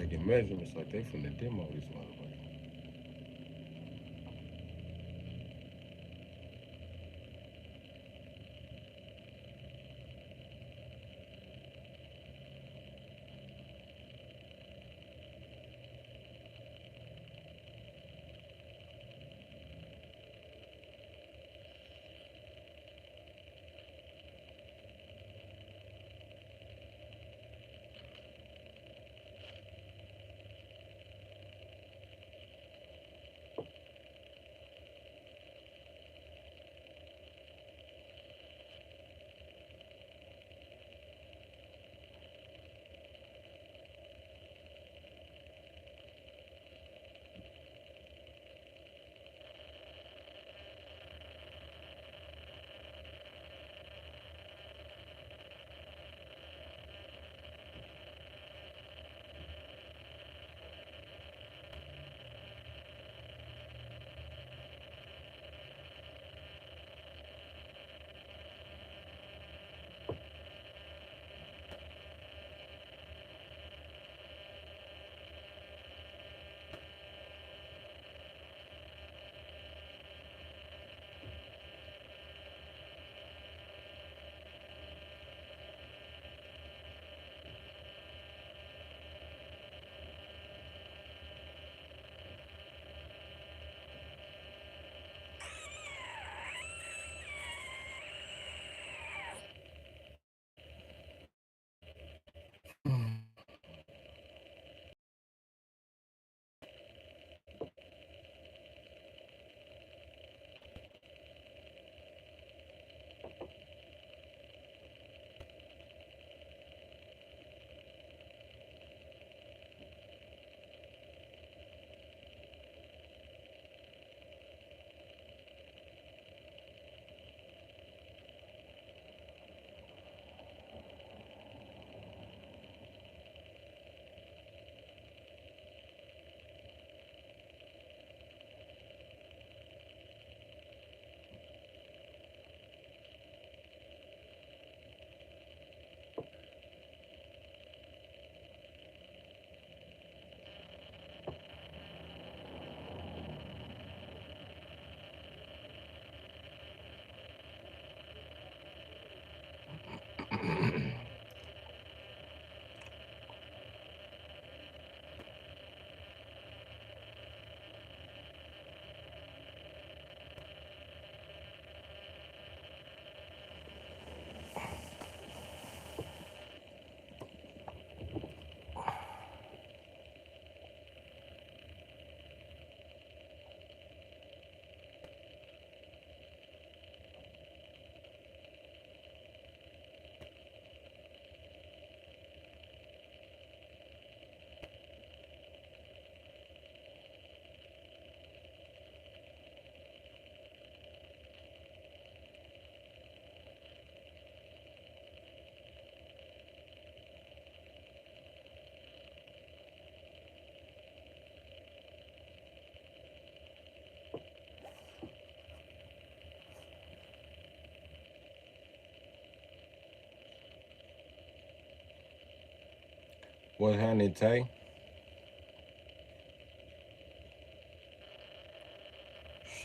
like the measurements, like they finna demo this motherfucker. What happened, Tay?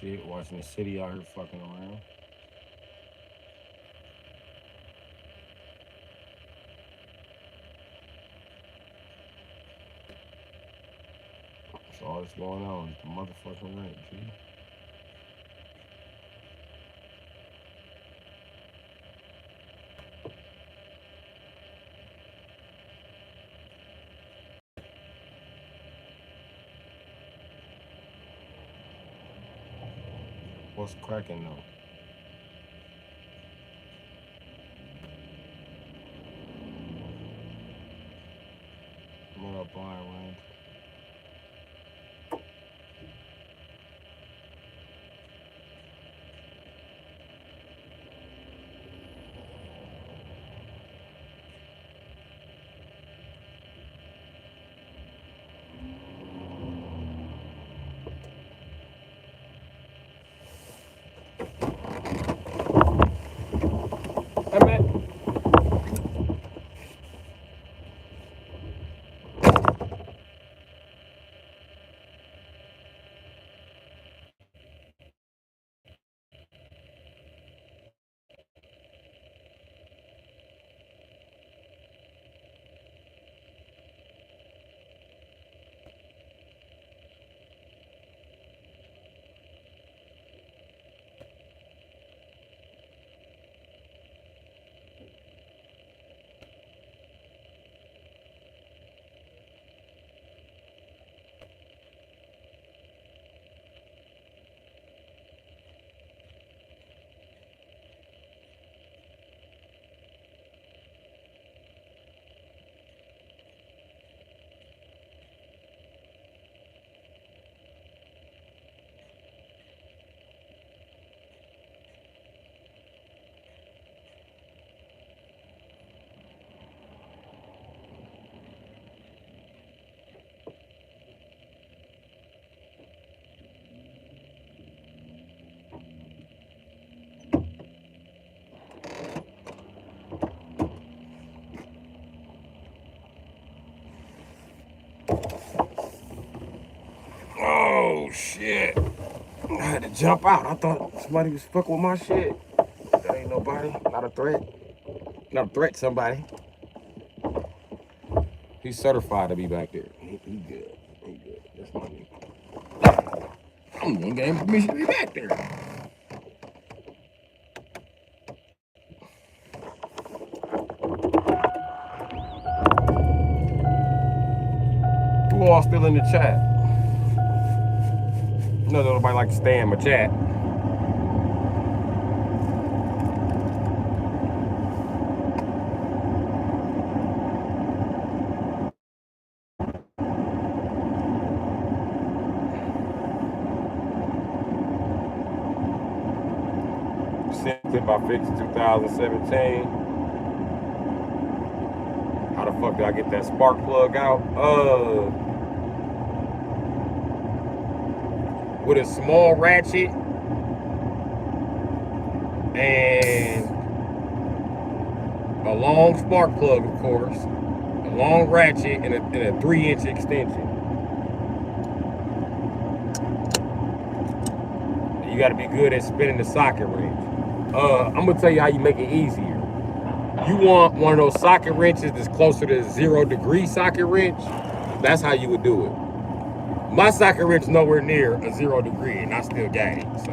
Shit, watching the city out here fucking around. That's all that's going on. It's the motherfucking rent, G. What's cracking though? What up, Brian? shit. I had to jump out. I thought somebody was fucking with my shit. That ain't nobody. Not a threat. Not a threat, somebody. He's certified to be back there. He good. He good. That's my nigga. I'm gonna get him permission to be back there. Who all still in the chat? No, nobody like to stay in my chat. Tip I fixed 2017. How the fuck did I get that spark plug out? With a small ratchet and a long spark plug, of course, a long ratchet and a 3-inch extension. You got to be good at spinning the socket wrench. I'm gonna tell you how you make it easier. You want one of those socket wrenches that's closer to 0 degree socket wrench. That's how you would do it. My socket wrench is nowhere near a 0 degree, and I still got it. So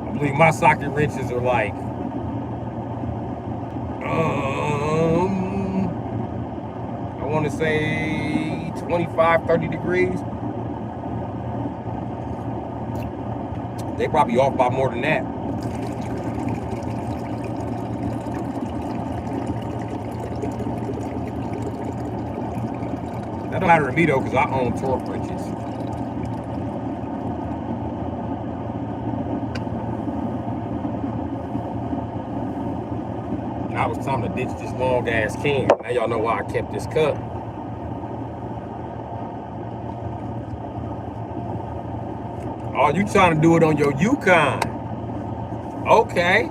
I believe my socket wrenches are like I want to say 25, 30 degrees. They probably off by more than that. That don't matter to me though, because I own torque wrenches. Now it's time to ditch this long ass can. Now y'all know why I kept this cup. Oh, you trying to do it on your Yukon? Okay.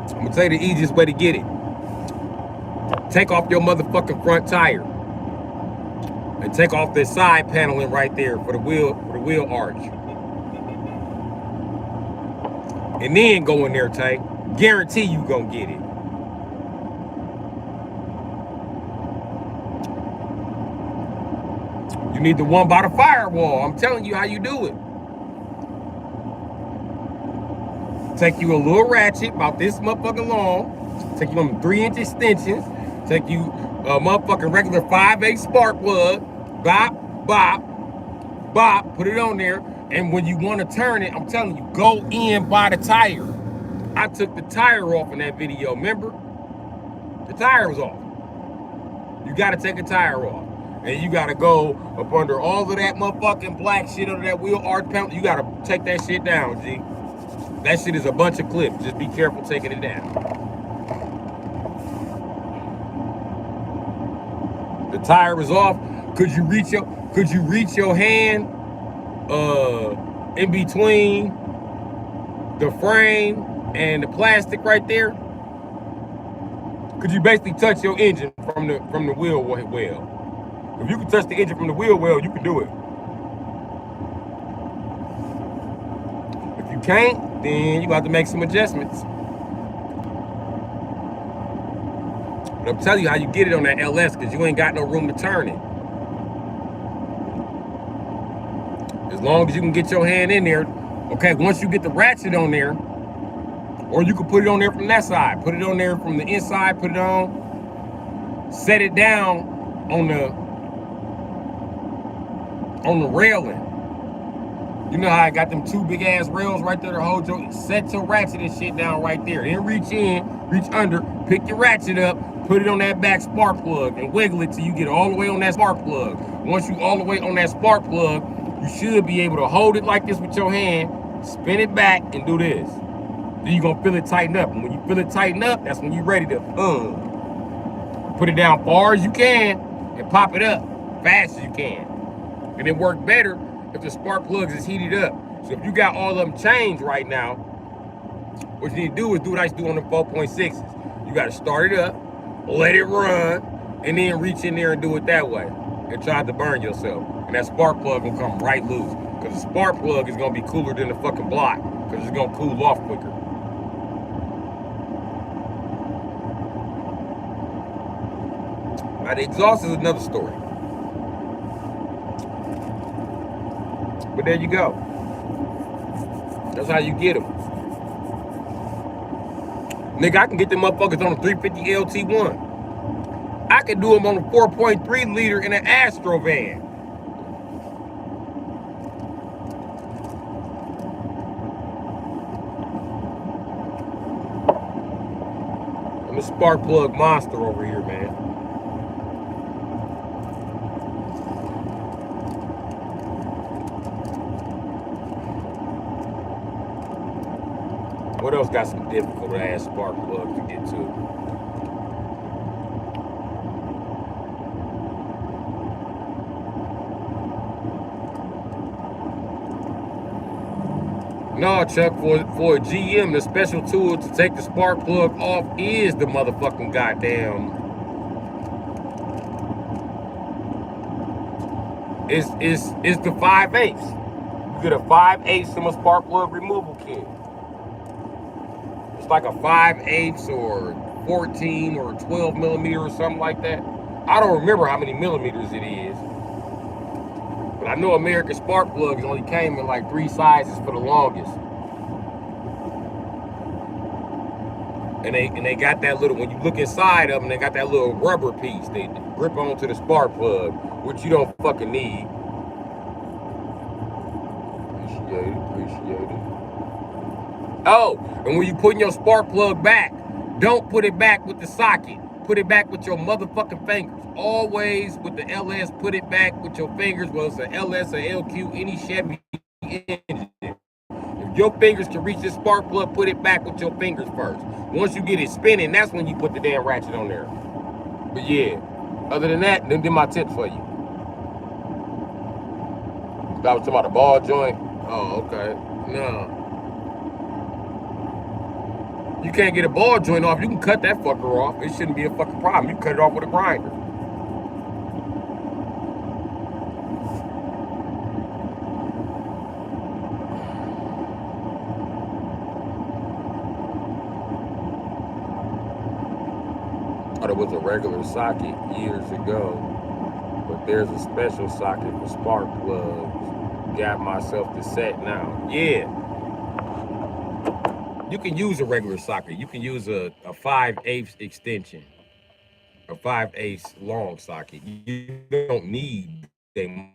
I'm gonna tell you the easiest way to get it. Take off your motherfucking front tire and take off this side paneling right there for the wheel arch. And then go in there, Tay. Guarantee you gonna get it. You need the one by the firewall. I'm telling you how you do it. Take you a little ratchet, about this motherfucking long. Take you them 3-inch extensions. Take you a motherfucking regular 5/8 spark plug. Bop, bop, bop. Put it on there. And when you want to turn it, I'm telling you, go in by the tire. I took the tire off in that video, remember? The tire was off. You got to take a tire off. And you got to go up under all of that motherfucking black shit under that wheel arch panel. You got to take that shit down, G. That shit is a bunch of clips. Just be careful taking it down. The tire is off. Could you reach your hand in between the frame and the plastic right there? Could you basically touch your engine from the wheel well? If you can touch the engine from the wheel well, you can do it. If you can't, then you got to make some adjustments. But I'm telling you how you get it on that LS, because you ain't got no room to turn it. As long as you can get your hand in there. Okay, once you get the ratchet on there, or you can put it on there from that side. Put it on there from the inside, put it on. Set it down on the railing. You know how I got them 2 big ass rails right there to hold your, set your ratchet and shit down right there. Then reach in, reach under, pick your ratchet up, put it on that back spark plug and wiggle it till you get all the way on that spark plug. Once you all the way on that spark plug, you should be able to hold it like this with your hand, spin it back and do this. Then you're gonna feel it tighten up. And when you feel it tighten up, that's when you're ready to put it down far as you can and pop it up fast as you can. And it works better if the spark plugs is heated up. So if you got all of them changed right now, What you need to do is do what I used to do on the 4.6s. You got to start it up, let it run, and then reach in there and do it that way. And try to burn yourself. And that spark plug will come right loose. Because the spark plug is going to be cooler than the fucking block. Because it's going to cool off quicker. Now, the exhaust is another story. But there you go. That's how you get them. Nigga, I can get them motherfuckers on a 350 LT1. I can do them on a 4.3 liter in an Astro van. I'm a spark plug monster over here, man. What else got some difficult ass spark plugs to get to? No, Chuck, for a GM, the special tool to take the spark plug off is the motherfucking goddamn. It's the 5/8. You get a 5/8 from a spark plug removal kit. It's like a 5/8 or 14 or 12 millimeter or something like that. I don't remember how many millimeters it is. But I know American spark plugs only came in like 3 sizes for the longest. And they got that little, when you look inside of them, they got that little rubber piece. They grip onto the spark plug, which you don't fucking need. Appreciate it. Oh, and when you putting your spark plug back, don't put it back with the socket. Put it back with your motherfucking fingers. Always with the LS, put it back with your fingers, whether it's an LS or LQ, any Chevy engine. If your fingers can reach this spark plug, put it back with your fingers first. Once you get it spinning, that's when you put the damn ratchet on there. But yeah, other than that, them my tips for you. I was talking about the ball joint. Oh, okay. No. You can't get a ball joint off. You can cut that fucker off. It shouldn't be a fucking problem. You can cut it off with a grinder. I thought it was a regular socket years ago, but there's a special socket for spark plugs. Got myself the set now. Yeah. You can use a regular socket. You can use a 5/8 extension, a 5/8 long socket. You don't need a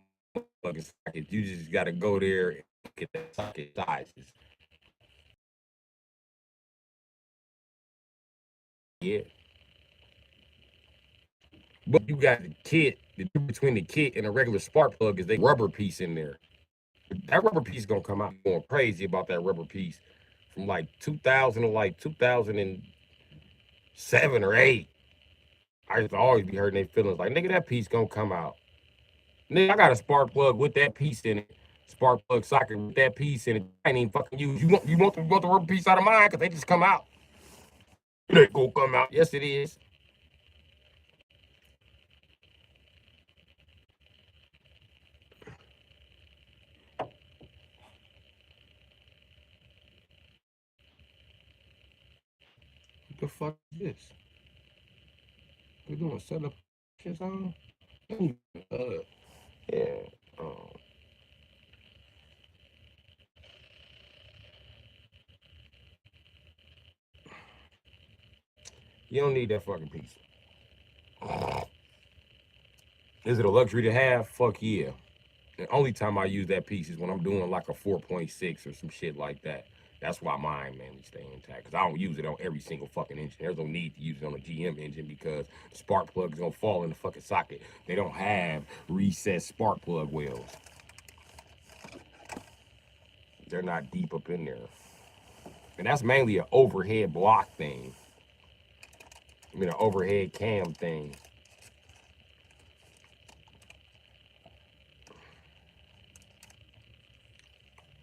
fucking socket. You just got to go there and get the socket sizes. Yeah. But you got the kit. The difference between the kit and a regular spark plug is they rubber piece in there. That rubber piece is gonna come out going crazy about that rubber piece from like 2000 to like 2007 or 8. I used to always be hurting their feelings like, nigga, that piece gonna come out. Nigga, I got a spark plug with that piece in it. Spark plug socket with that piece in it. I ain't even fucking use. You want the rubber piece out of mine because they just come out. It ain't gonna come out. Yes, it is. What the fuck is this? We doing set up shit on? Yeah. Um, you don't need that fucking piece. Is it a luxury to have? Fuck yeah. The only time I use that piece is when I'm doing like a 4.6 or some shit like that. That's why mine mainly stay intact. Because I don't use it on every single fucking engine. There's no need to use it on a GM engine because the spark plug is going to fall in the fucking socket. They don't have recessed spark plug wells. They're not deep up in there. And that's mainly an overhead block thing. I mean, an overhead cam thing.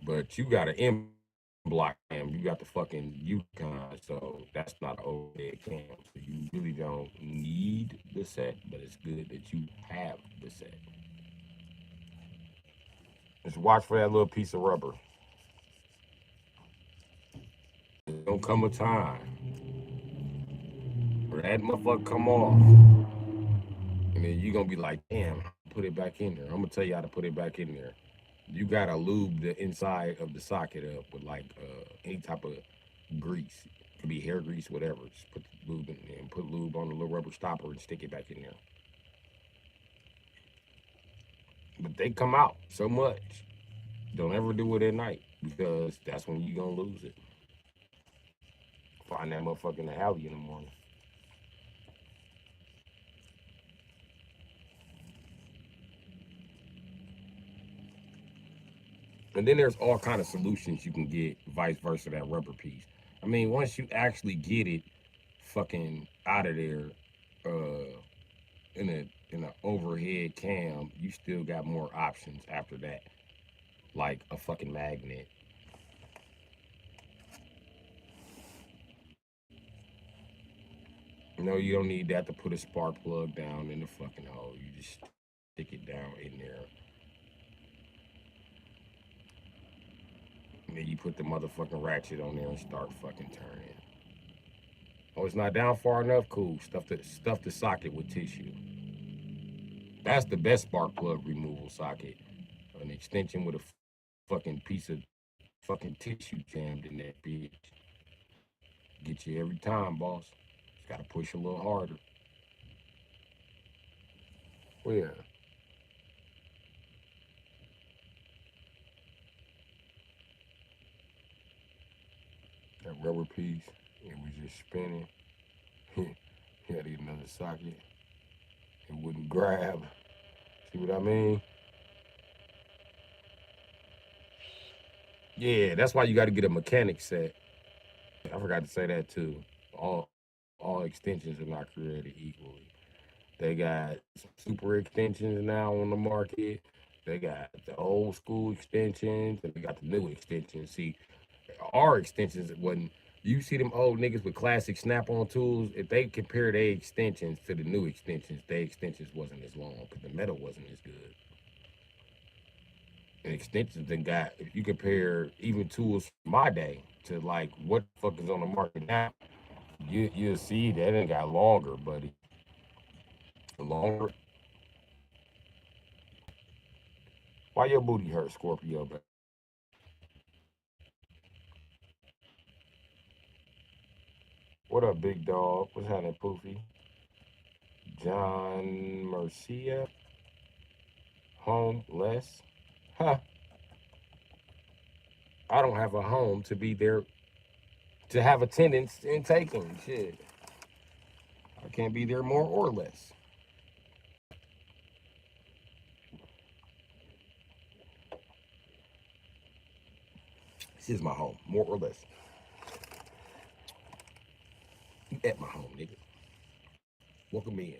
But you got to block cam. You got the fucking Yukon, so that's not an overhead cam. So you really don't need the set, but it's good that you have the set. Just watch for that little piece of rubber. There's gonna come a time where that motherfucker come off, and then you're gonna be like, damn, put it back in there. I'm gonna tell you how to put it back in there. You gotta lube the inside of the socket up with like any type of grease. It could be hair grease, whatever. Just put the lube in there and put lube on the little rubber stopper and stick it back in there. But they come out so much. Don't ever do it at night because that's when you're gonna lose it. Find that motherfucker in the alley in the morning. And then there's all kind of solutions you can get, vice versa, that rubber piece. I mean, once you actually get it fucking out of there, in an overhead cam, you still got more options after that, like a fucking magnet. No, you don't need that to put a spark plug down in the fucking hole. You just stick it down in there. And then you put the motherfucking ratchet on there and start fucking turning. Oh, it's not down far enough? Cool. Stuff the socket with tissue. That's the best spark plug removal socket. An extension with a fucking piece of fucking tissue jammed in that bitch. Get you every time, boss. Just gotta push a little harder. Where? That rubber piece, it was just spinning. He had to get another socket. It wouldn't grab. See what I mean? Yeah, that's why you got to get a mechanic set. I forgot to say that too. All extensions are not created equally. They got super extensions now on the market. They got the old school extensions and they got the new extensions. See, our extensions wasn't. You see them old niggas with classic snap-on tools. If they compare their extensions to the new extensions, their extensions wasn't as long because the metal wasn't as good. And extensions then got, if you compare even tools from my day to like what the fuck is on the market now, you'll see that it got longer, buddy. Longer. Why your booty hurt, Scorpio? But what up, big dog? What's happening, Poofy? John Mercia. Homeless. Huh. I don't have a home to be there to have attendance and taking. Shit. I can't be there more or less. This is my home, more or less. You at my home, nigga. Welcome in.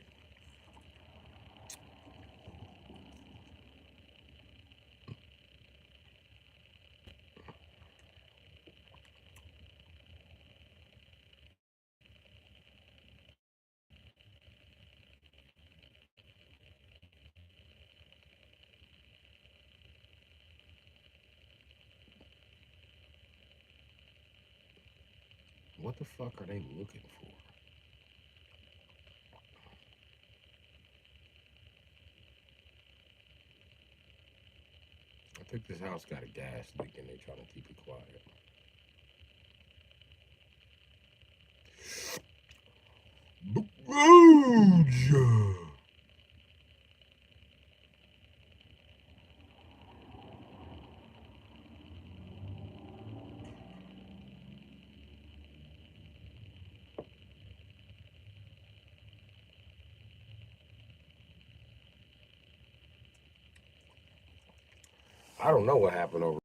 What the fuck are they looking for? I think this house got a gas leak and they're trying to keep it quiet. I don't know what happened over.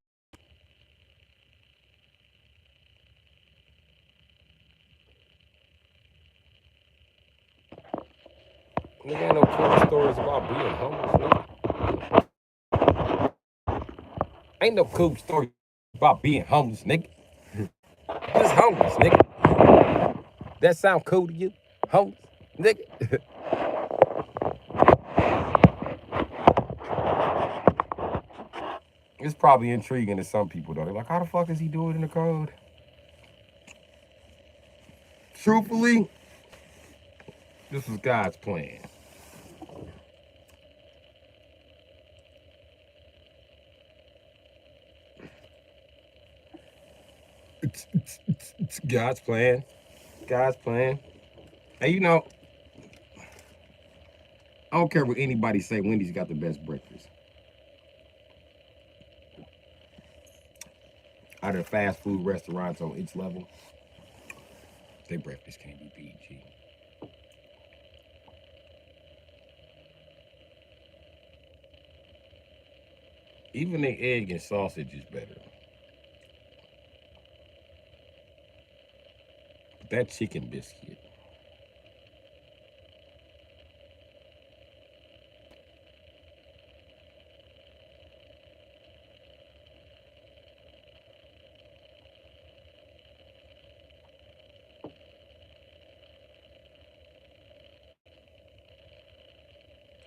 Nigga, ain't no cool stories about being homeless, nigga. Ain't no cool story about being homeless, nigga. homeless, nigga. That sound cool to you? Homeless, nigga. It's probably intriguing to some people though. They're like, how the fuck is he doing in the code? Truthfully, this was God's plan. It's God's plan. God's plan. Hey, you know, I don't care what anybody say, Wendy's got the best breakfast. Out of the fast food restaurants on each level, their breakfast can't be beat, G. Even their egg and sausage is better. But that chicken biscuit.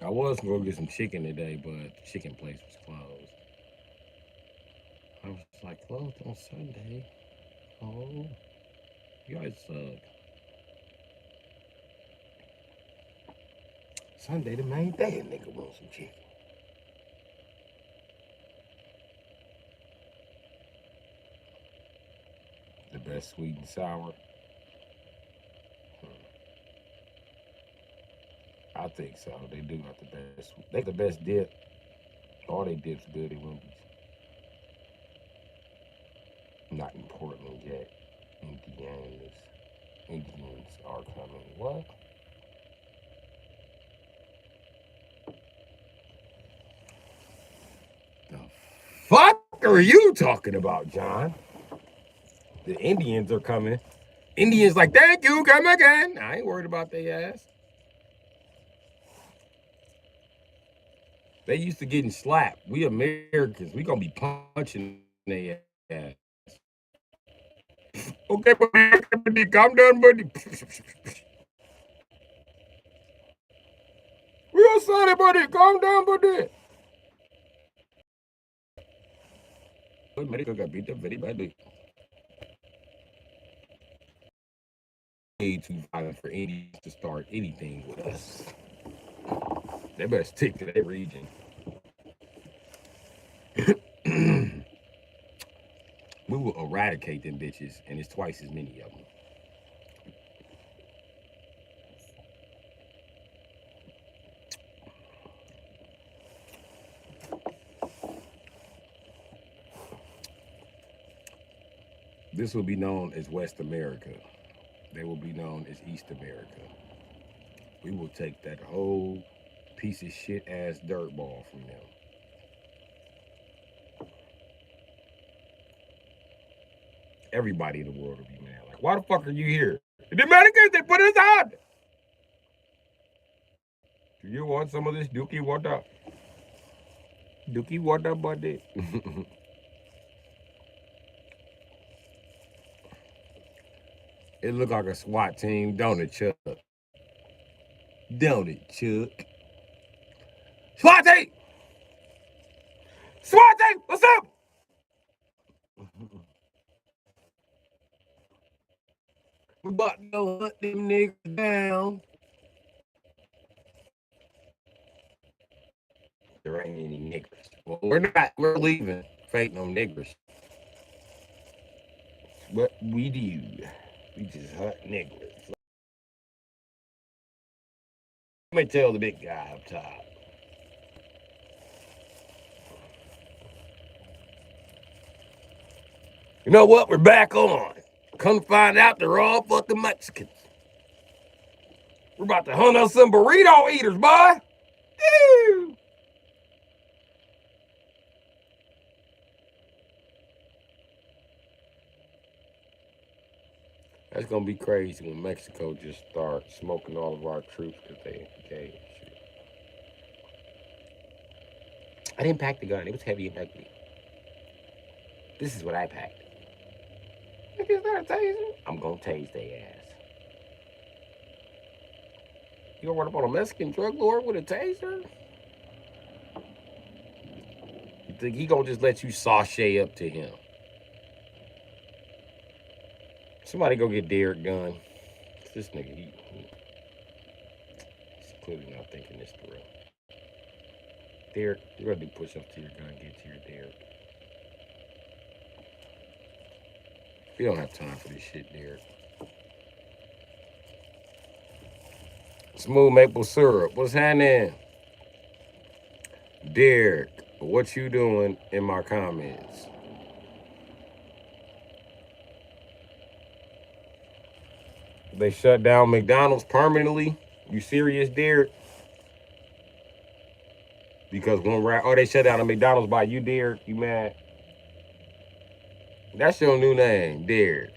I was gonna go get some chicken today, but the chicken place was closed. I was like, closed on Sunday. Oh, you guys suck. Sunday, the main day, a nigga want some chicken. The best sweet and sour. I think so. They do got the best. They the best dip. All they dips good at Wendy's. Not in Portland yet. Indians are coming. What? The fuck are you talking about, John? The Indians are coming. Indians like, thank you, come again. I ain't worried about their ass. They used to getting slapped. We Americans, we gonna be punching their ass. Okay, buddy, calm down, buddy. We are sorry, buddy. Calm down, buddy. America got beat up very badly. Way too violent for Indians to start anything with us. They better stick to their region. We will eradicate them bitches, and it's twice as many of them. This will be known as West America. They will be known as East America. We will take that whole piece of shit ass dirt ball from them. Everybody in the world will be mad. Like, why the fuck are you here? The Americans, they put us out. Do you want some of this dookie water? Dookie water, buddy. It look like a SWAT team, don't it, Chuck? Don't it, Chuck? SWAT team! SWAT team, what's up? We about to go hunt them niggas down. There ain't any niggers. Well, we're not. We're leaving. Fake no niggers. What we do, we just hunt niggers. Let me tell the big guy up top. You know what? We're back on. Come to find out they're all fucking Mexicans. We're about to hunt us some burrito eaters, boy. Ew. That's gonna be crazy when Mexico just starts smoking all of our troops because they gay. I didn't pack the gun. It was heavy and ugly. This is what I packed. If it's not a taser, I'm gonna tase their ass. You gonna run up on a Mexican drug lord with a taser? You think he gonna just let you sashay up to him? Somebody go get Derek gun. This nigga, he's clearly not thinking this through. Derek, you gotta do push-ups to your gun, get to your Derek. We don't have time for this shit, Derek. Smooth maple syrup. What's happening? Derek, what you doing in my comments? They shut down McDonald's permanently? You serious, Derek? Because they shut down the McDonald's by you, Derek? You mad? That's your new name, Derek.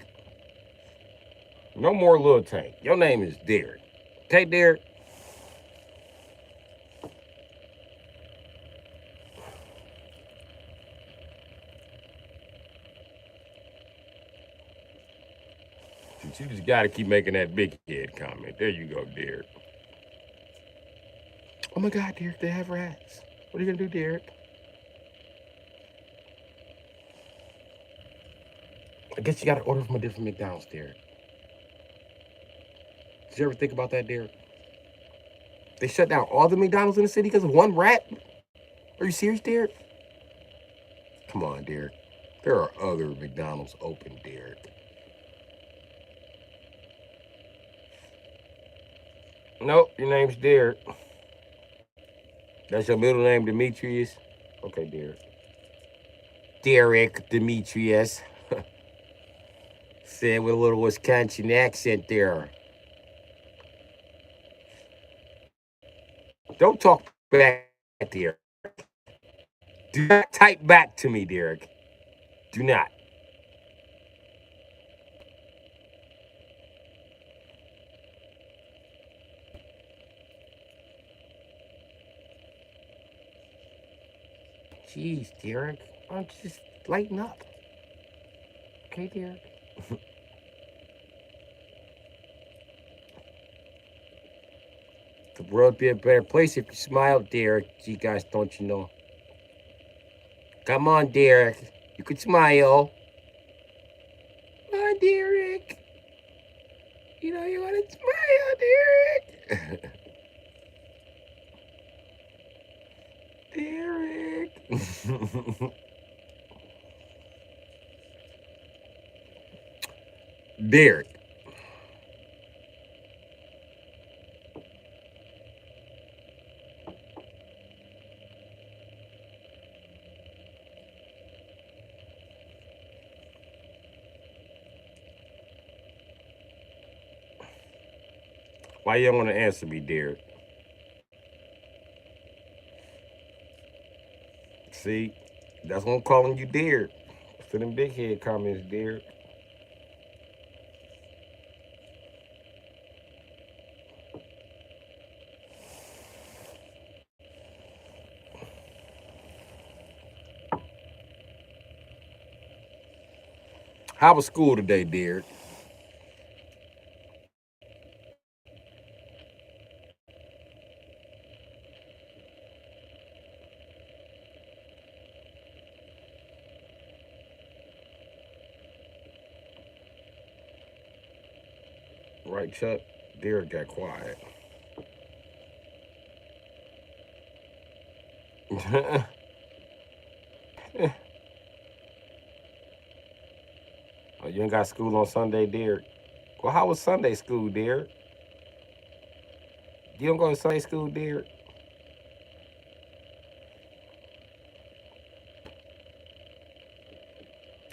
No more Lil Tank. Your name is Derek. Okay, Derek? You just gotta keep making that big head comment. There you go, Derek. Oh my God, Derek, they have rats. What are you gonna do, Derek? I guess you gotta order from a different McDonald's, Derek. Did you ever think about that, Derek? They shut down all the McDonald's in the city because of one rat? Are you serious, Derek? Come on, Derek. There are other McDonald's open, Derek. Nope, your name's Derek. That's your middle name, Demetrius? Okay, Derek. Derek Demetrius. Said with a little Wisconsin accent there. Don't talk back, Derek. Do not type back to me, Derek. Do not. Jeez, Derek. Why don't you just lighten up? Okay, Derek? The world would be a better place if you smiled, Derek. You guys, don't you know? Come on, Derek. You could smile. Come on, Derek. You know you want to smile, Derek. Derek. Derek. Why you don't want to answer me, Derek? See, that's what I'm calling you, Derek. For them big head comments, Derek. How was school today, Derek? Right, Chuck? Derek got quiet. Oh, you ain't got school on Sunday, Derek? Well, how was Sunday school, Derek? You don't go to Sunday school, Derek?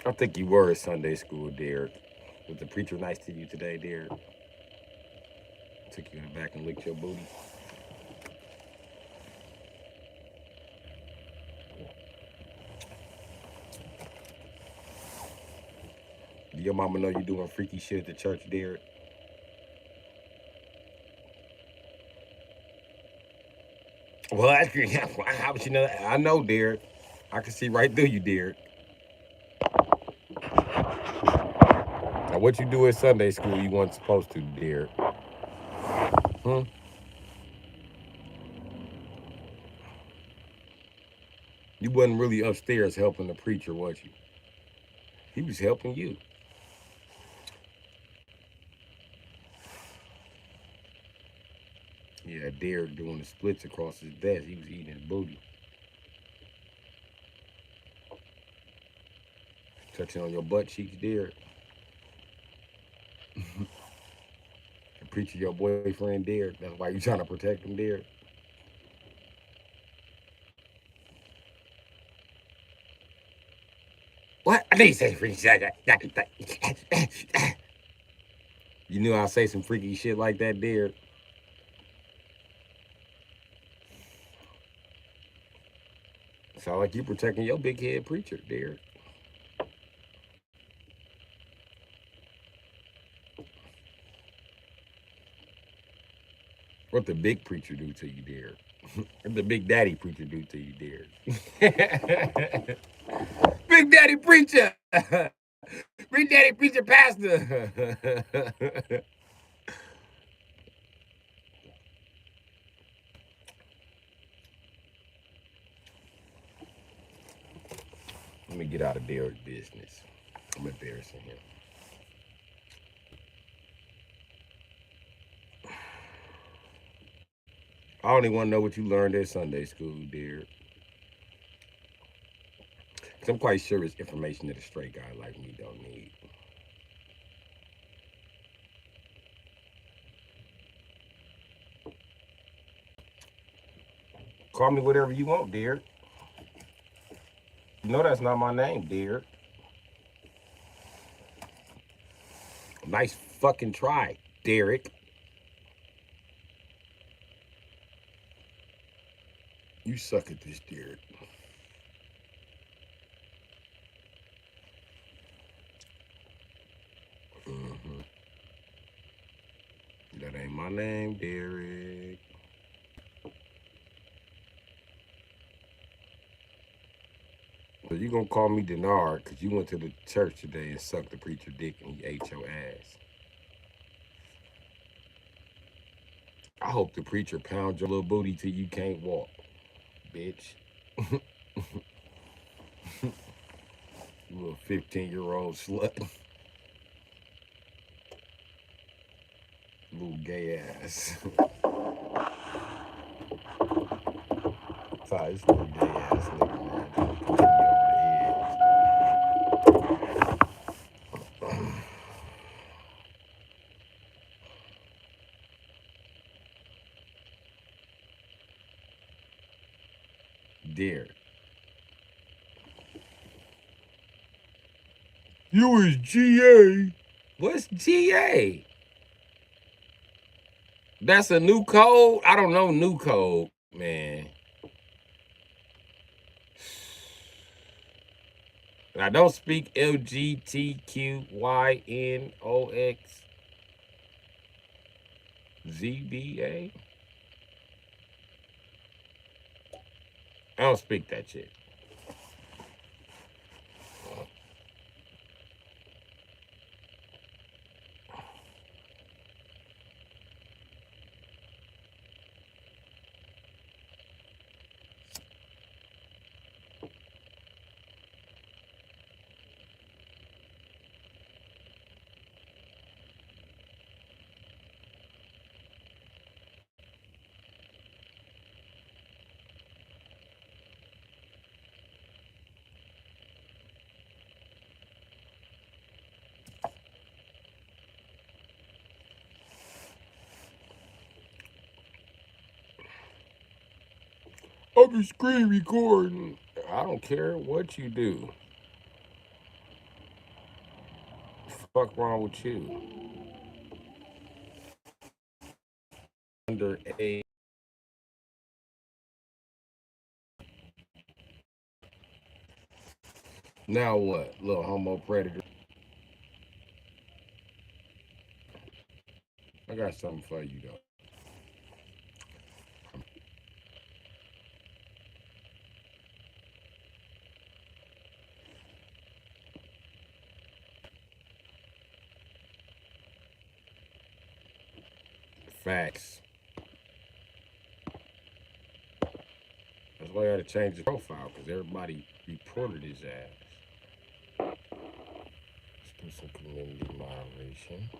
I think you were at Sunday school, Derek. Was the preacher nice to you today, Derek? Took you in the back and licked your booty? Do your mama know you doing freaky shit at the church, Derek? Well, how would you know that? I know, Derek. I can see right through you, Derek. what you do at Sunday school you weren't supposed to, dear? Hmm? You wasn't really upstairs helping the preacher, was you? He was helping you. Yeah, Derek doing the splits across his desk. He was eating his booty. Touching on your butt cheeks, Derek. The preacher, your boyfriend, Derek. That's why you trying to protect him, Derek. What? I didn't say freaky shit. You knew I'd say some freaky shit like that, Derek. Sound like you protecting your big head preacher, Derek. What the big preacher do to you, Derek? What the big daddy preacher do to you, Derek? Big daddy preacher! Big daddy preacher pastor! Let me get out of Derek's business. I'm embarrassing him. I only want to know what you learned at Sunday school, Derek. Because I'm quite sure it's information that a straight guy like me don't need. Call me whatever you want, Derek. You know that's not my name, Derek. Nice fucking try, Derek. You suck at this, Derek. Mm-hmm. That ain't my name, Derek. So you gonna call me Denard because you went to the church today and sucked the preacher dick and he ate your ass. I hope the preacher pounds your little booty till you can't walk, bitch. You little 15-year-old slut. Little gay ass. Sorry, this little gay ass nigga, man. Trying to push me over the edge. Dare. You is GA. What's GA? That's a new code? I don't know new code, man. And I don't speak LGBTQYNOXZBA. I don't speak that shit. I'll be screen recording. I don't care what you do. Fuck wrong with you? Under a now what? Little homo predator. I got something for you though. Facts. That's why I had to change the profile, because everybody reported his ass. Let's do some community moderation.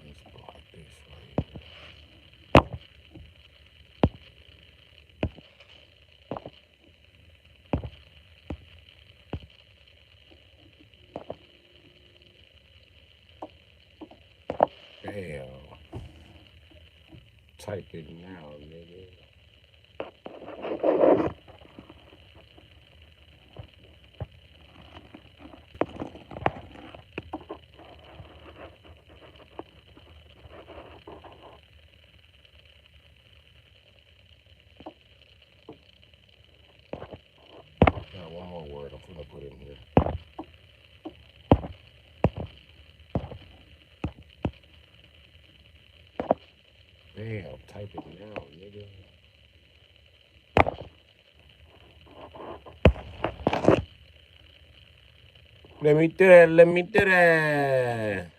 Let's block this right here. Bam. Type it now, nigga. Got one more word I'm gonna put in here. Bam, type it now, nigga. Let me do that, let me do that.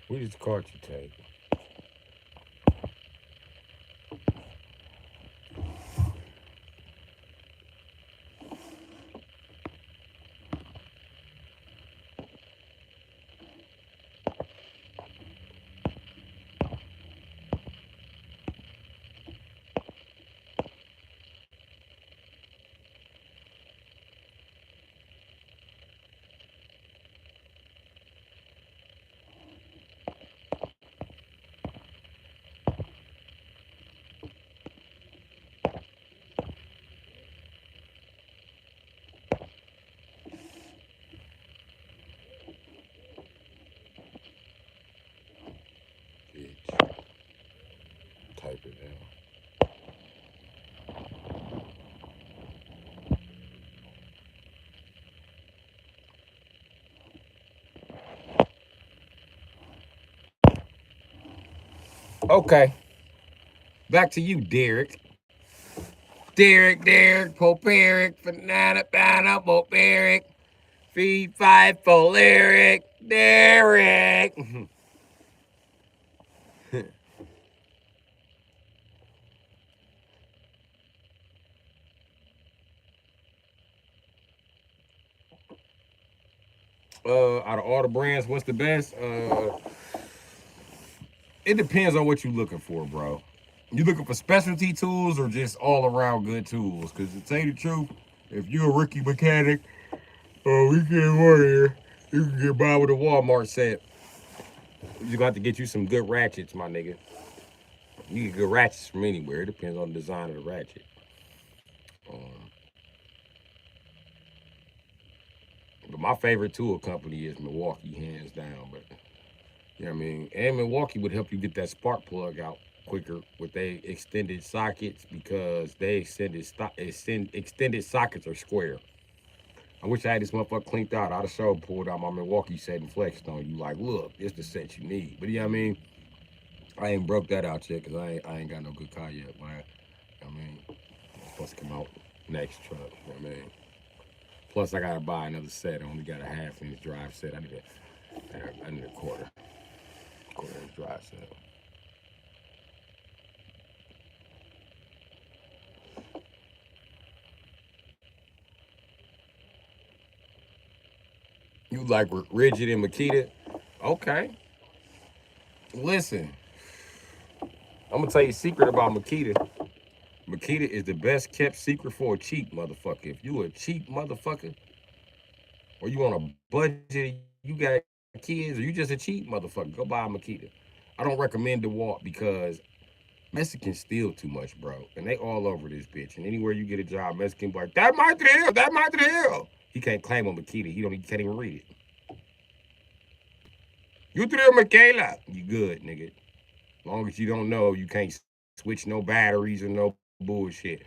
Which card you take? Bitch. Type it down. Okay. Back to you, Derek. Derek, Pope Eric, Fanana, Banana, Pope Eric, Feed 5 for Lyric, Derek. Out of all the brands, what's the best? It depends on what you're looking for, bro. You looking for specialty tools or just all around good tools? Because to tell you the truth, if you're a rookie mechanic, weekend warrior, you can get by with a Walmart set. You got to get you some good ratchets, my nigga. You can get good ratchets from anywhere. It depends on the design of the ratchet. Um, but my favorite tool company is Milwaukee, hands down. But you know what I mean? And Milwaukee would help you get that spark plug out quicker with they extended sockets, because they extended sockets are square. I wish I had this motherfucker cleaned out. I'd have showed pulled out my Milwaukee set and flexed on you. Like, look, it's the set you need. But you know what I mean? I ain't broke that out yet, because I ain't got no good car yet. But I mean, it's supposed to come out next truck. You know what I mean? Plus, I gotta buy another set. I only got a half-inch drive set. I need a quarter-inch drive set. You like Rigid and Makita? Okay. Listen, I'm gonna tell you a secret about Makita. Makita is the best kept secret for a cheap motherfucker. If you a cheap motherfucker, or you on a budget, you got kids, or you just a cheap motherfucker, go buy a Makita. I don't recommend DeWalt, because Mexicans steal too much, bro. And they all over this bitch. And anywhere you get a job, Mexican be like, that my drill, that my drill. He can't claim a Makita. He can't even read it. You drill Michaela. You good, nigga. As long as you don't know, you can't switch no batteries or no bullshit.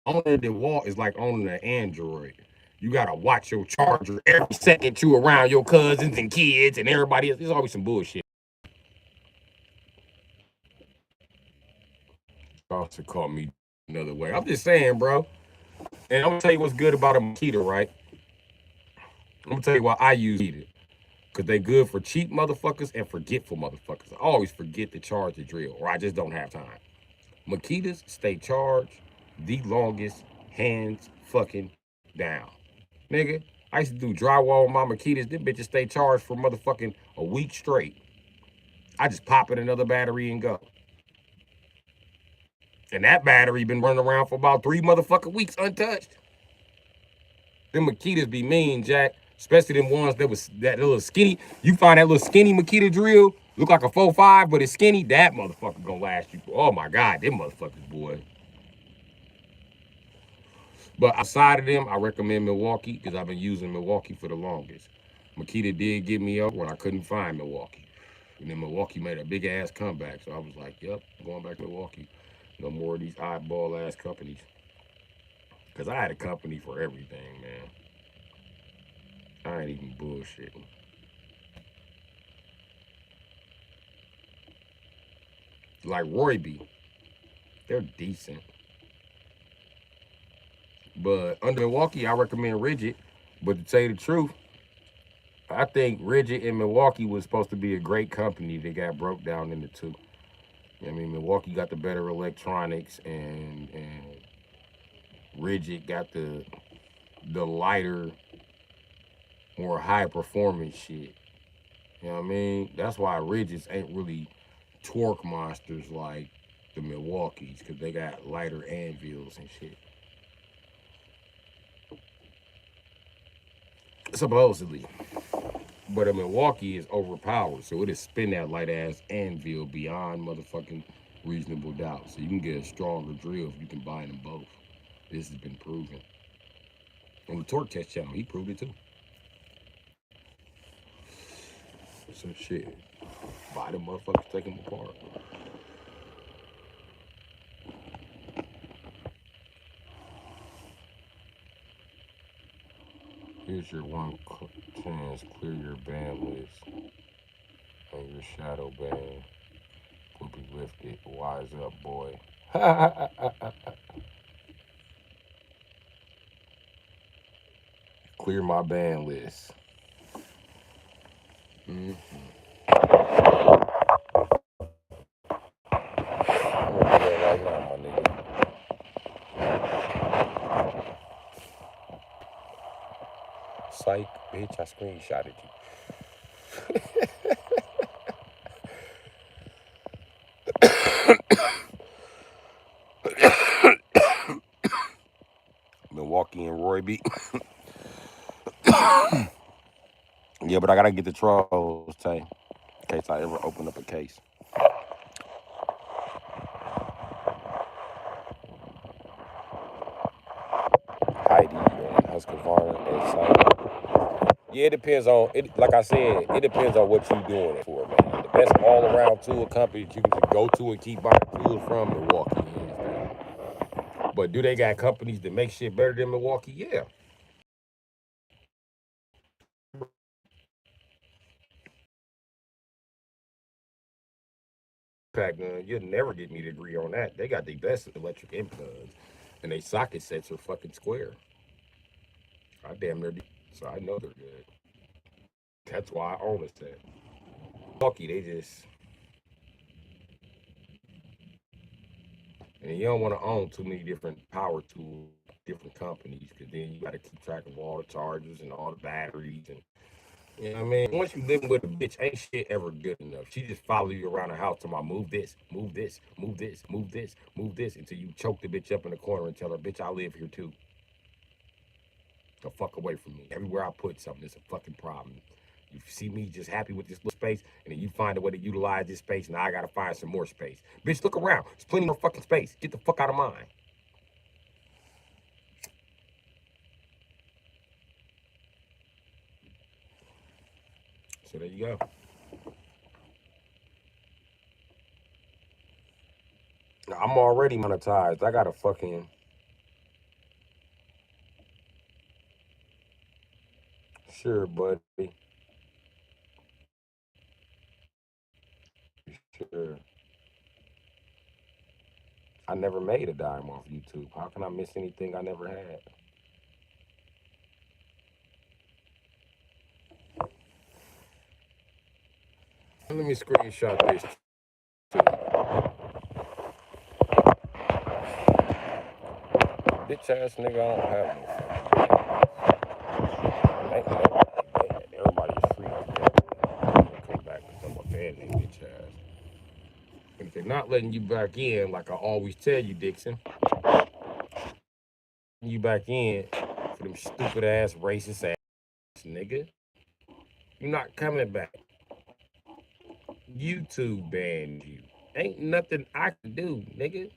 Owning the wall is like owning an Android. You gotta watch your charger every second you around your cousins and kids and everybody else. There's always some bullshit. Also called me another way. I'm just saying, bro. And I'm gonna tell you what's good about a Makita, right? I'm gonna tell you why I use it. Cause they good for cheap motherfuckers and forgetful motherfuckers. I always forget to charge the drill, or I just don't have time. Makitas stay charged the longest, hands fucking down. Nigga, I used to do drywall with my Makitas. Them bitches stay charged for motherfucking a week straight. I just pop in another battery and go. And that battery been running around for about 3 motherfucking weeks untouched. Them Makitas be mean, Jack. Especially them ones that was that little skinny. You find that little skinny Makita drill, look like a 4.5, but it's skinny. That motherfucker gonna last you. Oh my God, them motherfuckers, boy. But outside of them, I recommend Milwaukee because I've been using Milwaukee for the longest. Makita did get me up when I couldn't find Milwaukee. And then Milwaukee made a big ass comeback. So I was like, yep, I'm going back to Milwaukee. No more of these oddball ass companies. Because I had a company for everything, man. I ain't even bullshitting. Like Roy B, they're decent. But under Milwaukee, I recommend Rigid. But to tell you the truth, I think Rigid and Milwaukee was supposed to be a great company that got broke down into two. I mean, Milwaukee got the better electronics, and Rigid got the lighter, more high performance shit. You know what I mean? That's why Rigids ain't really torque monsters like the Milwaukees, because they got lighter anvils and shit. Supposedly. But a Milwaukee is overpowered, so it'll spin that light ass anvil beyond motherfucking reasonable doubt. So you can get a stronger drill if you combine them both. This has been proven. On the Torque Test channel, he proved it too. So shit. Buy them motherfuckers, take them apart. Here's your one chance. Clear your ban list and your shadow ban will be lifted. Wise up, boy. Clear my ban list. Mm-hmm. I'm gonna do that right now, my nigga. Psych, bitch, I screenshotted you. Milwaukee and Roy B. Yeah, but I gotta get the trolls, Tay, in case I ever open up a case. Heidi and Husqvarna and Site. Yeah, it depends on it. Like I said, it depends on what you're doing it for, man. The best all-around tool company that you can just go to and keep buying tools from, Milwaukee, hands down. But do they got companies that make shit better than Milwaukee? Yeah. Pack gun, you'll never get me to agree on that. They got the best electric implants, and they socket sets are fucking square. I damn near do, so I know they're good. That's why I own a set. Milwaukee, they just, and you don't want to own too many different power tools, different companies, because then you got to keep track of all the chargers and all the batteries. And you know what I mean? Once you living with a bitch, ain't shit ever good enough. She just follow you around the house talking about move this, move this, move this, move this, move this, until you choke the bitch up in the corner and tell her, bitch, I live here too. The fuck away from me. Everywhere I put something, it's a fucking problem. You see me just happy with this little space, and then you find a way to utilize this space. Now I gotta find some more space. Bitch, look around. There's plenty more fucking space. Get the fuck out of mine. So there you go. I'm already monetized. I got a fucking sure, buddy? Sure. I never made a dime off YouTube. How can I miss anything I never had? Let me screenshot this too. Bitch ass nigga, I don't have no fucking. Ain't nobody bad. Everybody's free. Come back and come abandon bitch ass. And if they're not letting you back in, like I always tell you, Dixon, you back in for them stupid ass racist ass nigga. You're not coming back. YouTube banned you. Ain't nothing I can do, nigga.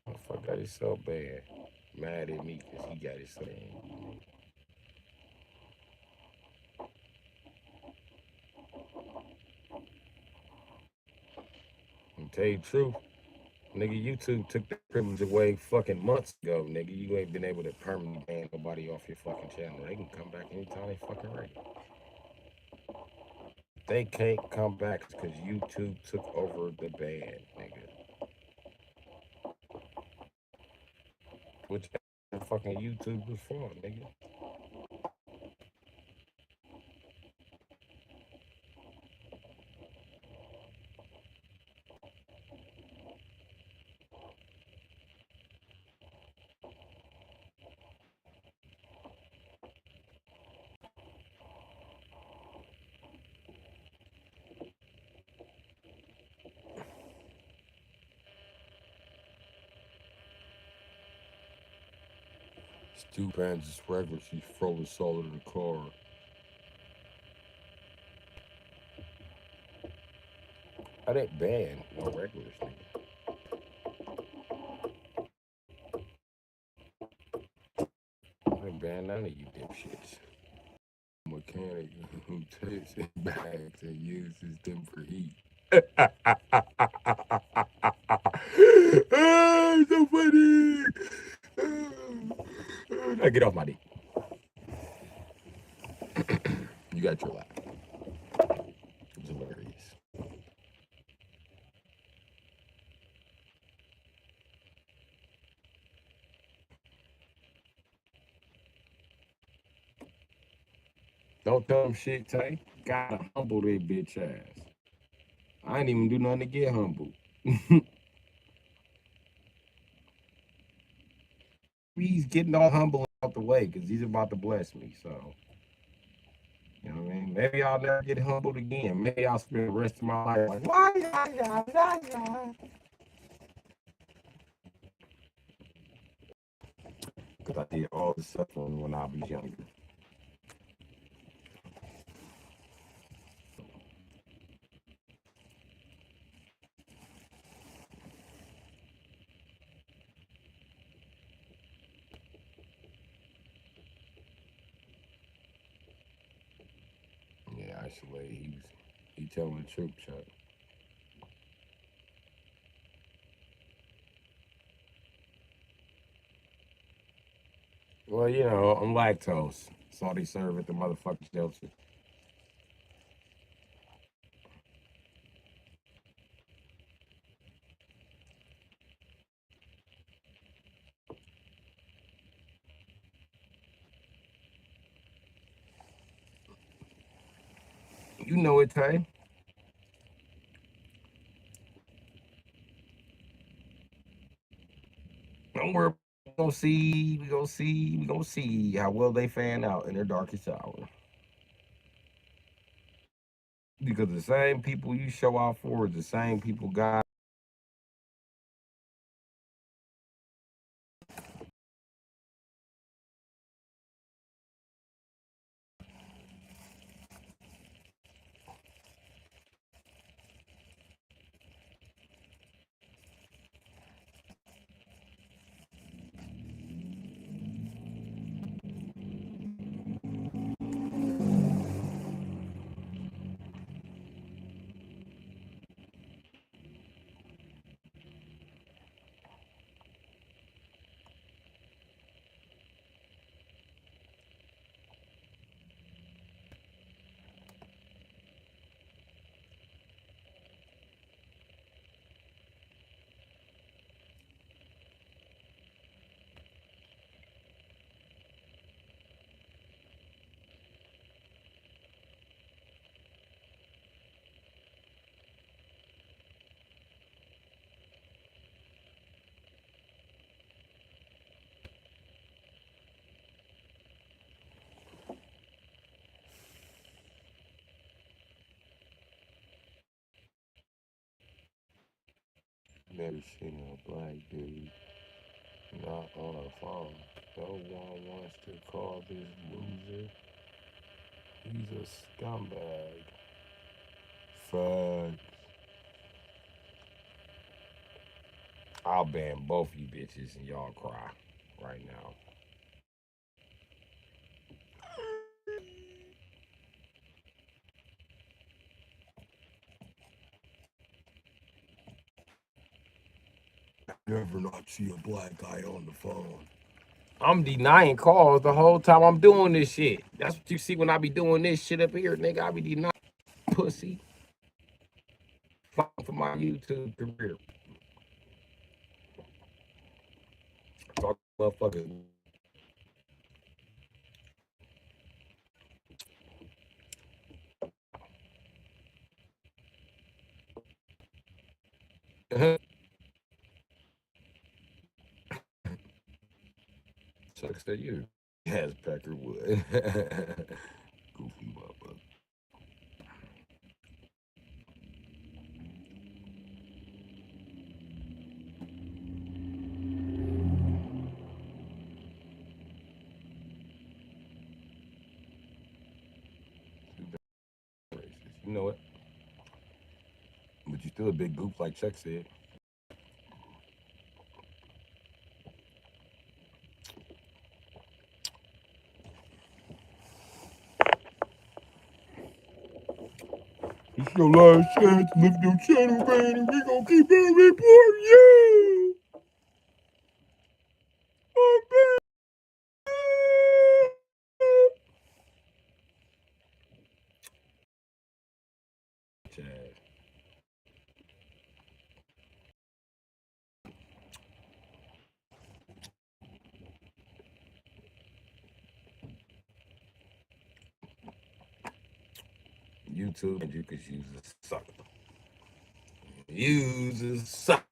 Motherfucker got it so bad. Mad at me because he got it so bad. I'm tell you the truth, nigga, YouTube took the privilege away fucking months ago, nigga. You ain't been able to permanently ban nobody off your fucking channel. They can come back anytime they fucking ready. They can't come back because YouTube took over the ban, nigga. Which fucking YouTube was for, nigga. Stu Pans is regular. She's frozen solid in the car. I didn't ban no regulars, nigga. I didn't ban none of you dipshits. Mechanic who takes in bags and uses them for heat. So funny. Now get off my dick. You got your laugh. It's hilarious. Don't tell them shit, Tay. Gotta humble their bitch ass. I ain't even do nothing to get humbled. He's getting all humble out the way because he's about to bless me. So, you know what I mean? Maybe I'll never get humbled again. Maybe I'll spend the rest of my life like, why, yeah. Because I did all the suffering when I was younger. Yeah, actually, he telling the truth, Chuck. Well, you know, I'm lactose. That's all they serve at the motherfucking shelter. You know it, Tay. Don't worry. We gonna see how well they fan out in their darkest hour. Because the same people you show out for is the same people God. Never seen a black dude not on a phone. No one wants to call this loser. He's a scumbag. Fuck. I'll ban both you bitches and y'all cry right now. Never not see a black guy on the phone. I'm denying calls the whole time I'm doing this shit. That's what you see when I be doing this shit up here, nigga. I be denying pussy. Fuck for my YouTube career. Talk motherfuckers. Sucks to you. Yes, Peckerwood. Goofy motherfucker. You know it. But you still a big goof like Chuck said. It's your last chance to lift your channel, man, and we gonna keep on reporting you. Oh, man. YouTube and you could use a sucker. Use a sucker.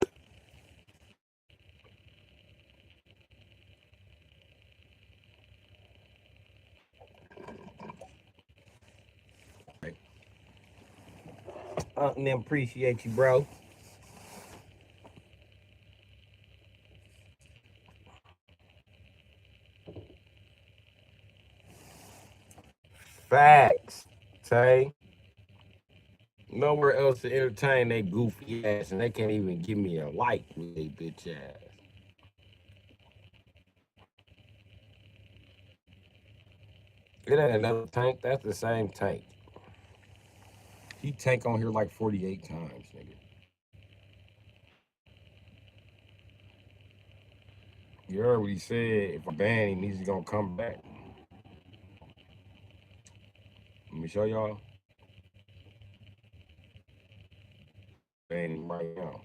And then appreciate you, bro. Facts, Tay. Nowhere else to entertain they goofy ass, and they can't even give me a like with they bitch ass. It ain't another tank. That's the same tank. He tank on here like 48 times, nigga. You heard what he said. If I ban him, he's gonna come back. Let me show y'all. Ban him right now.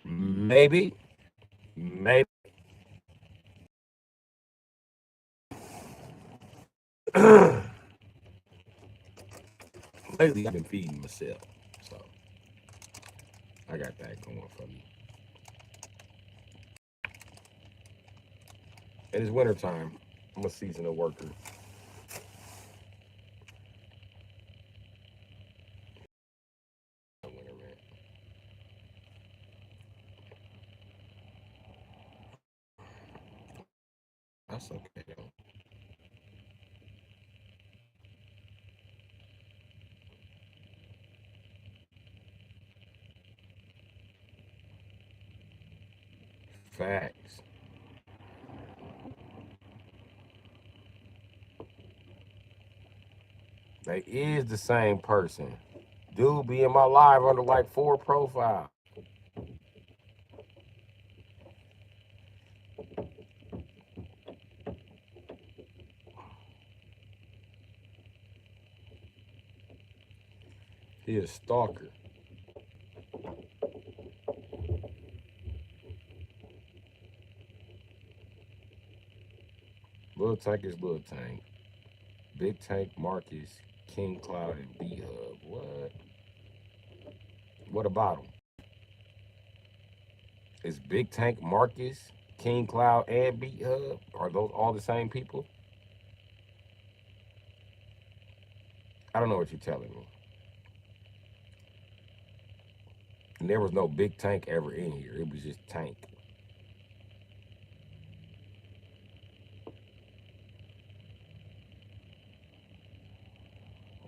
Maybe. Maybe. Lately, I've been feeding myself. So, I got that going for me. And it's wintertime. I'm a seasonal worker. Winter, man. That's okay, though. Facts. They is the same person. Dude be in my live under like 4 profiles. He a stalker. Little Tank is Little Tank. Big Tank, Marcus, King Cloud, and B Hub. What? What about him? Is Big Tank Marcus, King Cloud and Beat Hub? Are those all the same people? I don't know what you're telling me. And there was no big tank ever in here. It was just Tank.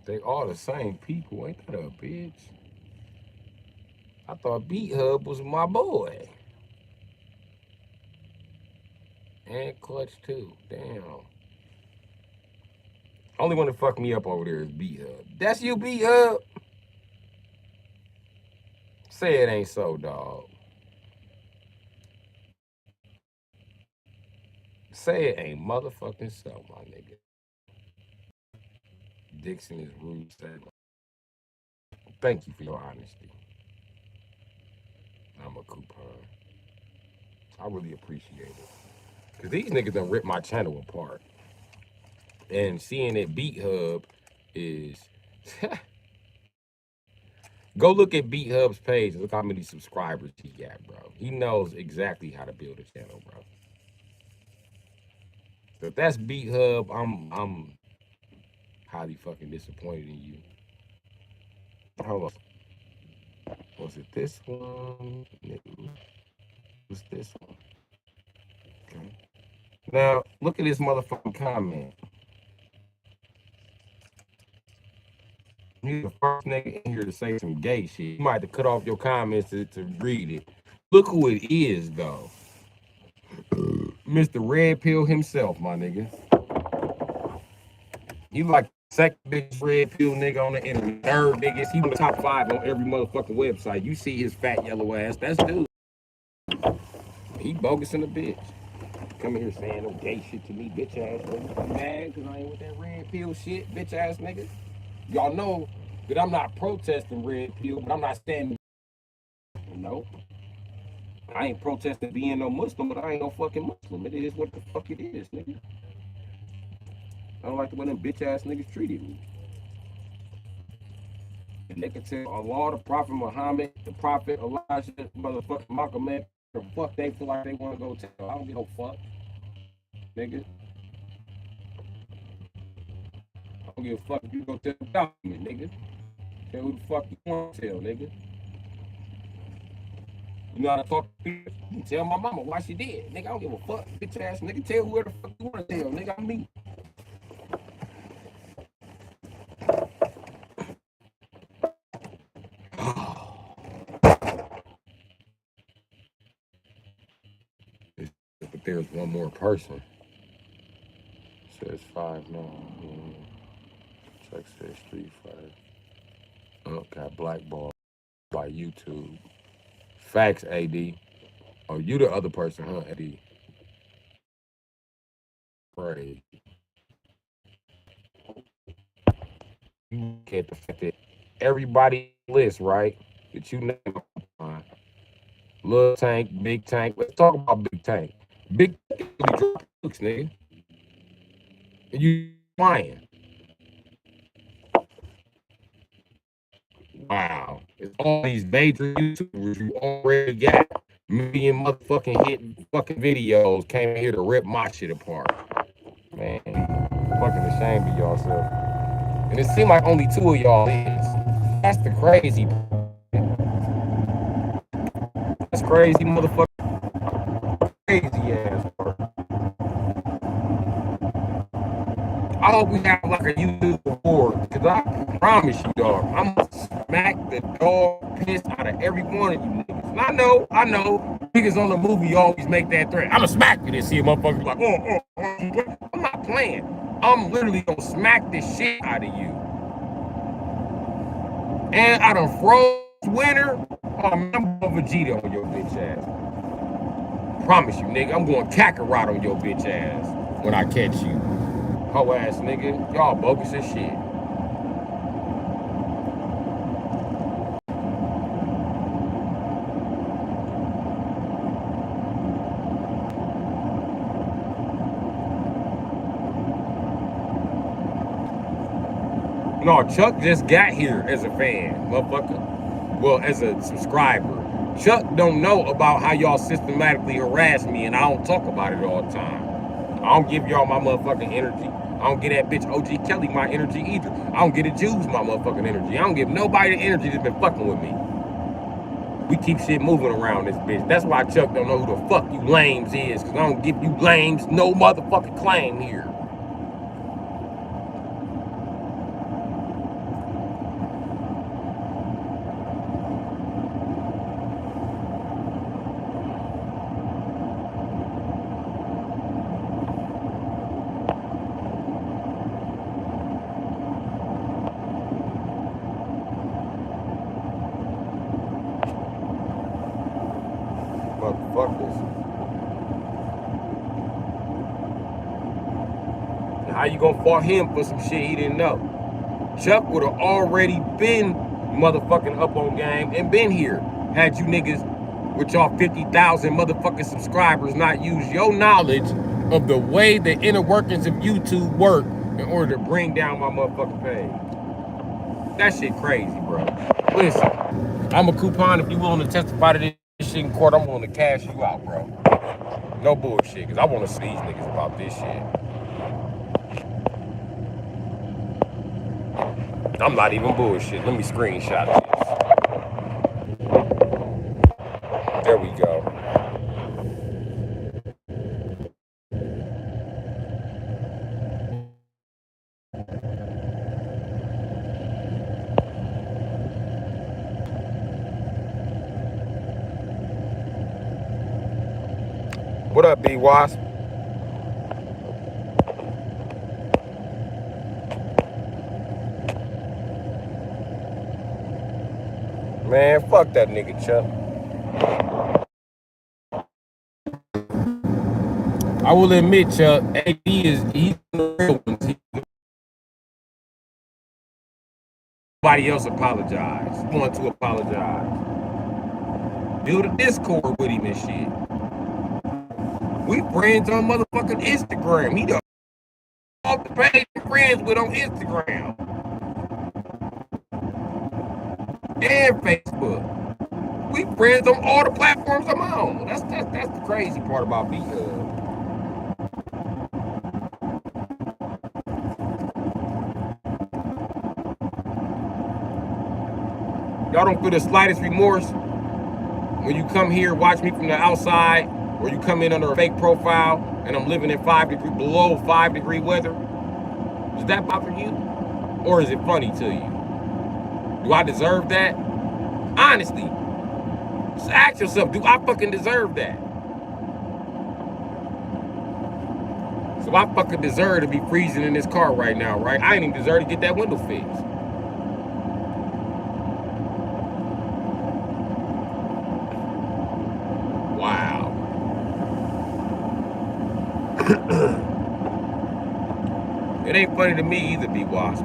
They all the same people. Ain't that a bitch? I thought Beat Hub was my boy. And Clutch too. Damn. Only one that fucked me up over there is Beat Hub. That's you, Beat Hub? Say it ain't so, dog. Say it ain't motherfucking so, my nigga. Dixon is rude. Thank you for your honesty. I'm a coupon. I really appreciate it. Because these niggas done ripped my channel apart. And seeing that Beat Hub is... Go look at Beat Hub's page and look how many subscribers he got, bro. He knows exactly how to build a channel, bro. So if that's Beat Hub, I'm highly fucking disappointed in you. Hold on. Was it this one? Was this one? Okay. Now, look at this motherfucking comment. He's the first nigga in here to say some gay shit. You might have to cut off your comments to read it. Look who it is, though. Mr. Red Pill himself, my nigga. He like second biggest red pill nigga on the internet. Third biggest. He on the top 5 on every motherfucking website. You see his fat yellow ass. That's dude. He bogus in a bitch. Coming here saying no gay shit to me, bitch ass nigga. I'm mad because I ain't with that red pill shit, bitch ass nigga. Y'all know that I'm not protesting red pill, but I'm not standing. No. I ain't protesting being no Muslim, but I ain't no fucking Muslim. It is what the fuck it is, nigga. I don't like the way them bitch ass niggas treated me. And they can tell Allah, the Prophet Muhammad, the Prophet Elijah, motherfucking Malcolm X, the fuck they feel like they want to go tell. I don't give no fuck, nigga. I don't give a fuck if you go tell the government, nigga. Tell who the fuck you want to tell, nigga. You know how to talk to people? You tell my mama why she did. Nigga, I don't give a fuck. Bitch ass nigga, tell whoever the fuck you want to tell. Nigga, I'm me. But there's one more person. It says 5 now. Check says Street Fighter. Oh, got blackballed by YouTube. Facts, AD. Oh, you the other person, huh, AD? Pray. You get the fact that everybody list, right? That you name. Little Tank, Big Tank. Let's talk about Big Tank. Big Tank looks, nigga. And you lying. Wow. It's all these major YouTubers you already got million motherfucking hit fucking videos came here to rip my shit apart. Man, fucking ashamed of yourself. And it seemed like only 2 of y'all is. That's the crazy. That's crazy motherfucker. Crazy ass part. I hope we have like a YouTube award, because I promise you, dog, I'm gonna smack the dog piss out of every one of you niggas. And I know, niggas on the movie always make that threat. I'm gonna smack you and see a motherfucker like, oh. I'm not playing. I'm literally gonna smack the shit out of you. And I done froze winter. I'm going Vegeta on your bitch ass. Promise you, nigga, I'm going Kakarot on your bitch ass when I catch you. Ho ass nigga, y'all bogus as shit. No, Chuck just got here as a fan, motherfucker. Well, as a subscriber. Chuck don't know about how y'all systematically harass me, and I don't talk about it all the time. I don't give y'all my motherfucking energy. I don't give that bitch OG Kelly my energy either. I don't give the Jews my motherfucking energy. I don't give nobody the energy that's been fucking with me. We keep shit moving around this bitch. That's why Chuck don't know who the fuck you lames is, because I don't give you lames no motherfucking claim here. Motherfuckers. How you gonna fault him for some shit he didn't know? Chuck would have already been motherfucking up on game and been here had you niggas with y'all 50,000 motherfucking subscribers not use your knowledge of the way the inner workings of YouTube work in order to bring down my motherfucking page. That shit crazy, bro. Listen, I'm a coupon. If you willing to testify to this shit in court, I'm willing to cash you out, bro. No bullshit, because I want to see these niggas about this shit. I'm not even bullshit. Let me screenshot this. There we go. What up, B-Wasp? Man, fuck that nigga, Chuck. I will admit, Chuck, he's the real one. Nobody else apologize. I want to apologize. Build a Discord with him and shit. We friends on motherfucking Instagram. He the off the page friends with on Instagram and Facebook. We friends on all the platforms I'm on. That's the crazy part about me. Y'all don't feel the slightest remorse when you come here, watch me from the outside, or you come in under a fake profile and I'm living in below 5 degree weather? Does that bother you? Or is it funny to you? Do I deserve that? Honestly, just ask yourself, do I fucking deserve that? So I fucking deserve to be freezing in this car right now, right? I ain't even deserve to get that window fixed. Wow. It ain't funny to me either, B-Wasp.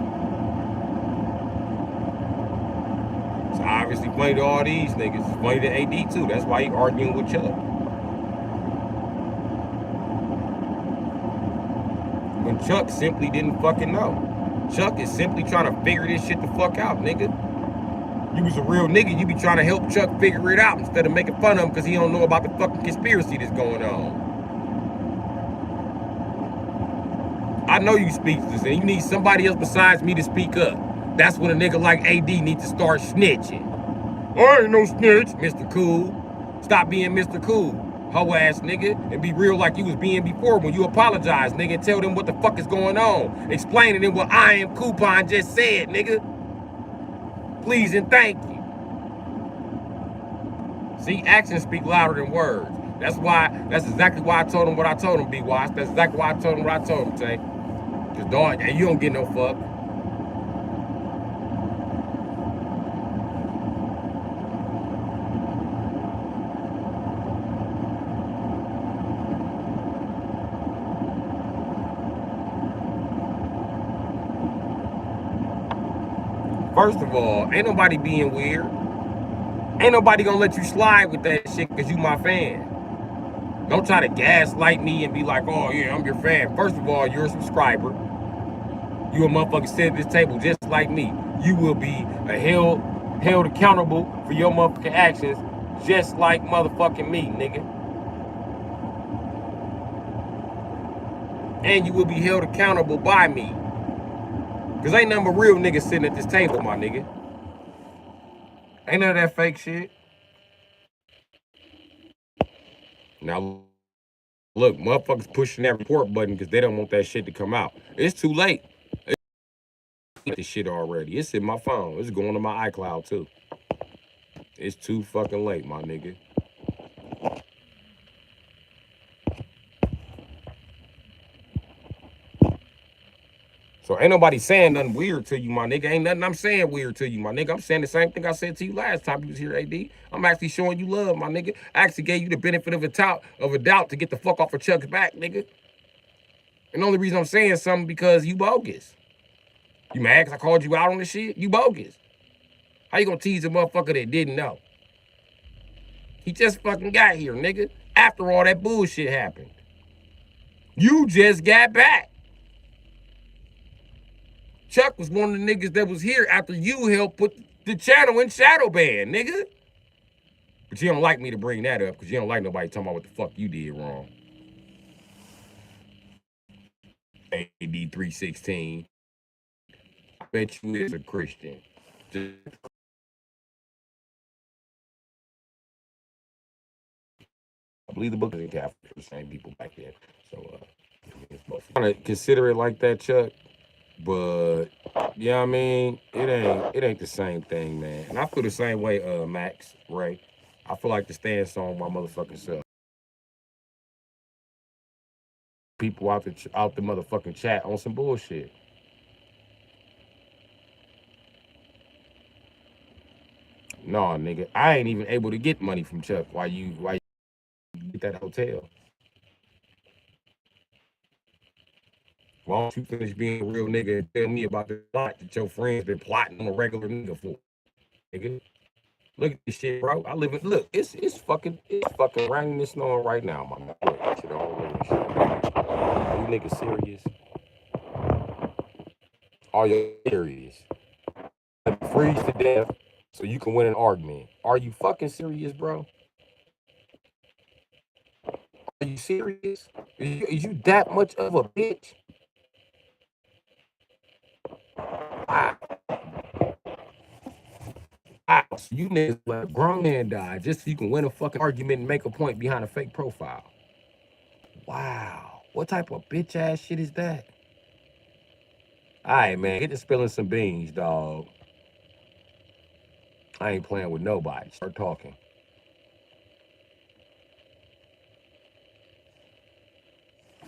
It's obviously funny to all these niggas. It's funny to AD too. That's why he arguing with Chuck. When Chuck simply didn't fucking know. Chuck is simply trying to figure this shit the fuck out, nigga. You was a real nigga, you be trying to help Chuck figure it out instead of making fun of him because he don't know about the fucking conspiracy that's going on. I know you speechless and you need somebody else besides me to speak up. That's when a nigga like AD needs to start snitching. I ain't no snitch, Mr. Cool. Stop being Mr. Cool, hoe ass nigga, and be real like you was being before when you apologize, nigga, and tell them what the fuck is going on. Explaining them what I am Coupon just said, nigga. Please and thank you. See, actions speak louder than words. That's exactly why I told him what I told him, B-Watch. That's exactly why I told him what I told him, Tay. Cause dog, and you don't get no fuck. First of all, ain't nobody being weird. Ain't nobody gonna let you slide with that shit because you my fan. Don't try to gaslight me and be like, oh yeah, I'm your fan. First of all, you're a subscriber. You a motherfucker sit at this table just like me. You will be held accountable for your motherfucking actions Just like motherfucking me, nigga. And you will be held accountable by me. Cause ain't nothing but real niggas sitting at this table, my nigga. Ain't none of that fake shit. Now, look, motherfuckers pushing that report button because they don't want that shit to come out. It's too late. This shit already. It's in my phone. It's going to my iCloud too. It's too fucking late, my nigga. So ain't nobody saying nothing weird to you, my nigga. Ain't nothing I'm saying weird to you, my nigga. I'm saying the same thing I said to you last time you was here, AD. I'm actually showing you love, my nigga. I actually gave you the benefit of a doubt to get the fuck off of Chuck's back, nigga. And the only reason I'm saying something because you bogus. You mad because I called you out on the shit? You bogus. How you gonna tease a motherfucker that didn't know? He just fucking got here, nigga. After all that bullshit happened. You just got back. Chuck was one of the niggas that was here after you helped put the channel in shadow ban, nigga. But you don't like me to bring that up because you don't like nobody talking about what the fuck you did wrong. AD 316. I bet you is a Christian. I believe the book is in Catholic for the same people back then. So I'm gonna consider it like that, Chuck. But yeah, I mean, it ain't the same thing, man. And I feel the same way, Max, Ray. I feel like the stance on my motherfucking self. People out the motherfucking chat on some bullshit. No, nigga, I ain't even able to get money from Chuck while you get that hotel. Why don't you finish being a real nigga and tell me about the plot that your friends been plotting on a regular nigga for, nigga? Look at this shit, bro. I live in it's fucking raining and snowing right now, my man. Look, shit all over this shit. Are you niggas serious? Are you serious? Freeze to death so you can win an argument. Are you fucking serious, bro? Are you serious? Is you that much of a bitch? Wow. Wow. So you niggas let a grown man die just so you can win a fucking argument and make a point behind a fake profile. Wow. What type of bitch ass shit is that? All right, man. Get to spilling some beans, dog. I ain't playing with nobody. Start talking.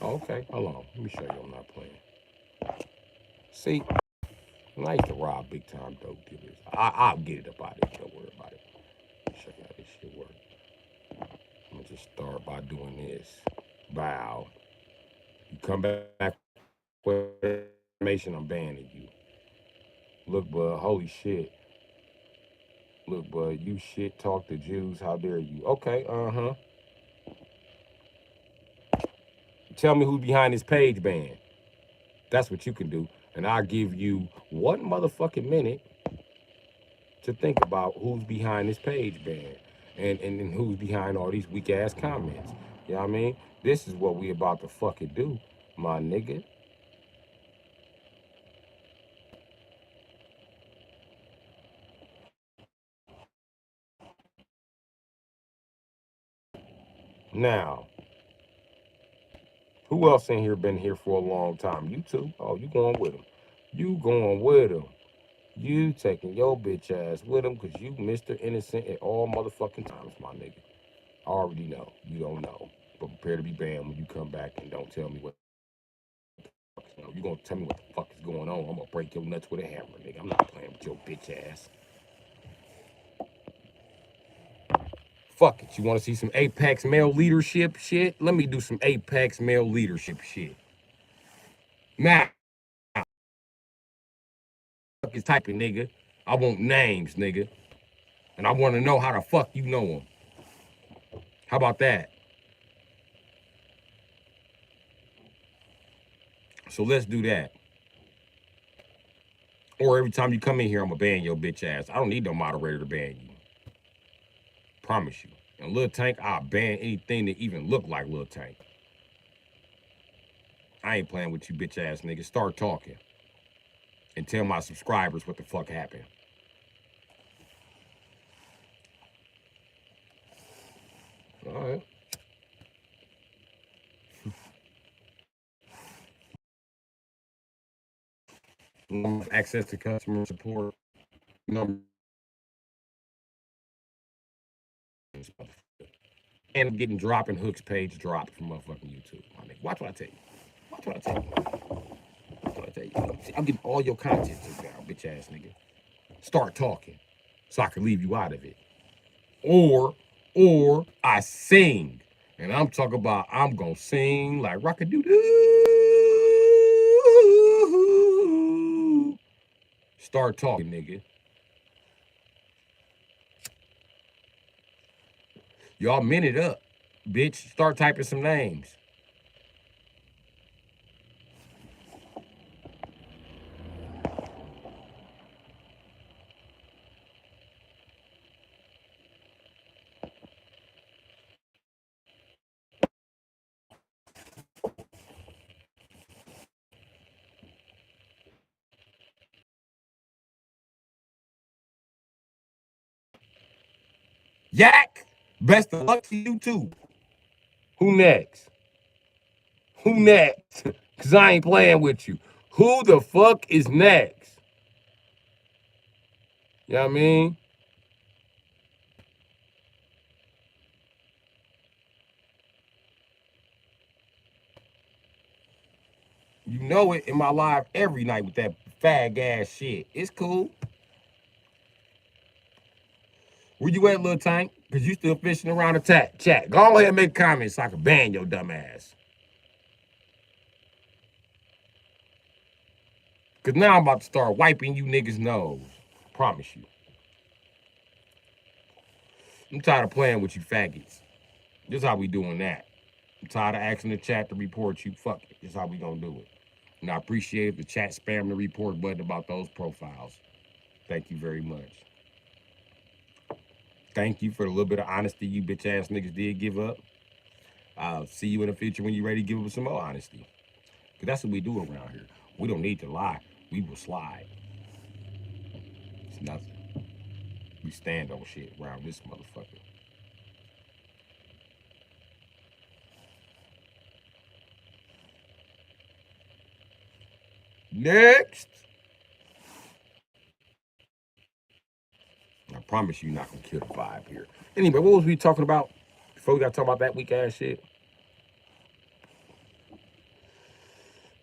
Okay, hold on. Let me show you I'm not playing. See, I used to rob big time dope dealers. I'll get it up out of it. Don't worry about it. Show you how this shit works. I'm gonna just start by doing this. Bow. You come back with information, I'm banning you. Look, bud, holy shit. Look, bud, you shit talk to Jews. How dare you? Okay, uh-huh. Tell me who's behind this page ban. That's what you can do. And I'll give you 1 motherfucking minute to think about who's behind this page ban and who's behind all these weak ass comments. You know what I mean? This is what we about to fucking do, my nigga. Now, who else in here been here for a long time? You two? Oh, you going with them. You going with them. You taking your bitch ass with them because you Mr. Innocent at all motherfucking times, my nigga. I already know. You don't know. But prepare to be banned when you come back and don't tell me what the fuck is going on. You gonna tell me what the fuck is going on. I'm gonna break your nuts with a hammer, nigga. I'm not playing with your bitch ass. Fuck it. You wanna see some Apex male leadership shit? Let me do some Apex male leadership shit. Now, fuck is typing, nigga. I want names, nigga. And I wanna know how the fuck you know them. How about that? So let's do that. Or every time you come in here, I'm gonna ban your bitch ass. I don't need no moderator to ban you. Promise you. And Lil Tank, I'll ban anything that even look like Lil Tank. I ain't playing with you bitch ass niggas. Start talking. And tell my subscribers what the fuck happened. All right. Access to customer support. Number. And getting dropping hooks page dropped from motherfucking YouTube. My nigga. Watch what I tell you. Watch what I tell you. Watch what I tell you. I'm getting all your content took down, bitch ass nigga. Start talking so I can leave you out of it. Or I sing. And I'm talking about I'm gonna sing like rock-a-doo-doo. Start talking, nigga. Y'all minute up. Bitch, start typing some names. Yak! Best of luck to you too. Who next? Who next? Cause I ain't playing with you. Who the fuck is next? You know what I mean? You know it in my live every night with that fag ass shit. It's cool. Where you at, little tank? Cause you still fishing around the chat. Go ahead and make comments so I can ban your dumb ass. Cause now I'm about to start wiping you niggas' nose. Promise you. I'm tired of playing with you faggots. This is how we doing that. I'm tired of asking the chat to report you. Fuck it. This is how we gonna do it. And I appreciate the chat spam the report button about those profiles. Thank you very much. Thank you for the little bit of honesty you bitch ass niggas did give up. I'll see you in the future when you're ready to give us some more honesty. Because that's what we do around here. We don't need to lie. We will slide. It's nothing. We stand on shit around this motherfucker. Next. I promise you not gonna kill the vibe here. Anyway, what was we talking about before we got to talk about that weak ass shit?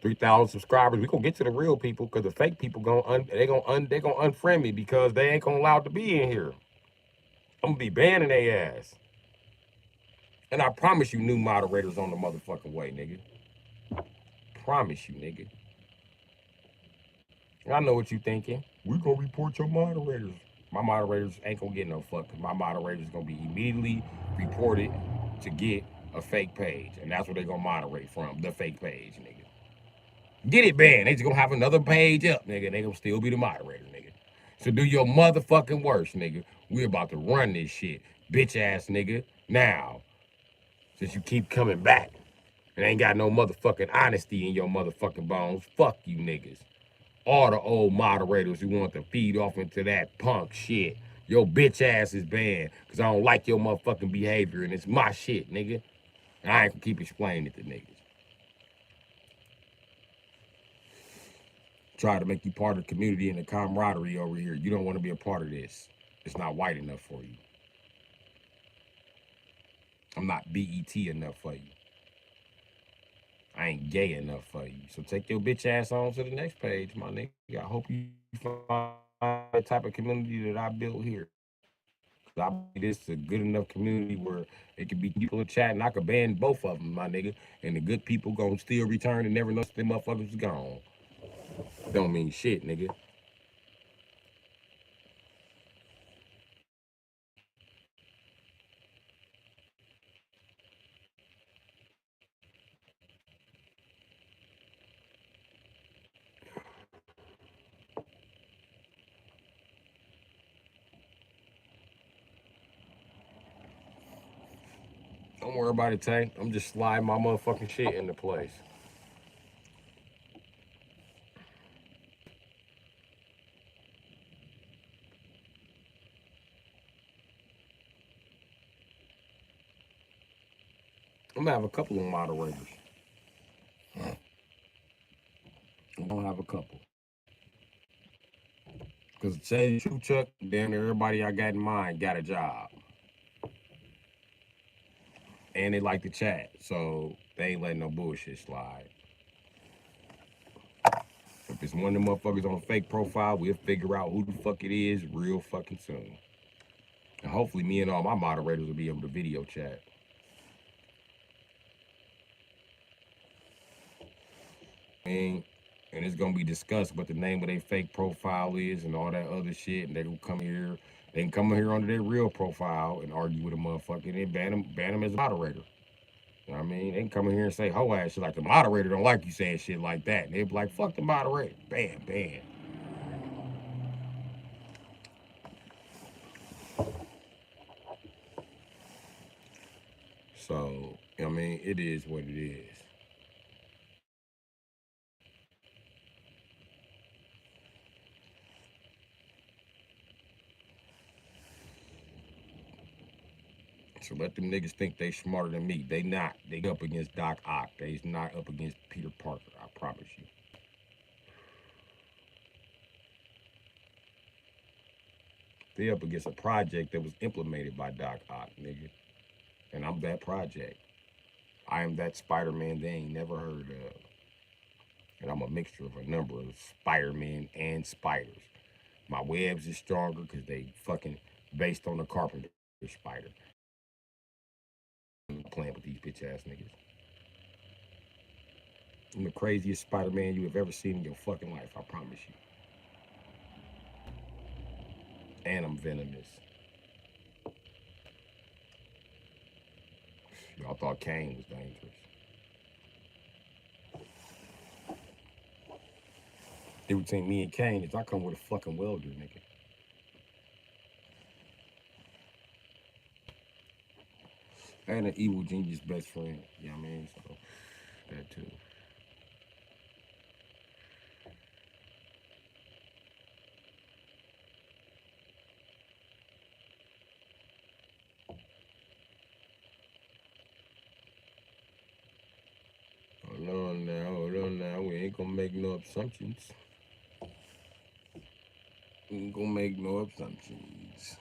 3,000 subscribers. We gonna get to the real people because the fake people they gonna unfriend me because they ain't gonna allow to be in here. I'm gonna be banning their ass. And I promise you, new moderators on the motherfucking way, nigga. Promise you, nigga. I know what you thinking. We gonna report your moderators. My moderators ain't gonna get no fuck. My moderators gonna be immediately reported to get a fake page, and that's what they gonna moderate from, the fake page, nigga. Get it banned. They just gonna have another page up, nigga. They gonna still be the moderator, nigga. So do your motherfucking worst, nigga. We about to run this shit, bitch ass nigga. Now, since you keep coming back and ain't got no motherfucking honesty in your motherfucking bones, fuck you niggas. All the old moderators who want to feed off into that punk shit. Your bitch ass is banned because I don't like your motherfucking behavior and it's my shit, nigga. And I ain't gonna keep explaining it to niggas. Try to make you part of the community and the camaraderie over here. You don't want to be a part of this. It's not white enough for you. I'm not BET enough for you. I ain't gay enough for you. So take your bitch ass on to the next page, my nigga. I hope you find the type of community that I built here. I believe this is a good enough community where it could be people in chat and I could ban both of them, my nigga. And the good people gonna still return and never know them motherfuckers is gone. Don't mean shit, nigga. Don't worry about it, Tay. I'm just sliding my motherfucking shit into place. I'm gonna have a couple of moderators. I'm gonna have a couple. Because to tell you the truth, Chuck, damn near everybody I got in mind got a job. And they like to chat, so they ain't letting no bullshit slide. If it's one of them motherfuckers on a fake profile, we'll figure out who the fuck it is real fucking soon. And hopefully me and all my moderators will be able to video chat. And it's gonna be discussed what the name of their fake profile is and all that other shit. And they can come here, they can come here under their real profile and argue with a motherfucker and then ban them as a moderator. You know what I mean? They can come in here and say ho ass shit like the moderator don't like you saying shit like that. And they be like, fuck the moderator. Bam, bam. So, I mean, it is what it is. So let them niggas think they smarter than me. They not. They up against Doc Ock. They's not up against Peter Parker. I promise you. They up against a project that was implemented by Doc Ock, nigga. And I'm that project. I am that Spider-Man they ain't never heard of. And I'm a mixture of a number of Spider-Man and spiders. My webs is stronger because they fucking based on the Carpenter spider. I'm playing with these bitch ass niggas. I'm the craziest Spider-Man you have ever seen in your fucking life, I promise you. And I'm venomous. Y'all thought Kane was dangerous. The difference between me and Kane is I come with a fucking welder, nigga. And an evil genius best friend. You know what I mean? So, that too. Hold on now. We ain't gonna make no assumptions. We ain't gonna make no assumptions.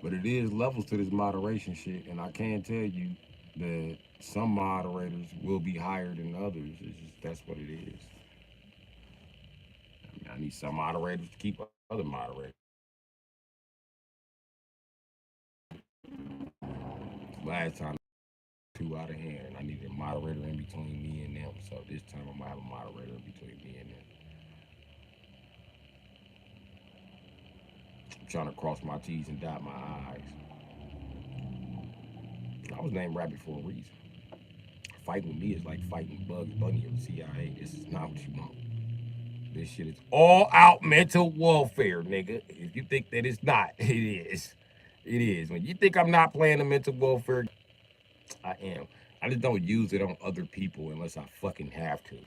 But it is levels to this moderation shit, and I can tell you that some moderators will be higher than others. It's just that's what it is. I mean, I need some moderators to keep other moderators. Last time, two out of hand, and I needed a moderator in between me and them. So this time, I'm gonna have a moderator in between me and them. I'm trying to cross my T's and dot my I's. I was named Rabbit for a reason. Fighting with me is like fighting Bugs Bunny or the CIA. This is not what you want. This shit is all out mental warfare, nigga. If you think that it's not, it is. It is. When you think I'm not playing the mental warfare, I am. I just don't use it on other people unless I fucking have to.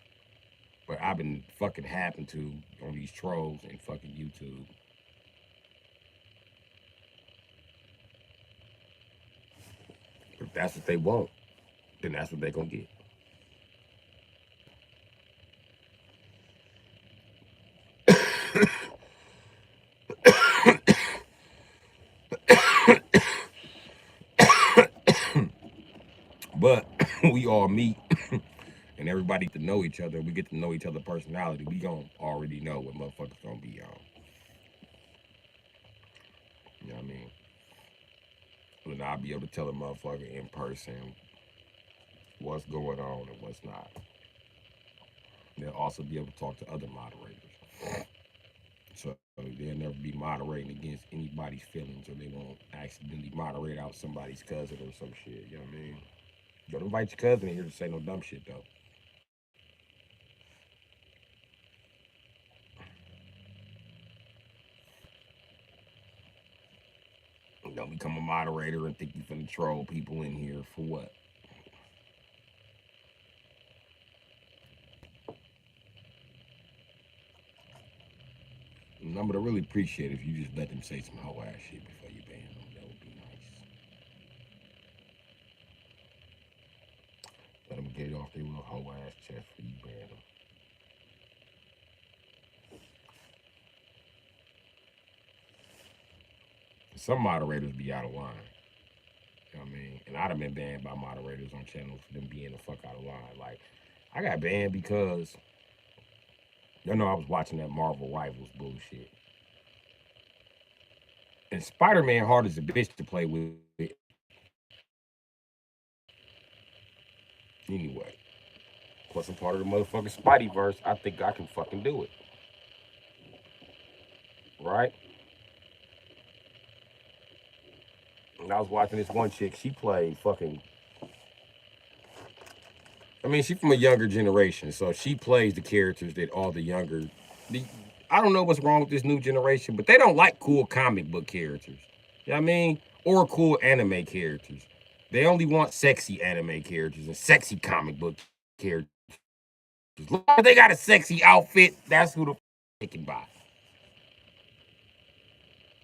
But I've been fucking having to on these trolls and fucking YouTube. If that's what they want, then that's what they gonna get. But we all meet and everybody to know each other. We get to know each other's personality. We gonna already know what motherfuckers gonna be on. You know what I mean? And I'll be able to tell a motherfucker in person what's going on and what's not. They'll also be able to talk to other moderators. So they'll never be moderating against anybody's feelings, or they won't accidentally moderate out somebody's cousin or some shit. You know what I mean? Don't invite your cousin in here to say no dumb shit though. Don't become a moderator and think you finna troll people in here for what? And I'm gonna really appreciate it if you just let them say some hoe ass shit before you ban them. That would be nice. Let them get off their little hoe ass chest for you ban them. Some moderators be out of line. You know what I mean? And I'd have been banned by moderators on channels for them being the fuck out of line. Like, I got banned because I was watching that Marvel Rivals bullshit. And Spider-Man hard as a bitch to play with. Anyway. Plus I'm part of the motherfucking Spideyverse. I think I can fucking do it. Right? And I was watching this one chick, she played fucking, I mean, she from a younger generation, so she plays the characters that all the younger, I don't know what's wrong with this new generation, but they don't like cool comic book characters. You know what I mean? Or cool anime characters. They only want sexy anime characters and sexy comic book characters. As long as they got a sexy outfit, that's who the they can buy.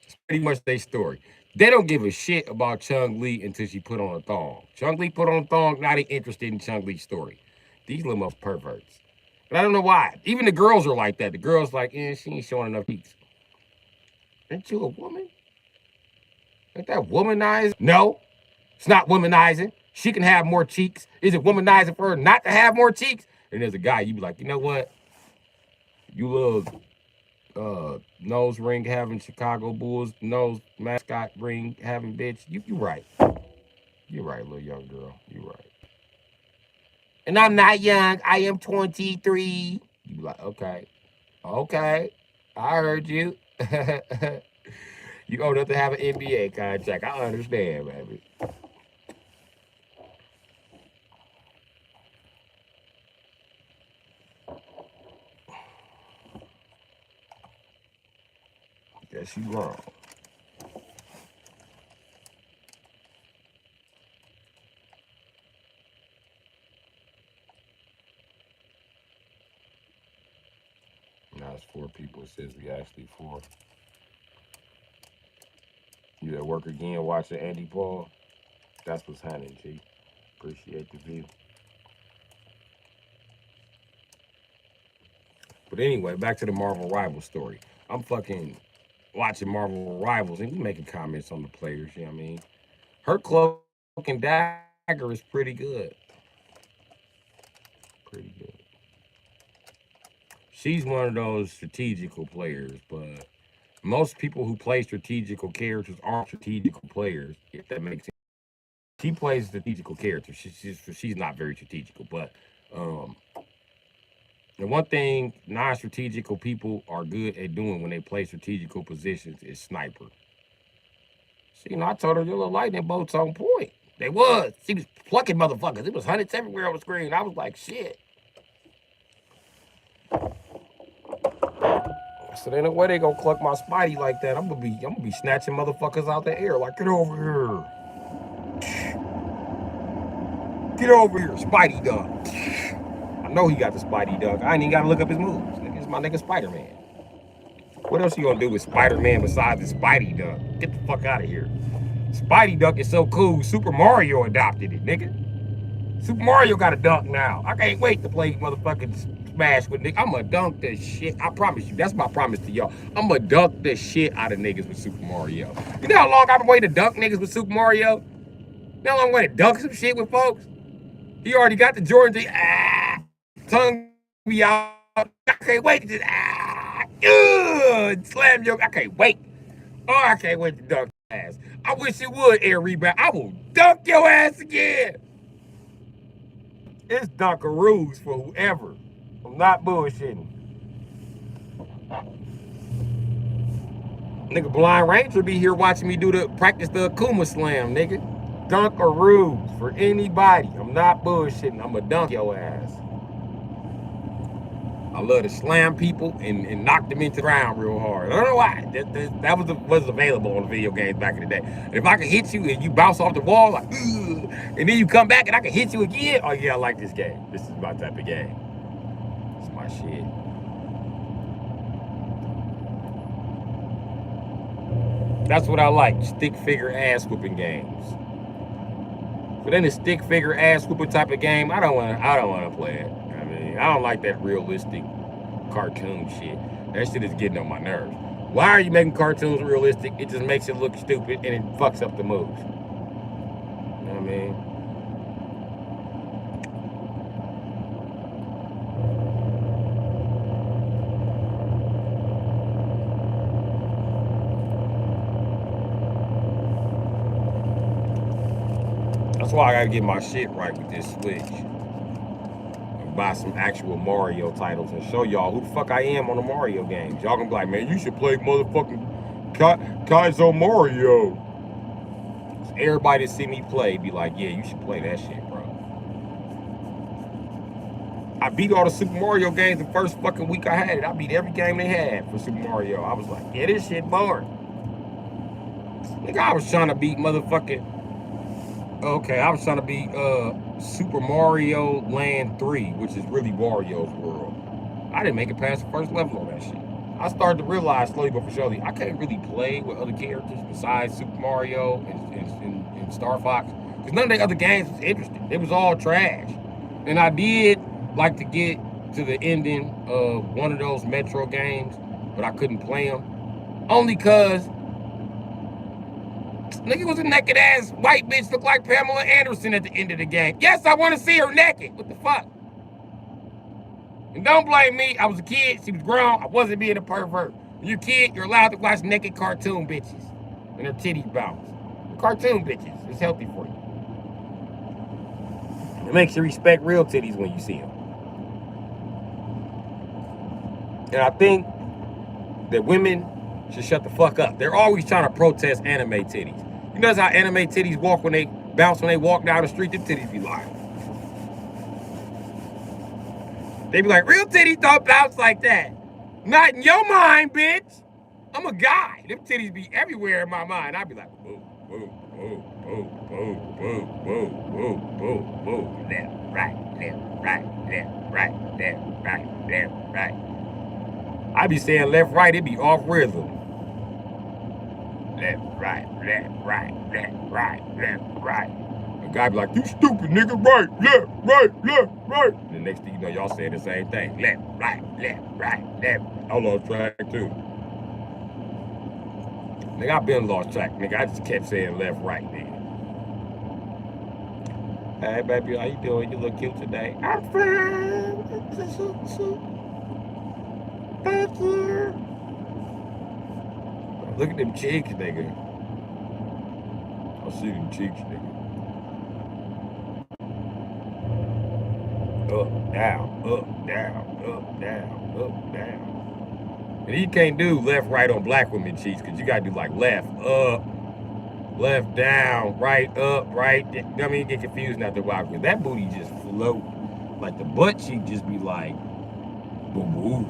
It's pretty much their story. They don't give a shit about Chung-Li until she put on a thong. Chung-Li put on a thong, not interested in Chung-Li's story. These little perverts. But I don't know why. Even the girls are like that. The girls like, she ain't showing enough cheeks. Ain't you a woman? Ain't that womanizing? No, it's not womanizing. She can have more cheeks. Is it womanizing for her not to have more cheeks? And there's a guy, you be like, you know what? You little nose ring having Chicago Bulls, nose mascot ring having bitch. You right. You're right, little young girl. You're right. And I'm not young. I am 23. You be like, okay. Okay. I heard you. You old enough to have an NBA contract. I understand, baby. Guess you wrong. Now it's 4 people. It says we actually 4. You at work again watching Andy Paul? That's what's happening, G. Appreciate the view. But anyway, back to the Marvel Rivals story. I'm fucking watching Marvel Rivals and you making comments on the players, you know what I mean? Her cloak and dagger is pretty good. Pretty good. She's one of those strategical players, but most people who play strategical characters aren't strategical players, if that makes sense. She plays strategical characters. She's not very strategical, but the one thing non-strategical people are good at doing when they play strategical positions is sniper. See, I told her your little lightning bolts on point. They was. She was plucking motherfuckers. It was hundreds everywhere on the screen. I was like, shit. So there ain't no way they gonna cluck my Spidey like that. I'm gonna be snatching motherfuckers out the air. Like, get over here. Get over here, Spidey dunk. I know he got the Spidey dunk. I ain't even gotta look up his moves. It's my nigga Spider-Man. What else you gonna do with Spider-Man besides the Spidey dunk? Get the fuck out of here. Spidey dunk is so cool, Super Mario adopted it, nigga. Super Mario got a dunk now. I can't wait to play motherfucking Smash with nigga. I'ma dunk this shit. I promise you. That's my promise to y'all. I'ma dunk the shit out of niggas with Super Mario. You know how long I've been waiting to dunk niggas with Super Mario? You know how long I'm waiting to dunk some shit with folks? He already got the Jordan. Tongue be out. I can't wait to just slam your. I can't wait. Oh, I can't wait to dunk your ass. I wish it would air rebound. I will dunk your ass again. It's Dunkaroos for whoever. I'm not bullshitting. Nigga, Blind Ranger be here watching me practice the Akuma Slam, nigga. Dunkaroos for anybody. I'm not bullshitting. I'ma dunk your ass. I love to slam people and knock them into the ground real hard. I don't know why. That was available on the video games back in the day. And if I could hit you and you bounce off the wall, like, ugh, and then you come back and I can hit you again, oh yeah, I like this game. This is my type of game. It's my shit. That's what I like, stick figure ass whooping games. But then the stick figure ass whooping type of game, I don't wanna play it. I mean, I don't like that realistic cartoon shit. That shit is getting on my nerves. Why are you making cartoons realistic? It just makes it look stupid and it fucks up the moves. You know what I mean? That's why I gotta get my shit right with this Switch. And buy some actual Mario titles and show y'all who the fuck I am on the Mario games. Y'all gonna be like, man, you should play motherfucking Kaizo Mario. So everybody see me play be like, yeah, you should play that shit, bro. I beat all the Super Mario games the first fucking week I had it. I beat every game they had for Super Mario. I was like, yeah, this shit boring. Nigga, I was trying to beat motherfucking... Okay, I was trying to beat Super Mario Land 3, which is really Wario's world. I didn't make it past the first level on that shit. I started to realize slowly but for surely, I can't really play with other characters besides Super Mario and Star Fox. Because none of the other games was interesting. It was all trash. And I did like to get to the ending of one of those Metro games, but I couldn't play them. Only because nigga was a naked ass white bitch, looked like Pamela Anderson at the end of the game. Yes, I want to see her naked. What the fuck? And don't blame me. I was a kid. She was grown. I wasn't being a pervert. When you're a kid, you're allowed to watch naked cartoon bitches and their titties bounce. Cartoon bitches. It's healthy for you. It makes you respect real titties when you see them. And I think that women should shut the fuck up. They're always trying to protest anime titties. You notice how anime titties walk when they bounce when they walk down the street? The titties be lying. They be like, real titties don't bounce like that. Not in your mind, bitch. I'm a guy. Them titties be everywhere in my mind. I be like, whoa, whoa, whoa, whoa, whoa, whoa, whoa, whoa, whoa, whoa. Left, right, left, right, left, right, left, right, left, right. I be saying left, right, it be off rhythm. Left, right, left, right, left, right, left, right. The guy be like, you stupid nigga, right, left, right. And the next thing you know, y'all saying the same thing. Left, right, left. I lost track too. Nigga, I been lost track, nigga. I just kept saying left, right, nigga. Hey, baby, how you doing? You look cute today. I'm fine. Thank you. Look at them cheeks, nigga. I see them cheeks, nigga. Up, down, up, down, up, down, up, down. And you can't do left, right on black women cheeks, because you gotta do like left, up, left, down, right, up, right. I mean, you get confused after a while, because that booty just float. Like the butt cheek just be like, boom, boom.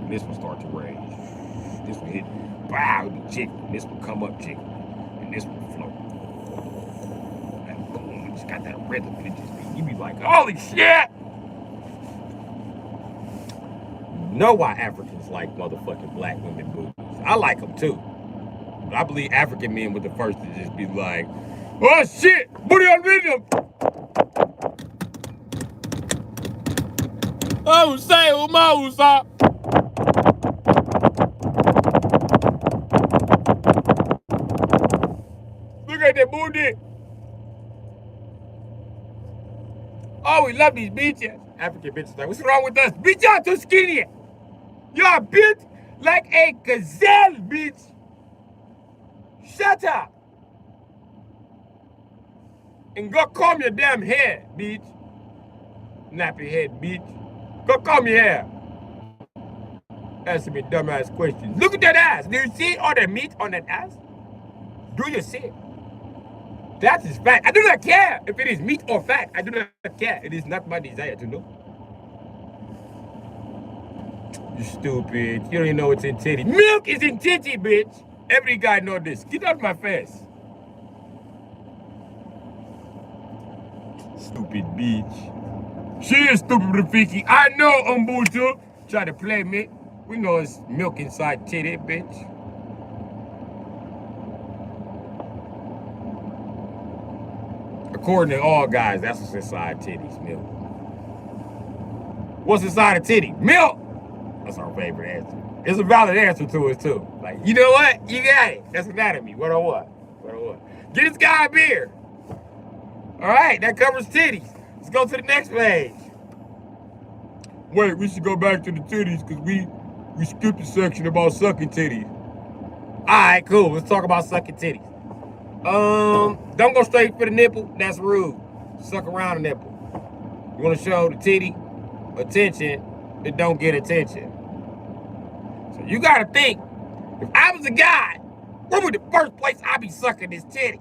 This one start to raise. This one hit, wow, it be chicken. This one come up chicken. And this one float. And boom, it just got that rhythm. It just be, you be like, holy shit! You know why Africans like motherfucking black women booties. I like them too. But I believe African men were the first to just be like, oh shit, booty on rhythm. Oh, say, Umausa. Look at that booty. Oh, we love these bitches. African bitches like, what's wrong with us? Bitch, y'all too skinny. Y'all built like a gazelle, bitch. Shut up. And go comb your damn hair, bitch. Nappy head, bitch. Go comb your hair. Answer me dumbass questions. Look at that ass. Do you see all the meat on that ass? Do you see it? That is fact. I do not care if it is meat or fact. I do not care. It is not my desire to know. You stupid. You don't even know what's in titty. Milk is in titty, bitch. Every guy know this. Get out of my face. Stupid bitch. She is stupid, Rafiki. I know, Umbutu. Try to play me. We know it's milk inside titty, bitch. According to all guys, that's what's inside titties, milk. What's inside a titty? Milk! That's our favorite answer. It's a valid answer to it, too. Like, you know what? You got it. That's anatomy. 101. 101. Get this guy a beer. All right, that covers titties. Let's go to the next page. Wait, we should go back to the titties because we skipped the section about sucking titties. All right, cool. Let's talk about sucking titties. Don't go straight for the nipple. That's rude. Suck around the nipple. You want to show the titty attention, it don't get attention. So you got to think, if I was a guy, where would the first place I'd be sucking this titty?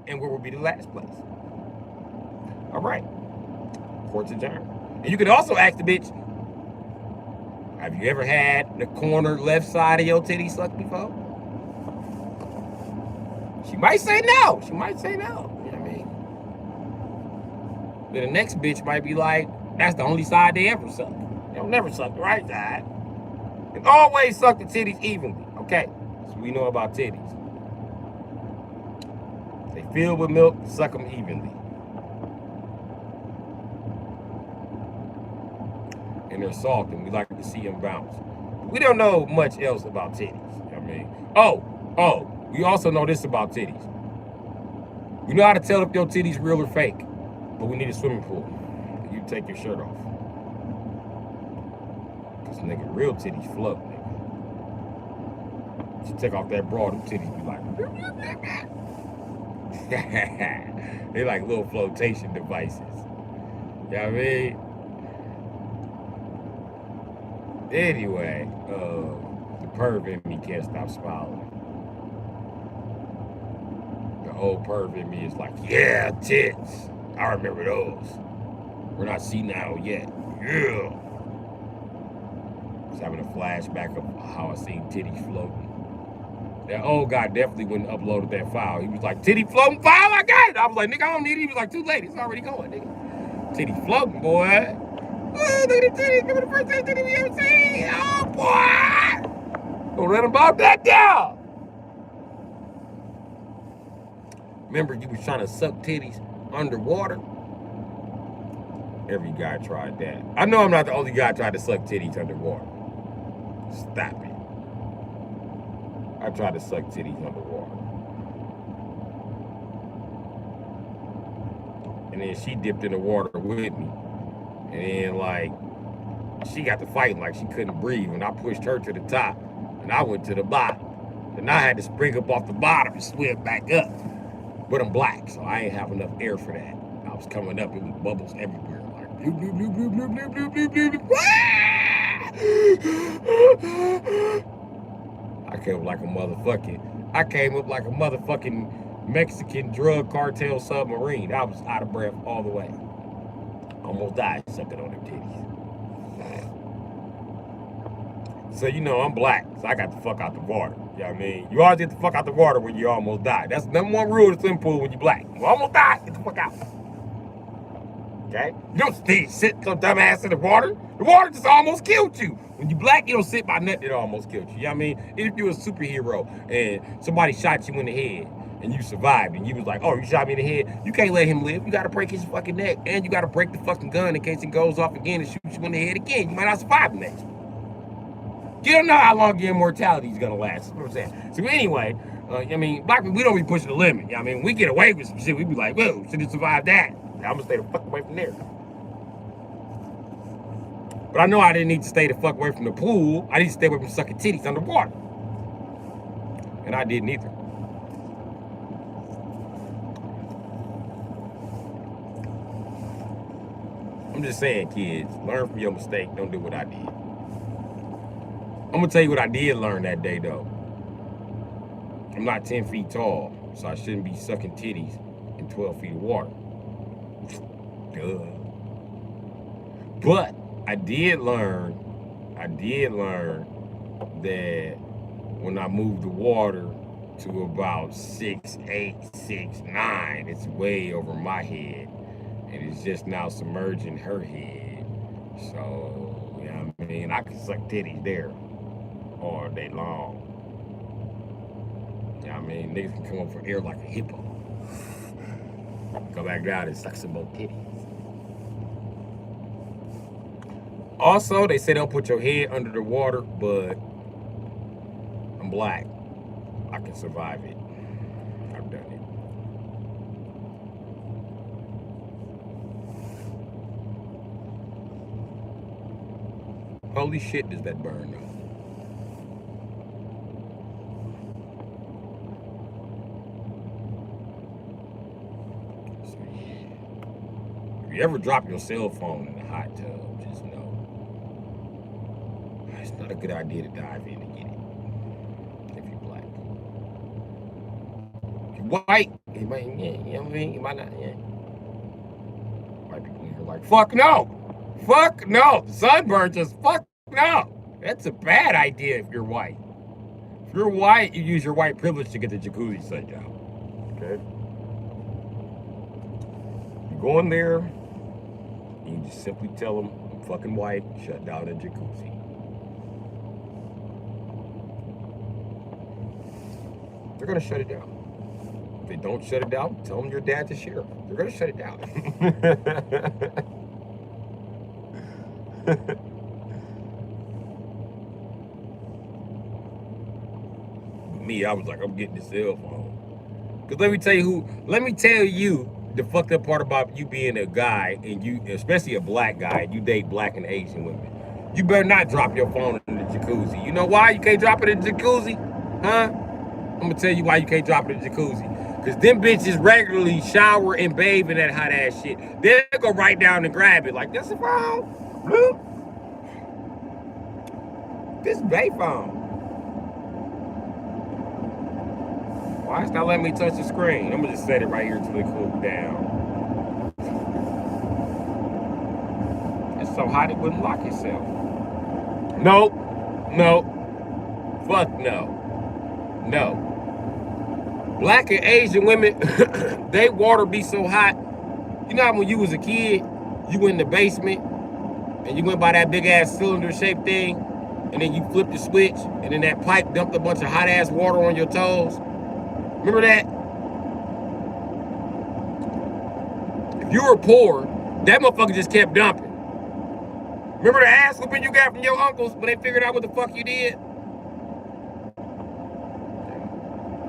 And where would be the last place? All right. Court's adjourned. And you could also ask the bitch, have you ever had the corner left side of your titty sucked before? She might say no. She might say no. You know what I mean? Then the next bitch might be like, that's the only side they ever suck. They'll never suck the right side. They always suck the titties evenly. Okay. So we know about titties. They filled with milk, suck them evenly. And they're soft, and we like to see them bounce. We don't know much else about titties. You know what I mean? We also know this about titties. We know how to tell if your titties real or fake, but we need a swimming pool. You take your shirt off. Cause nigga, real titties float, nigga. You take off that bra, them titties be like, they like little flotation devices. You know what I mean? Anyway, the perv in me can't stop smiling. The old perv in me is like, yeah, tits. I remember those. We're not senile yet. Yeah. Just having a flashback of how I seen titties floating. That old guy definitely wouldn't uploaded that file. He was like, titty floating file? I got it. I was like, nigga, I don't need it. He was like, too late. It's already going, nigga. Titty floating, boy. Oh, look at the titties. Remember the first titty we ever seen? Oh, boy. Don't let him bob that down. Remember, you was trying to suck titties underwater? Every guy tried that. I know I'm not the only guy tried to suck titties underwater. Stop it. I tried to suck titties underwater. And then she dipped in the water with me. And then, like, she got to fighting like she couldn't breathe. And I pushed her to the top. And I went to the bottom. And I had to spring up off the bottom and swim back up. But I'm black, so I ain't have enough air for that. I was coming up, it was bubbles everywhere. Like, bloop, bloop, bloop, bloop, bloop, bloop, bloop, bloop, bloop. I came up like a motherfucking Mexican drug cartel submarine. I was out of breath all the way. Almost died sucking on them titties. So, you know, I'm black, so I got the fuck out the water. You know what I mean? You always get the fuck out the water when you almost die. That's the number one rule of the swimming pool when you black. You almost die, get the fuck out. Okay? You don't sit your dumb ass in the water. The water just almost killed you. When you black, you don't sit by nothing that almost killed you. You know what I mean? If you were a superhero and somebody shot you in the head and you survived and you was like, oh, you shot me in the head, you can't let him live. You gotta break his fucking neck. And you gotta break the fucking gun in case it goes off again and shoots you in the head again. You might not survive the next one. You don't know how long your immortality is gonna last. You know what I'm saying? So anyway, I mean, black people, we don't be pushing the limit. You know what I mean? When we get away with some shit, we be like, whoa, should have survived that. I'm gonna stay the fuck away from there. But I know I didn't need to stay the fuck away from the pool. I need to stay away from sucking titties underwater. And I didn't either. I'm just saying, kids, learn from your mistake. Don't do what I did. I'm gonna tell you what I did learn that day, though. I'm not 10 feet tall, so I shouldn't be sucking titties and fucking 12 feet of water. Duh. But I did learn that when I moved the water to about 6'8", 6'9", it's way over my head. And it's just now submerging her head. So, you know what I mean? I can suck titties there all day long. You know what I mean? Niggas can come up for air like a hippo. Go back down and suck some more titties. Also, they say don't put your head under the water, but I'm black. I can survive it. I've done it. Holy shit, does that burn though? So, yeah. If you ever drop your cell phone in the hot tub, just know it's not a good idea to dive in to get it. If you're black. If you're white, you might, you know what I mean? You might not, White people in here like, fuck no! Fuck no! The sunburn just fuck no! That's a bad idea if you're white. If you're white, you use your white privilege to get the jacuzzi sucked out. Okay? You go in there, you just simply tell them, I'm fucking white, shut down the jacuzzi. They're gonna shut it down. If they don't shut it down, tell them your dad's a sheriff. They're gonna shut it down. Me, I was like, I'm getting the cell phone. Cause let me tell you the fucked up part about you being a guy and you, especially a black guy, and you date black and Asian women. You better not drop your phone in the jacuzzi. You know why you can't drop it in the jacuzzi? Huh? I'm gonna tell you why you can't drop it in the jacuzzi. Cause them bitches regularly shower and bathe in that hot ass shit. They'll go right down and grab it like, this a phone? Bloop. This bay phone. Why it's not letting me touch the screen? I'm gonna just set it right here until it cools down. It's so hot it wouldn't lock itself. Nope. Nope. Fuck no. No. Black and Asian women, they water be so hot. You know how when you was a kid, you went in the basement and you went by that big ass cylinder shaped thing, and then you flipped the switch, and then that pipe dumped a bunch of hot ass water on your toes? Remember that? If you were poor, that motherfucker just kept dumping. Remember the ass whooping you got from your uncles when they figured out what the fuck you did?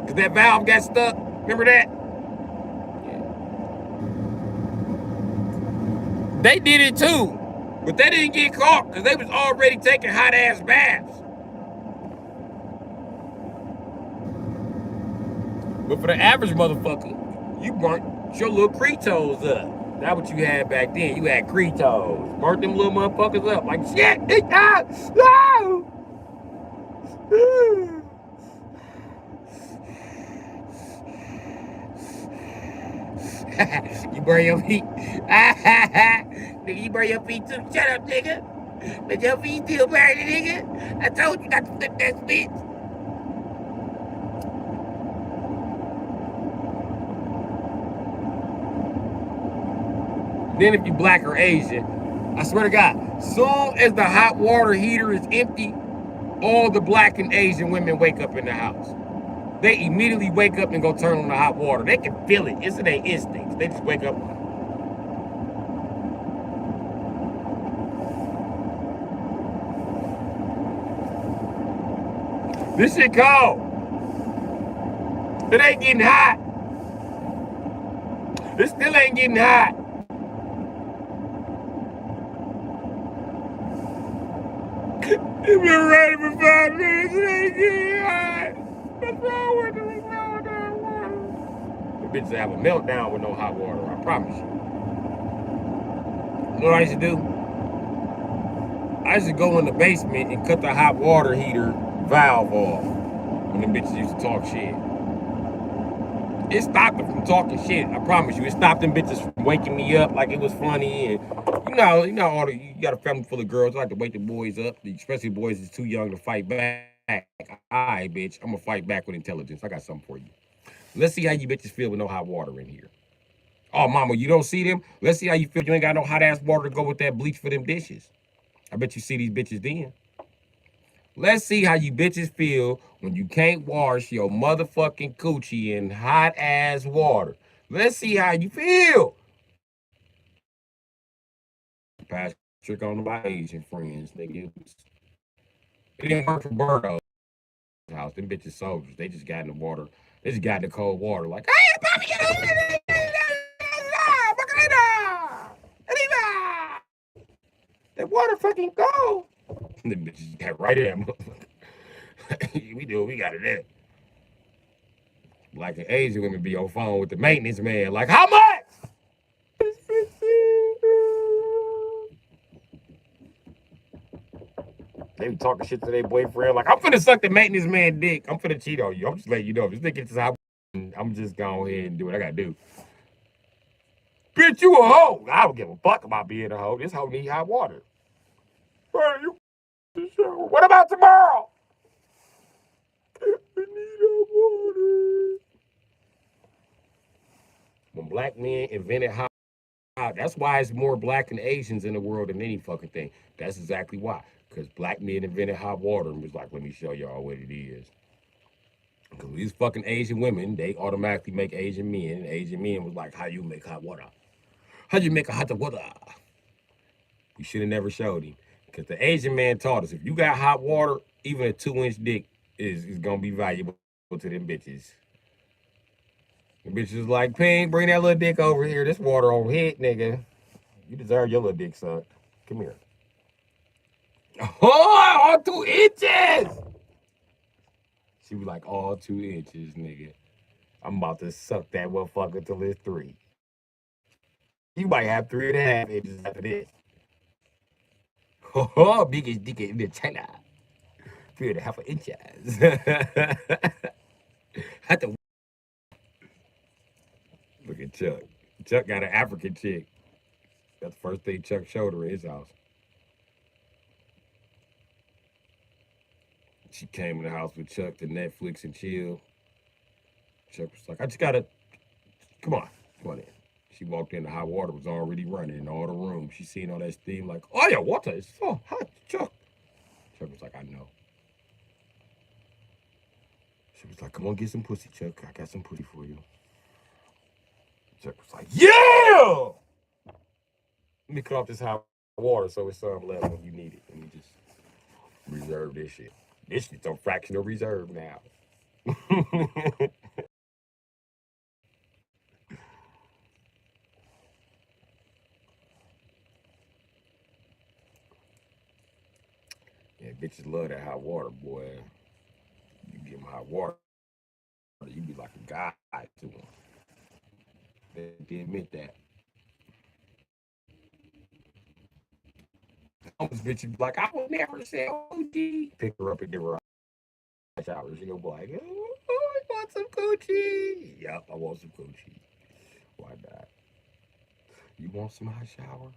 Cause that valve got stuck. Remember that? Yeah. They did it too, but they didn't get caught because they was already taking hot ass baths. But for the average motherfucker, you burnt your little Cretos up. That's what you had back then. You had Cretos. Burnt them little motherfuckers up like shit. You burn your feet. Nigga, you burn your feet too. Shut up, nigga. But your feet still burning, nigga. I told you not to flip that switch. Then if you black or Asian, I swear to God, soon as the hot water heater is empty, all the black and Asian women wake up in the house. They immediately wake up and go turn on the hot water. They can feel it. It's in their instincts. They just wake up. This shit cold. It ain't getting hot. It still ain't getting hot. You've been ready for 5 minutes. It ain't getting hot. What's wrong with it? What's wrong with that water? The bitches have a meltdown with no hot water, I promise you. You know what I used to do? I used to go in the basement and cut the hot water heater valve off when the bitches used to talk shit. It stopped them from talking shit. I promise you. It stopped them bitches from waking me up like it was funny. And all you got a family full of girls. I like to wake the boys up, especially boys that's too young to fight back. All right, bitch, I'm gonna fight back with intelligence. I got something for you. Let's see how you bitches feel with no hot water in here. Oh, mama, you don't see them? Let's see how you feel. You ain't got no hot ass water to go with that bleach for them dishes. I bet you see these bitches then. Let's see how you bitches feel when you can't wash your motherfucking coochie in hot ass water. Let's see how you feel. Pass trick on my Asian friends, nigga. It didn't work for Birdo's house. Them bitches soldiers. They just got in the water. They just got in the cold water. Like, hey, papi, get over that water fucking cold. The bitches got right in. We do what we got to do. Black and Asian women be on phone with the maintenance man. Like, how much? They be talking shit to their boyfriend. Like, I'm finna suck the maintenance man dick. I'm finna cheat on you. I'm just letting you know. If this nigga gets hot, I'm just going ahead and do what I gotta do. Bitch, you a hoe. I don't give a fuck about being a hoe. This hoe need hot water. What about tomorrow? I need hot water. When black men invented hot water, that's why it's more black and Asians in the world than any fucking thing. That's exactly why. Because black men invented hot water and was like, let me show y'all what it is. Because these fucking Asian women, they automatically make Asian men. And Asian men was like, how you make hot water? How you make a hot water? We should have never showed him. Because the Asian man taught us, if you got hot water, even a 2-inch dick is going to be valuable to them bitches. The bitches like, Pink, bring that little dick over here. This water on hit, nigga. You deserve your little dick sucked. Come here. Oh, all 2 inches! She was like, all 2 inches, nigga. I'm about to suck that motherfucker till it's 3. You might have 3.5 inches after this. Oh, biggest dick in the China. 3.5 inches. Had to look at Chuck. Chuck got an African chick. That's the first thing Chuck showed her in his house. She came in the house with Chuck to Netflix and chill. Chuck was like, I just gotta, come on in. She walked in, the hot water was already running in all the rooms. She seen all that steam, like, oh yeah, water is so hot, Chuck. Chuck was like, I know. She was like, come on, get some pussy, Chuck. I got some pussy for you. Chuck was like, yeah! Let me cut off this hot water so it's some left when you need it. Let me just reserve this shit. This shit's on fractional reserve now. Yeah, bitches love that hot water, boy. You give them hot water, you be like a guy to them. They admit that. Homeless bitch be like, I would never sell coochie. Pick her up and give her a shower. She gonna be like, oh, I want some coochie. Yep, I want some coochie. Why not? You want some hot shower?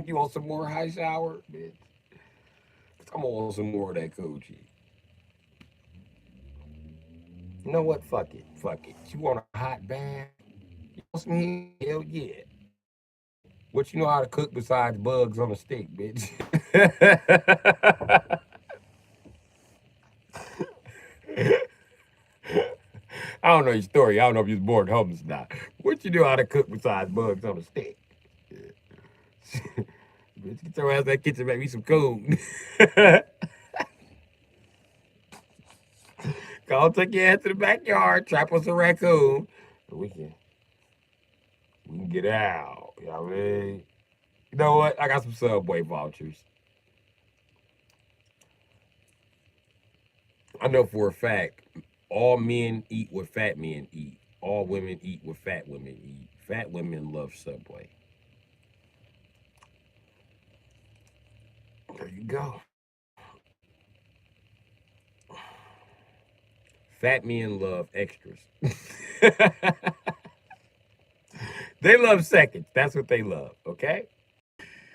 You want some more hot shower, bitch? I'm gonna want some more of that coochie. You know what? Fuck it. Fuck it. You want a hot bath? You want some heat? Hell yeah. What you know how to cook besides bugs on a stick, bitch? I don't know your story. I don't know if you was born homeless or not. What you know how to cook besides bugs on a stick? Bitch, get your ass in that kitchen, make me some coon. Go take your ass to the backyard, trap us a raccoon. We can get out. You know what I mean? You know what? I got some Subway vouchers. I know for a fact, all men eat what fat men eat. All women eat what fat women eat. Fat women love Subway. There you go. Fat men love extras. They love seconds. That's what they love, okay?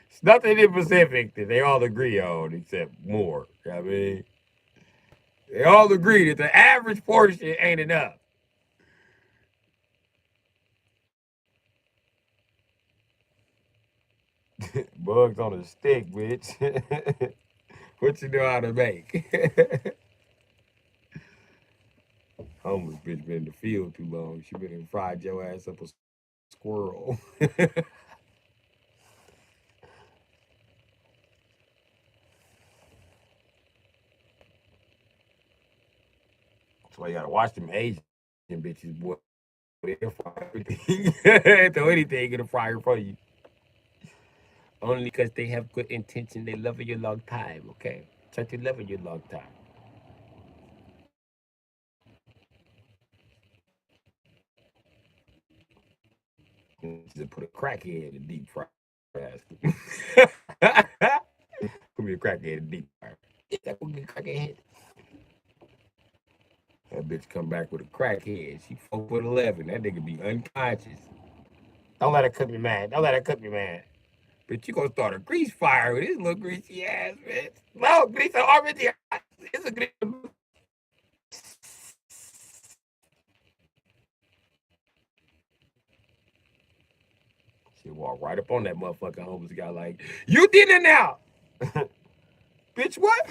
It's nothing in Pacific that they all agree on except more. I mean, they all agree that the average portion ain't enough. Bugs on a stick, bitch. What you know how to make? Homeless bitch been in the field too long. She been and fried your ass up a squirrel. That's why you gotta watch them Asian bitches, boy. They'll fry everything. Throw anything in the fryer for you. Only because they have good intention. They love you a long time, okay? Try to love you a long time. Just put a crackhead in a deep fryer. Put me a crackhead in a deep fryer. Yeah, that would be a crackhead. That bitch come back with a crackhead. She 4'11". That nigga be unconscious. Don't let her cook me, man. Don't let her cook me, man. But you gonna start a grease fire with this little greasy ass, bitch. No, grease already. It's a grease. She walk right up on that motherfucking homeless guy like, you did it now. Bitch, what?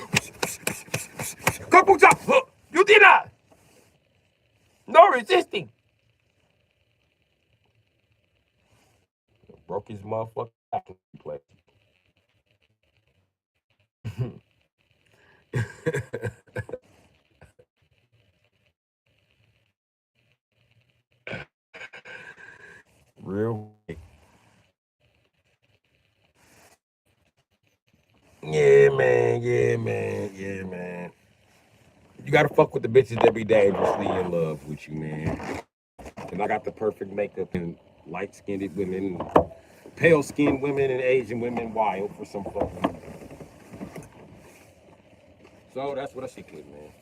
Couple times. Look, you did that. No resisting. Broke his motherfucking place. Real quick. Yeah, man. Yeah, man. Yeah, man. You gotta fuck with the bitches that be dangerously in love with you, man. And I got the perfect makeup and light-skinned women, pale-skinned women, and Asian women wild for some fucking. So that's what I see, kid, man.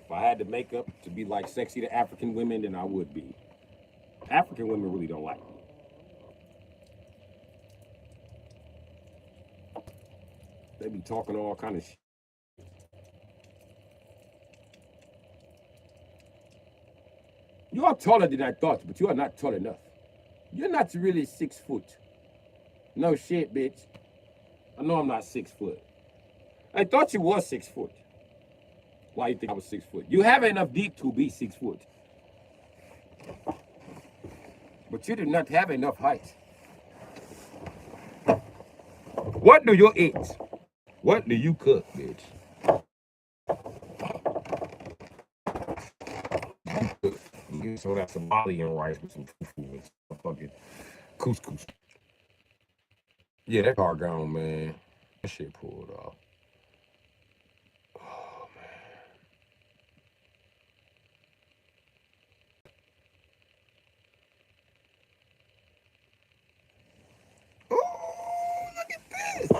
If I had the makeup to be like sexy to African women, then I would be. African women really don't like me. They be talking all kind of shit. You are taller than I thought, but you are not tall enough. You're not really 6 foot. No shit, bitch. I know I'm not 6 foot. I thought you was 6 foot. Why you think I was 6 foot? You have enough deep to be 6 foot. But you do not have enough height. What do you eat? What do you cook, bitch? You some of that Somalian rice with some fufu and some fucking couscous. Yeah, that car gone, man. That shit pulled off. Oh man. Oh, look at this.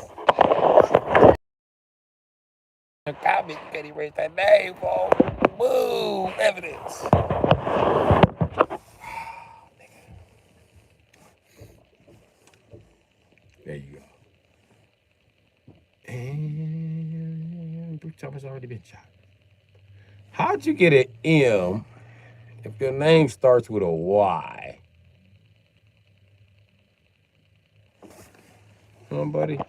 A comment, you can't erase that name, bro. Move, evidence. There you go. And Bru Chopper's already been shot. How'd you get an M if your name starts with a Y? Huh, buddy?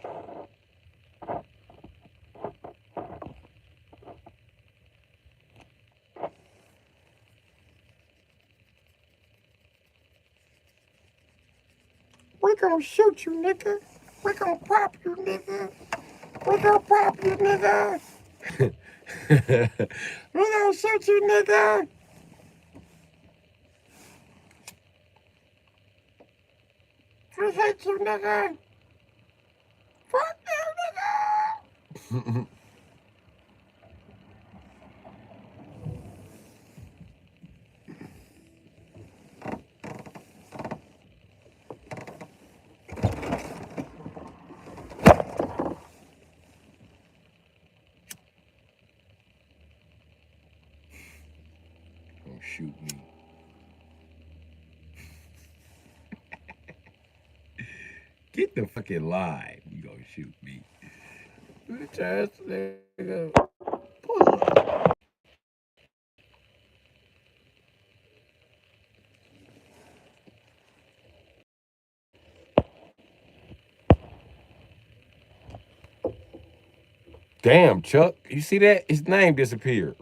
We gonna shoot you, nigga. We gonna pop you, nigga. We gonna pop you, nigga. We gonna shoot you, nigga. We hate you, nigga. Fuck you, nigga. Don't shoot me. Get the fucking line. You gonna shoot me. Do the chance, nigga. Pull up. Damn, Chuck. You see that? His name disappeared.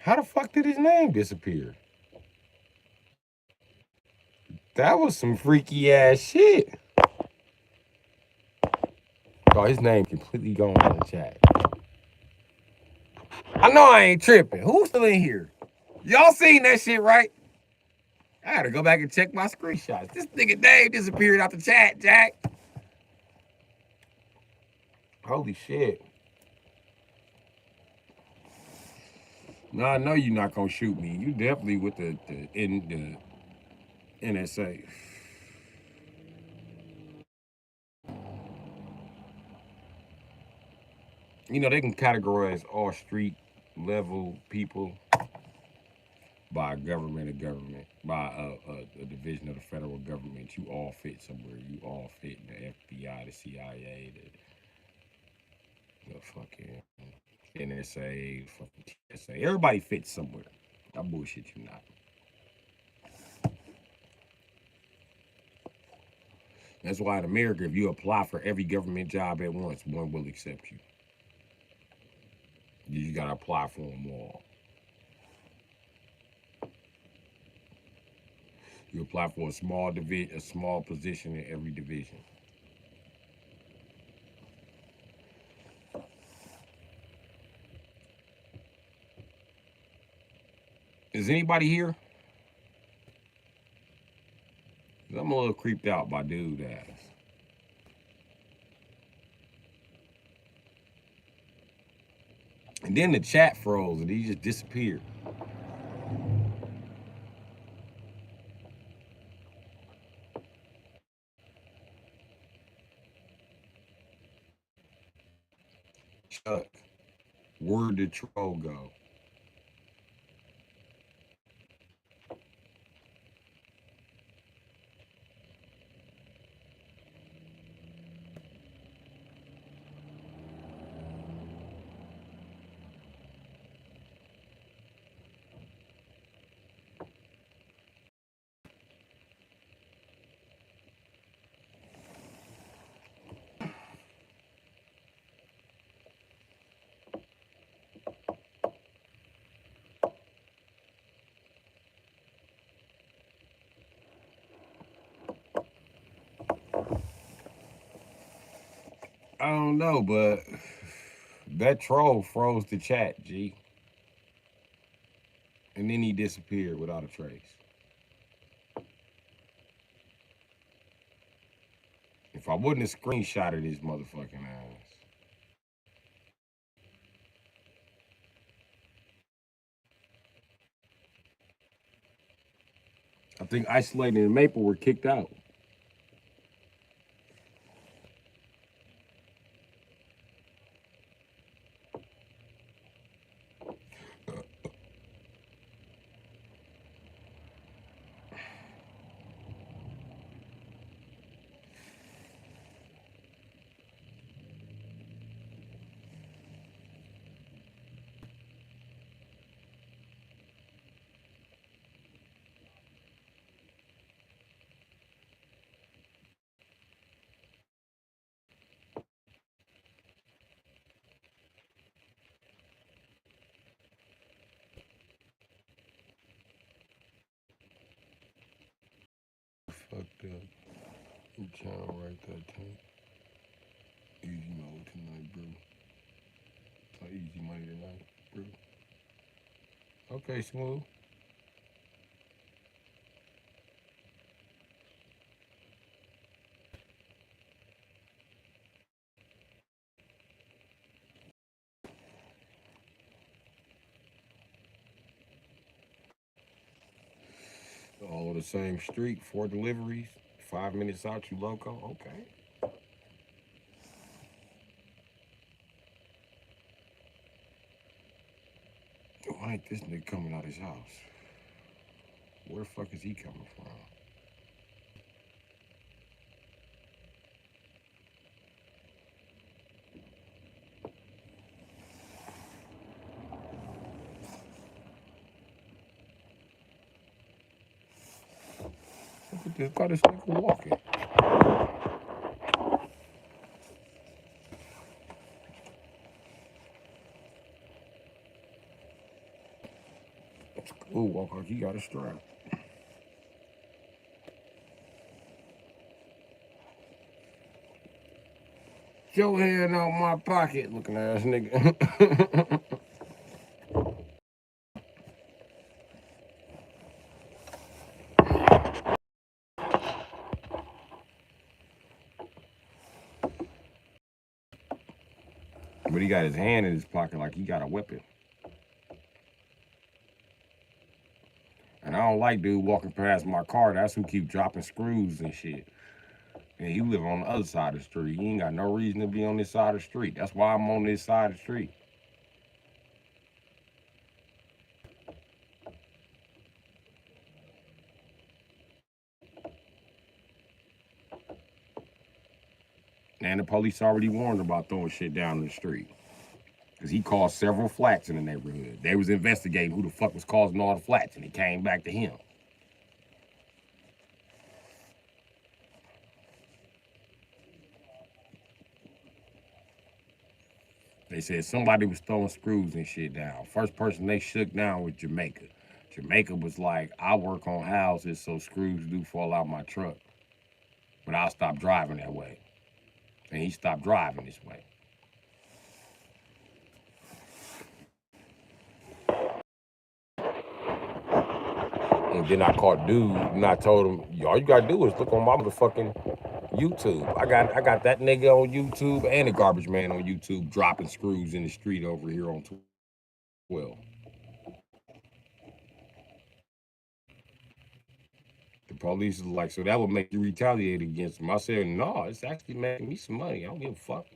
How the fuck did his name disappear? That was some freaky ass shit. Oh, his name completely gone out of the chat. I know I ain't tripping. Who's still in here? Y'all seen that shit, right? I gotta go back and check my screenshots. This nigga Dave disappeared out the chat, Jack. Holy shit. No, I know you're not gonna shoot me. You definitely with the NSA. You know, they can categorize all street level people by by a division of the federal government. You all fit somewhere. You all fit in the FBI, the CIA, the fucking NSA, fucking TSA. Everybody fits somewhere. I bullshit you not. That's why in America, if you apply for every government job at once, one will accept you. You gotta apply for them all. You apply for a small position in every division. Is anybody here? I'm a little creeped out by dude ass. And then the chat froze and he just disappeared. Chuck, where did troll go? I don't know, but that troll froze the chat, G. And then he disappeared without a trace. If I wouldn't have screenshotted his motherfucking ass. I think Isolated and Maple were kicked out. Fucked up. I'm trying to write that thing. Easy mode tonight, bro. Easy money tonight, bro. Okay, smooth. All on the same street, 4 deliveries, 5 minutes out, you loco. Okay. Why ain't this nigga coming out his house? Where the fuck is he coming from? Look at this. Got this nigga walking. Ooh, walk like he got a strap. Your hand out my pocket, looking ass nigga. But he got his hand in his pocket like he got a weapon. And I don't like dude walking past my car. That's who keep dropping screws and shit. And he live on the other side of the street. He ain't got no reason to be on this side of the street. That's why I'm on this side of the street. And the police already warned about throwing shit down the street. Because he caused several flats in the neighborhood. They was investigating who the fuck was causing all the flats, and it came back to him. They said somebody was throwing screws and shit down. First person they shook down was Jamaica. Jamaica was like, I work on houses, so screws do fall out my truck. But I'll stop driving that way. And he stopped driving this way. And then I caught dude and I told him, all you gotta do is look on my motherfucking YouTube. I got that nigga on YouTube and the garbage man on YouTube dropping screws in the street over here on 12. The police is like, so that would make you retaliate against him. I said, no, it's actually making me some money. I don't give a fuck.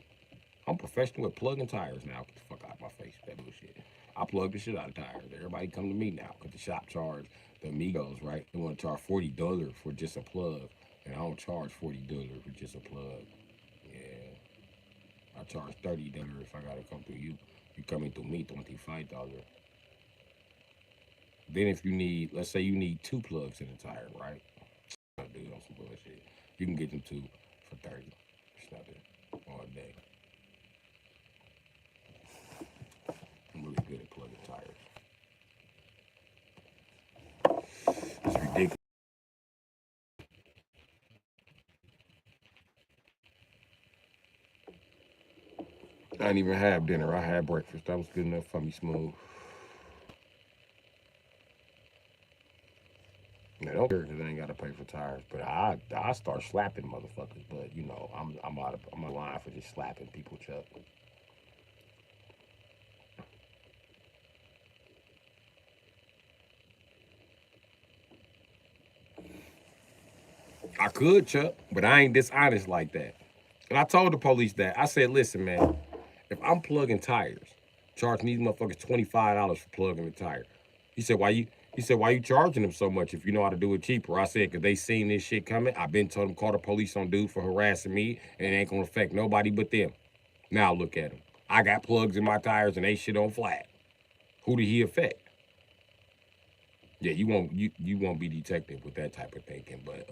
I'm professional at plugging tires now. Get the fuck out of my face with that bullshit. I plug the shit out of tires. Everybody come to me now because the shop charge the amigos, right? They want to charge $40 for just a plug. And I don't charge $40 for just a plug. Yeah. I charge $30 if I gotta come through you. You coming through me, $25. Then if you need, let's say you need 2 plugs in the tire, right? Dude, on some bullshit. You can get them 2 for 30. It's nothing all day. I'm really good at plugging tires. It's ridiculous. I didn't even have dinner. I had breakfast. That was good enough for me, smooth. I don't care because I ain't gotta pay for tires, but I start slapping motherfuckers. But you know, I'm out of line for just slapping people, Chuck. I could, Chuck, but I ain't dishonest like that. And I told the police that. I said, listen, man, if I'm plugging tires, charging these motherfuckers $25 for plugging the tire. He said, why you charging them so much if you know how to do it cheaper? I said, because they seen this shit coming. I've been told them call the police on dude for harassing me, and it ain't gonna affect nobody but them. Now look at him. I got plugs in my tires and they shit on flat. Who did he affect? Yeah, you won't be detected with that type of thinking, but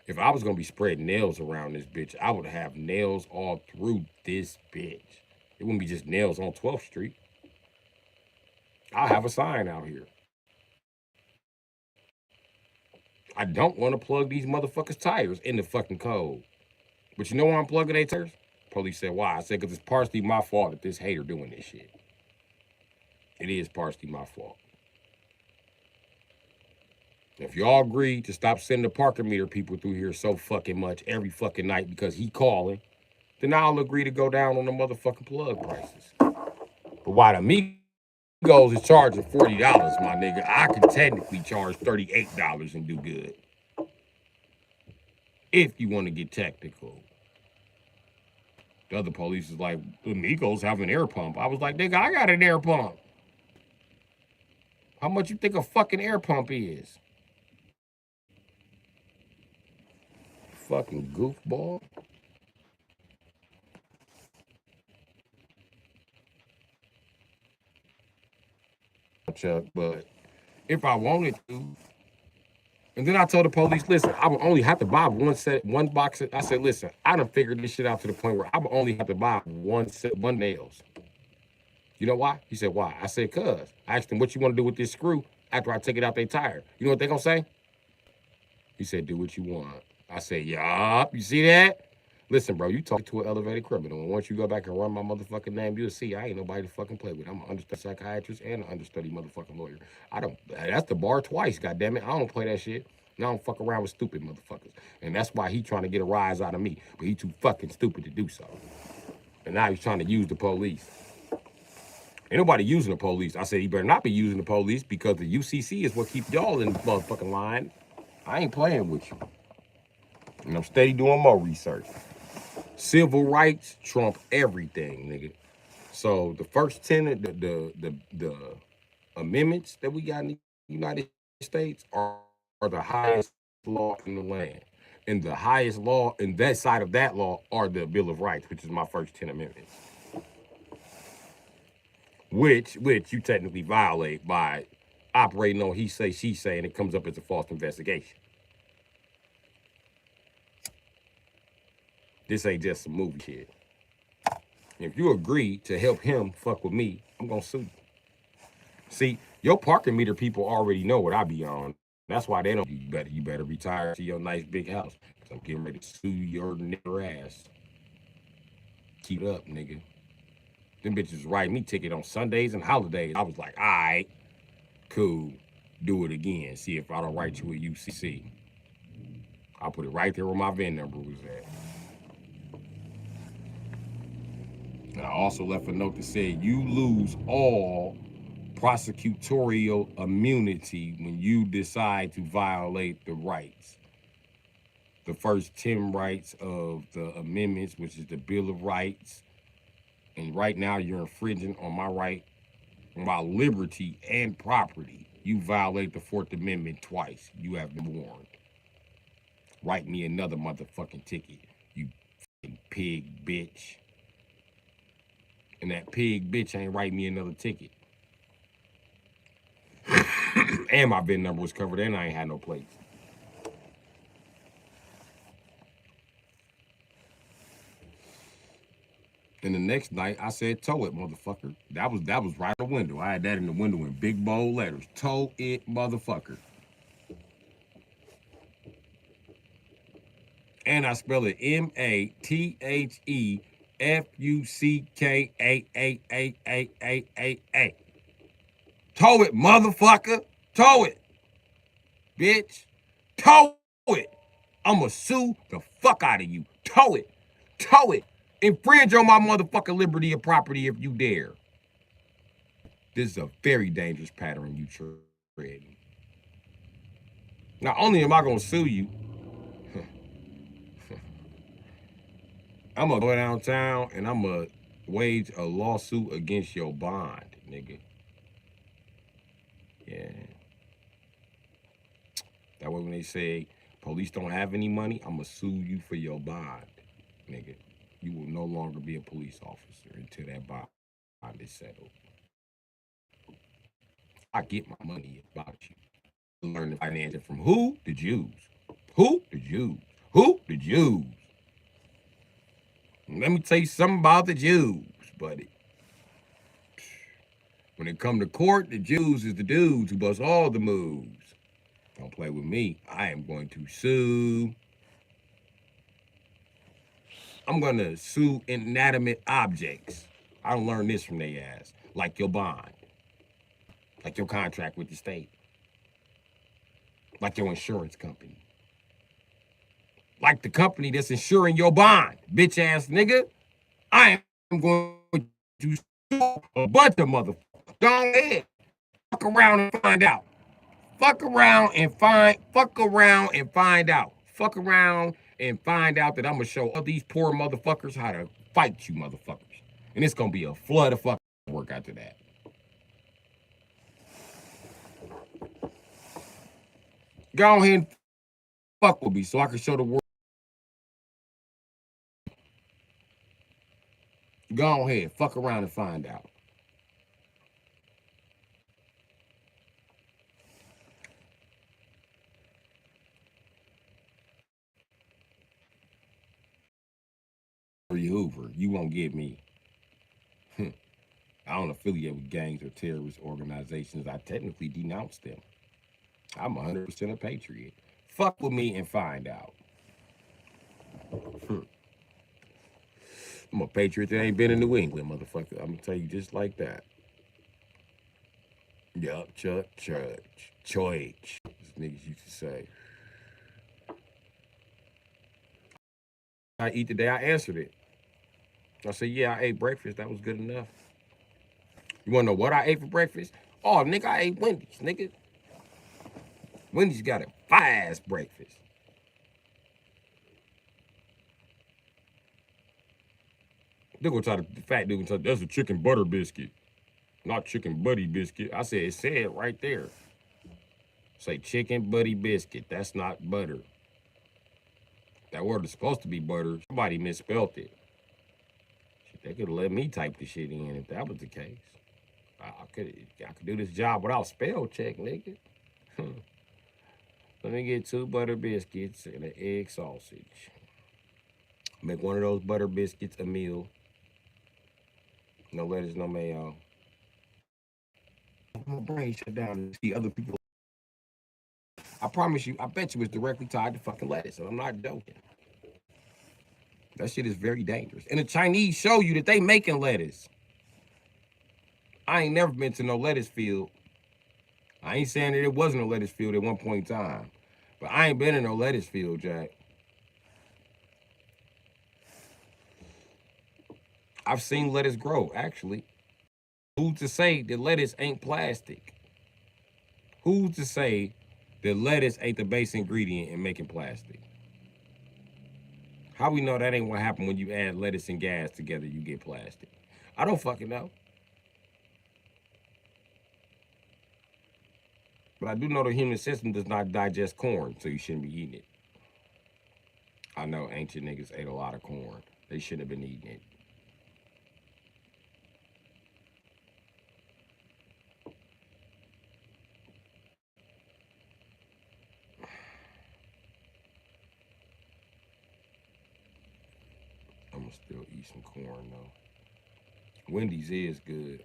if I was gonna be spreading nails around this bitch, I would have nails all through this bitch. It wouldn't be just nails on 12th Street. I'll have a sign out here. I don't want to plug these motherfuckers' tires in the fucking code. But you know why I'm plugging their tires? Police said, why? I said, because it's partially my fault that this hater doing this shit. It is partially my fault. If y'all agree to stop sending the parking meter people through here so fucking much every fucking night because he calling, then I'll agree to go down on the motherfucking plug prices. But why the Migos is charging $40, my nigga, I could technically charge $38 and do good. If you want to get technical. The other police is like, the Migos have an air pump. I was like, nigga, I got an air pump. How much you think a fucking air pump is? fucking goofball. Chuck, but if I wanted to, and then I told the police, listen, I would only have to buy one box. I said, listen, I done figured this shit out to the point where I would only have to buy one nails. You know why? He said, why? I said, cuz. I asked him, what you want to do with this screw after I take it out their tire? You know what they gonna say? He said, do what you want. I said, yup. You see that? Listen, bro, you talk to an elevated criminal. And once you go back and run my motherfucking name, you'll see I ain't nobody to fucking play with. I'm an understudy psychiatrist and an understudy motherfucking lawyer. That's the bar twice, goddammit. I don't play that shit. And I don't fuck around with stupid motherfuckers. And that's why he trying to get a rise out of me. But he too fucking stupid to do so. And now he's trying to use the police. Ain't nobody using the police. I said, he better not be using the police because the UCC is what keep y'all in the motherfucking line. I ain't playing with you. And I'm steady doing more research. Civil rights trump everything, nigga. So the first 10 of the amendments that we got in the United States are the highest law in the land. And the highest law in that side of that law are the Bill of Rights, which is my first 10 amendments. Which you technically violate by operating on he say, she say, and it comes up as a false investigation. This ain't just some movie shit. If you agree to help him fuck with me, I'm gonna sue you. See, your parking meter people already know what I be on. That's why they don't. You better retire to your nice big house. Cause I'm getting ready to sue your nigger ass. Keep it up, nigga. Them bitches write me ticket on Sundays and holidays. I was like, all right, cool. Do it again. See if I don't write you a UCC. I'll put it right there where my VIN number was at. And I also left a note that said you lose all prosecutorial immunity when you decide to violate the rights. The first 10 rights of the amendments, which is the Bill of Rights. And right now you're infringing on my right, my liberty and property. You violate the 4th Amendment twice. You have been warned. Write me another motherfucking ticket, you fucking pig bitch. And that pig bitch ain't write me another ticket. And my VIN number was covered and I ain't had no plates. And the next night I said, tow it, motherfucker. That was right in the window. I had that in the window in big bold letters. Tow it, motherfucker. And I spell it MATHEFUCKAAAAAAA. Tow it, motherfucker. Tow it, bitch. Tow it. I'ma sue the fuck out of you. Tow it. Tow it. Infringe on my motherfucking liberty and property if you dare. This is a very dangerous pattern you tread. Not only am I gonna sue you, I'm gonna go downtown and I'm gonna wage a lawsuit against your bond, nigga. Yeah. That way when they say police don't have any money, I'm gonna sue you for your bond, nigga. You will no longer be a police officer until that bond is settled. I get my money about you. Learn the financial from who? The Jews. Who? The Jews. Who? The Jews. Let me tell you something about the Jews, buddy. When it come to court, the Jews is the dudes who bust all the moves. Don't play with me. I am going to sue. I'm going to sue inanimate objects. I don't learn this from their ass. Like your bond. Like your contract with the state. Like your insurance company. Like the company that's insuring your bond, bitch ass nigga. I am going to sue a bunch of motherfuckers. Go ahead. Fuck around and find out. Fuck around and find out. Fuck around and find out that I'm gonna show all these poor motherfuckers how to fight you motherfuckers. And it's gonna be a flood of fucking work after that. Go ahead and fuck with me so I can show the world Go ahead, fuck around and find out. Hoover, you won't get me. I don't affiliate with gangs or terrorist organizations. I technically denounce them. I'm 100% a patriot. Fuck with me and find out. I'm a patriot that ain't been in New England, motherfucker. I'm gonna tell you just like that. Yup, church, church. As niggas used to say. I eat today. I answered it. I said, yeah, I ate breakfast. That was good enough. You wanna know what I ate for breakfast? Oh, nigga, I ate Wendy's, nigga. Wendy's got a fast breakfast. They're gonna try to, the fat dude gonna try, that's a chicken butter biscuit, not chicken buddy biscuit. I said, it said right there. Say chicken buddy biscuit. That's not butter. That word is supposed to be butter. Somebody misspelled it. Shit, they could have let me type the shit in if that was the case. I could do this job without spell check, nigga. Let me get 2 butter biscuits and an egg sausage. Make one of those butter biscuits a meal. No lettuce, no mayo. My brain shut down and see other people. I promise you, I bet you it's directly tied to fucking lettuce, and I'm not joking. That shit is very dangerous. And the Chinese show you that they making lettuce. I ain't never been to no lettuce field. I ain't saying that it wasn't a lettuce field at one point in time. But I ain't been in no lettuce field, Jack. I've seen lettuce grow, actually. Who's to say that lettuce ain't plastic? Who's to say that lettuce ain't the base ingredient in making plastic? How we know that ain't what happened when you add lettuce and gas together, you get plastic? I don't fucking know. But I do know the human system does not digest corn, so you shouldn't be eating it. I know ancient niggas ate a lot of corn. They shouldn't have been eating it. I'm gonna still eat some corn though. Wendy's is good.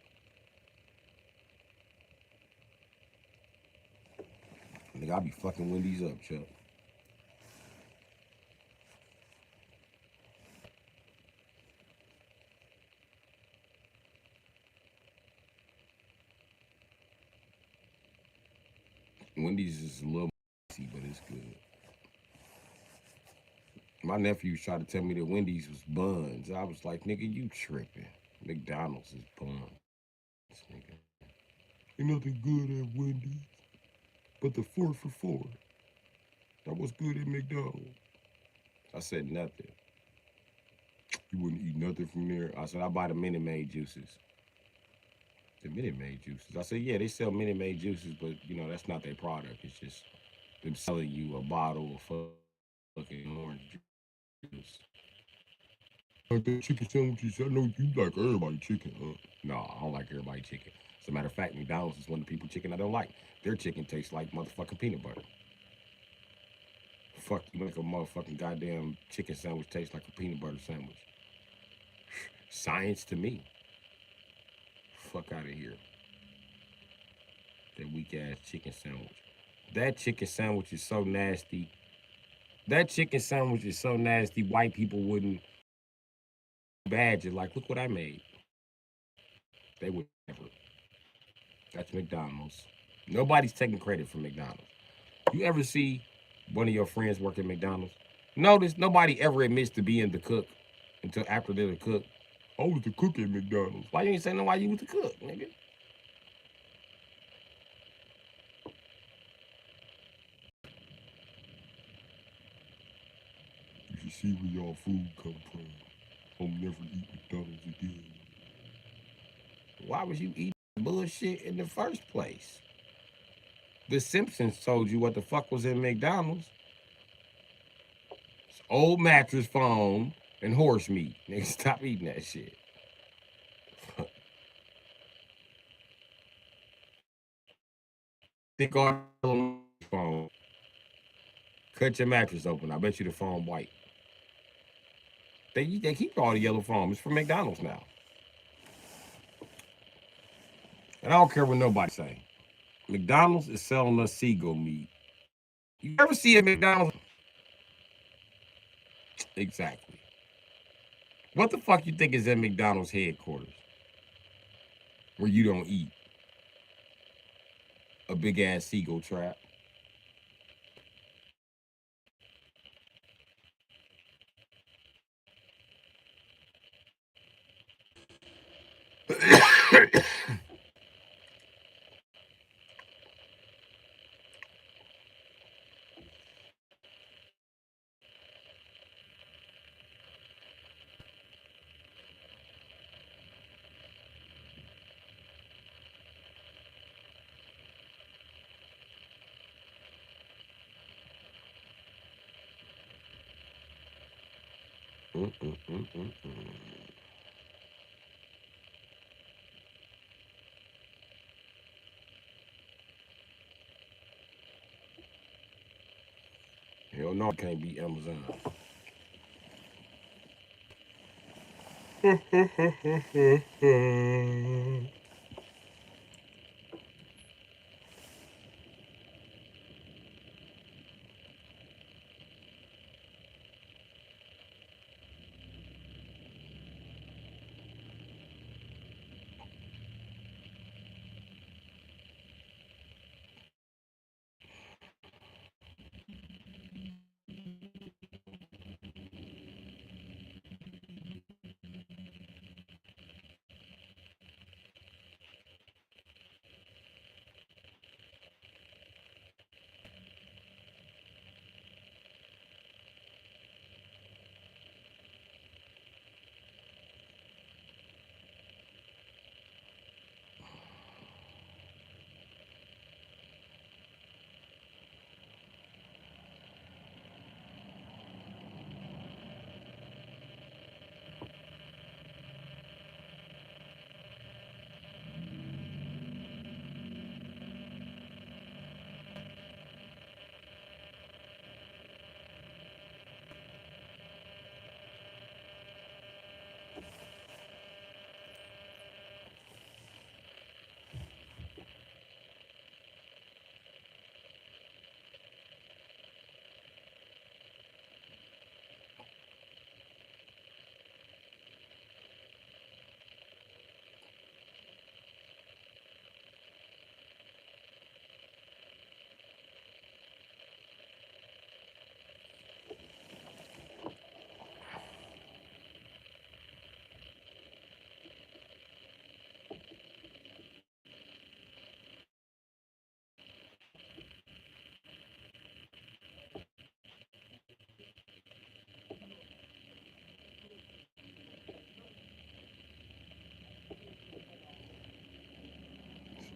Nigga, I be fucking Wendy's up, Chuck. Wendy's is a little messy, but it's good. My nephews tried to tell me that Wendy's was buns. I was like, nigga, you tripping. McDonald's is buns, nigga. Ain't nothing good at Wendy's but the 4 for 4. That was good at McDonald's. I said nothing. You wouldn't eat nothing from there. I said, I buy the Minute Maid juices. The Minute Maid juices. I said, yeah, they sell Minute Maid juices, but you know, that's not their product. It's just them selling you a bottle of fucking orange juice. Like the chicken sandwiches, I know you like everybody chicken, huh? No, I don't like everybody chicken. As a matter of fact, McDonald's is one of the people chicken I don't like. Their chicken tastes like motherfucking peanut butter. Fuck, you make a motherfucking goddamn chicken sandwich taste like a peanut butter sandwich. Science to me. Fuck out of here. That weak ass chicken sandwich. That chicken sandwich is so nasty. That chicken sandwich is so nasty, white people wouldn't badge it. Like, look what I made. They would never. That's McDonald's. Nobody's taking credit for McDonald's. You ever see one of your friends work at McDonald's? Notice nobody ever admits to being the cook until after they're the cook. I was the cook at McDonald's. Why you ain't saying nobody you was the cook, nigga? You should see where y'all food come from. I'll never eat McDonald's again. Why was you eating bullshit in the first place? The Simpsons told you what the fuck was in McDonald's. It's old mattress foam and horse meat. Nigga, stop eating that shit. Think all on the phone. Cut your mattress open. I bet you the foam white. They keep all the yellow foam. It's from McDonald's now. And I don't care what nobody say. McDonald's is selling us seagull meat. You ever see a McDonald's? Exactly. What the fuck you think is at McDonald's headquarters? Where you don't eat? A big ass seagull trap. Hell no, I can't beat Amazon.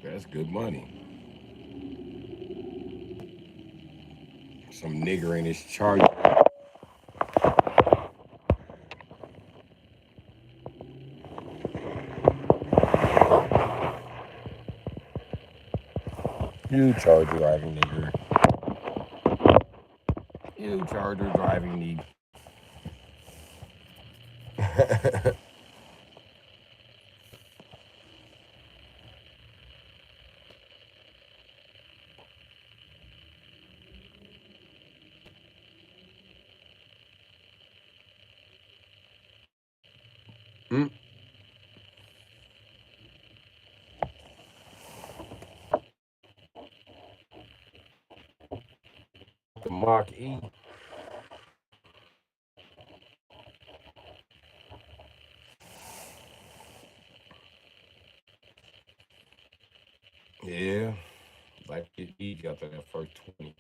That's good money. Some nigger in his charger. You charger driving nigger. You charger driving nigger. Hmm? The Mach E. Yeah. Like it easy after that first 20.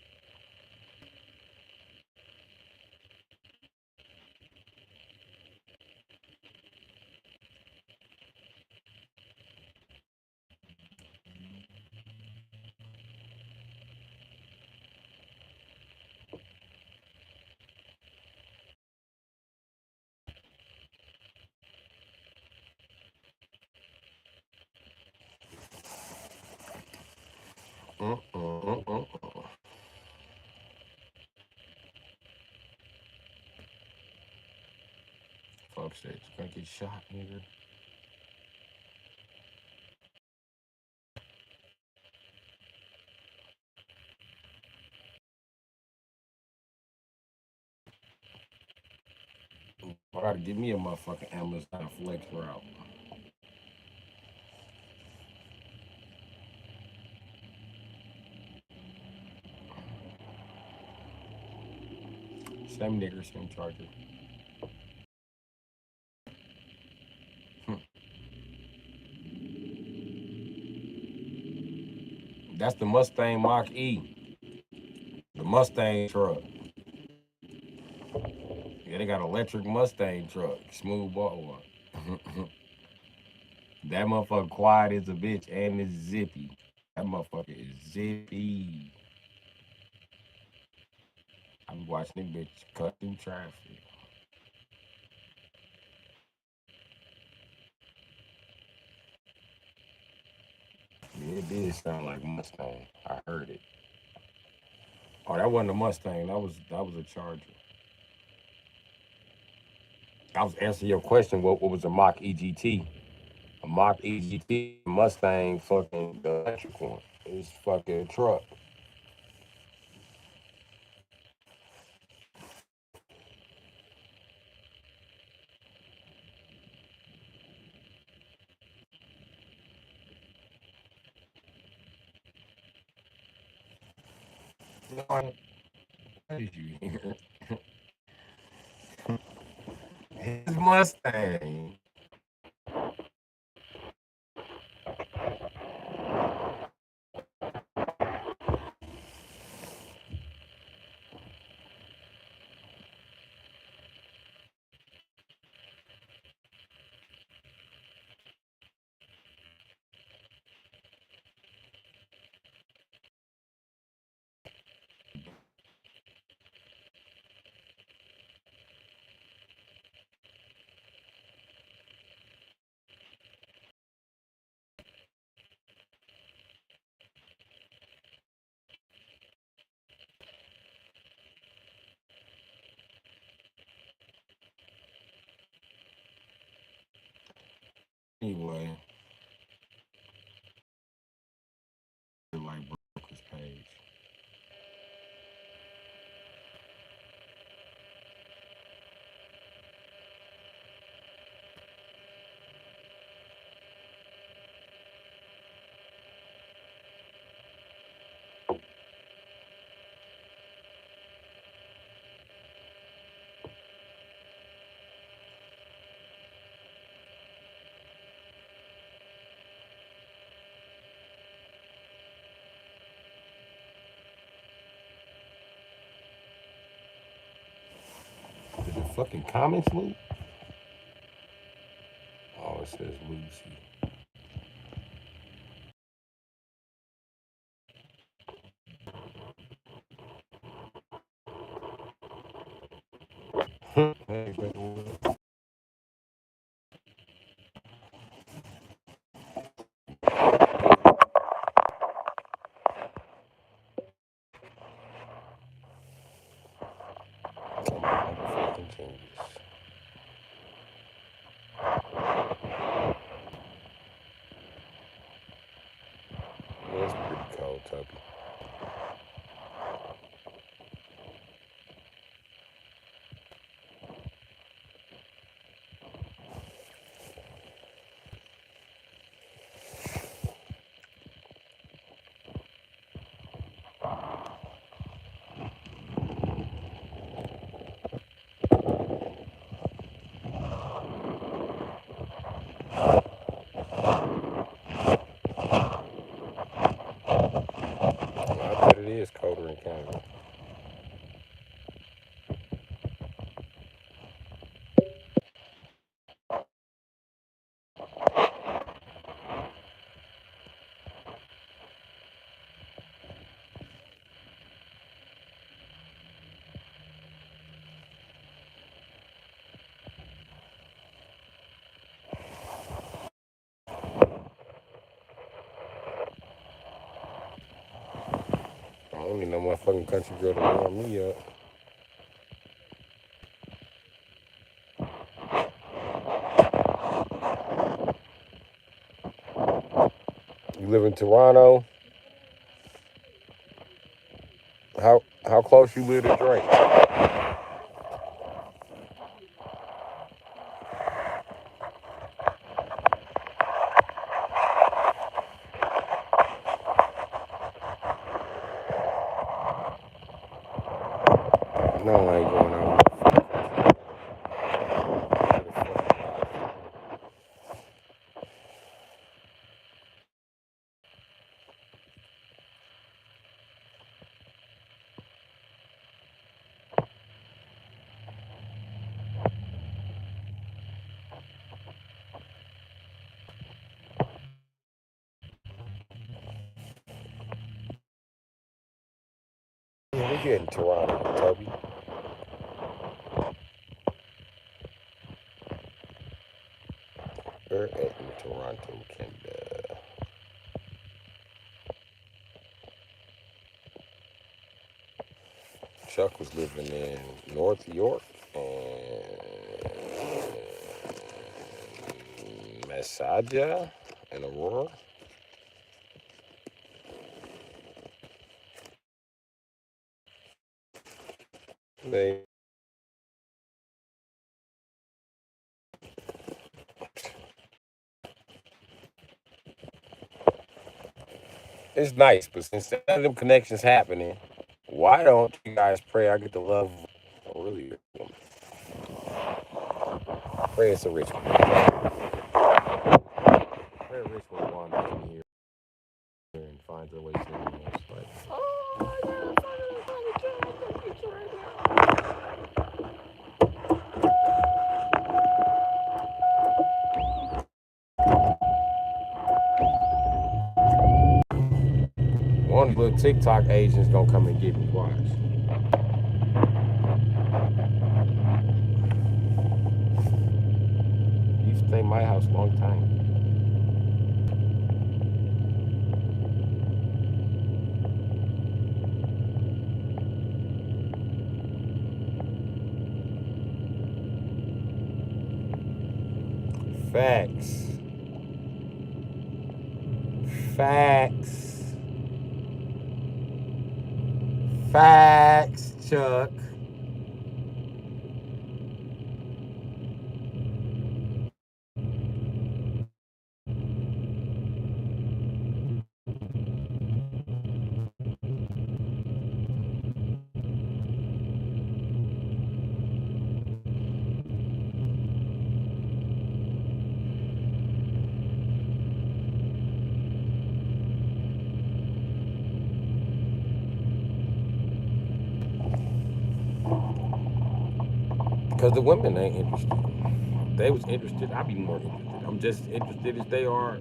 Fuck shit, you gonna get shot, nigga. I gotta give me a motherfucking Amazon Flex route. Same nigger, same charger. That's the Mustang Mach E. The Mustang truck. Yeah, they got electric Mustang truck. Smooth ball one. That motherfucker quiet as a bitch and it's zippy. That motherfucker is zippy. I be watching this bitch cut through traffic. Yeah, it did sound like Mustang. I heard it. Oh, that wasn't a Mustang. That was a Charger. I was answering your question. What was a Mach EGT? A Mach EGT Mustang, fucking the electric one. It's fucking truck. What did you hear? His Mustang. Anyway, like broker's page. Did the fucking comments loop? Oh, it says Lucy. Hey, fucking changes. Yeah, it's pretty cold, Tuppy. Well, I bet it is colder in Canada. motherfucking country girl to warm me up. You live in Toronto? How close you live to Drake? No, I ain't going out. Yeah, we get in Toronto, Toby. We're in Toronto, Canada. Chuck was living in North York and Massaja and Aurora. They It's nice, but instead of them connections happening, why don't you guys pray I get the love of a really rich woman? Pray it's a rich one. Pray a rich one wanders in here and finds her way to the most. Like, oh, I gotta find a job. I'm gonna get you right now. One of the little TikTok Asians gonna come and get me. Watch. You used to stay in my house a long time. Facts. Facts. Facts, Chuck. Because the women ain't interested. If they was interested, I'd be more interested. I'm just interested as they are.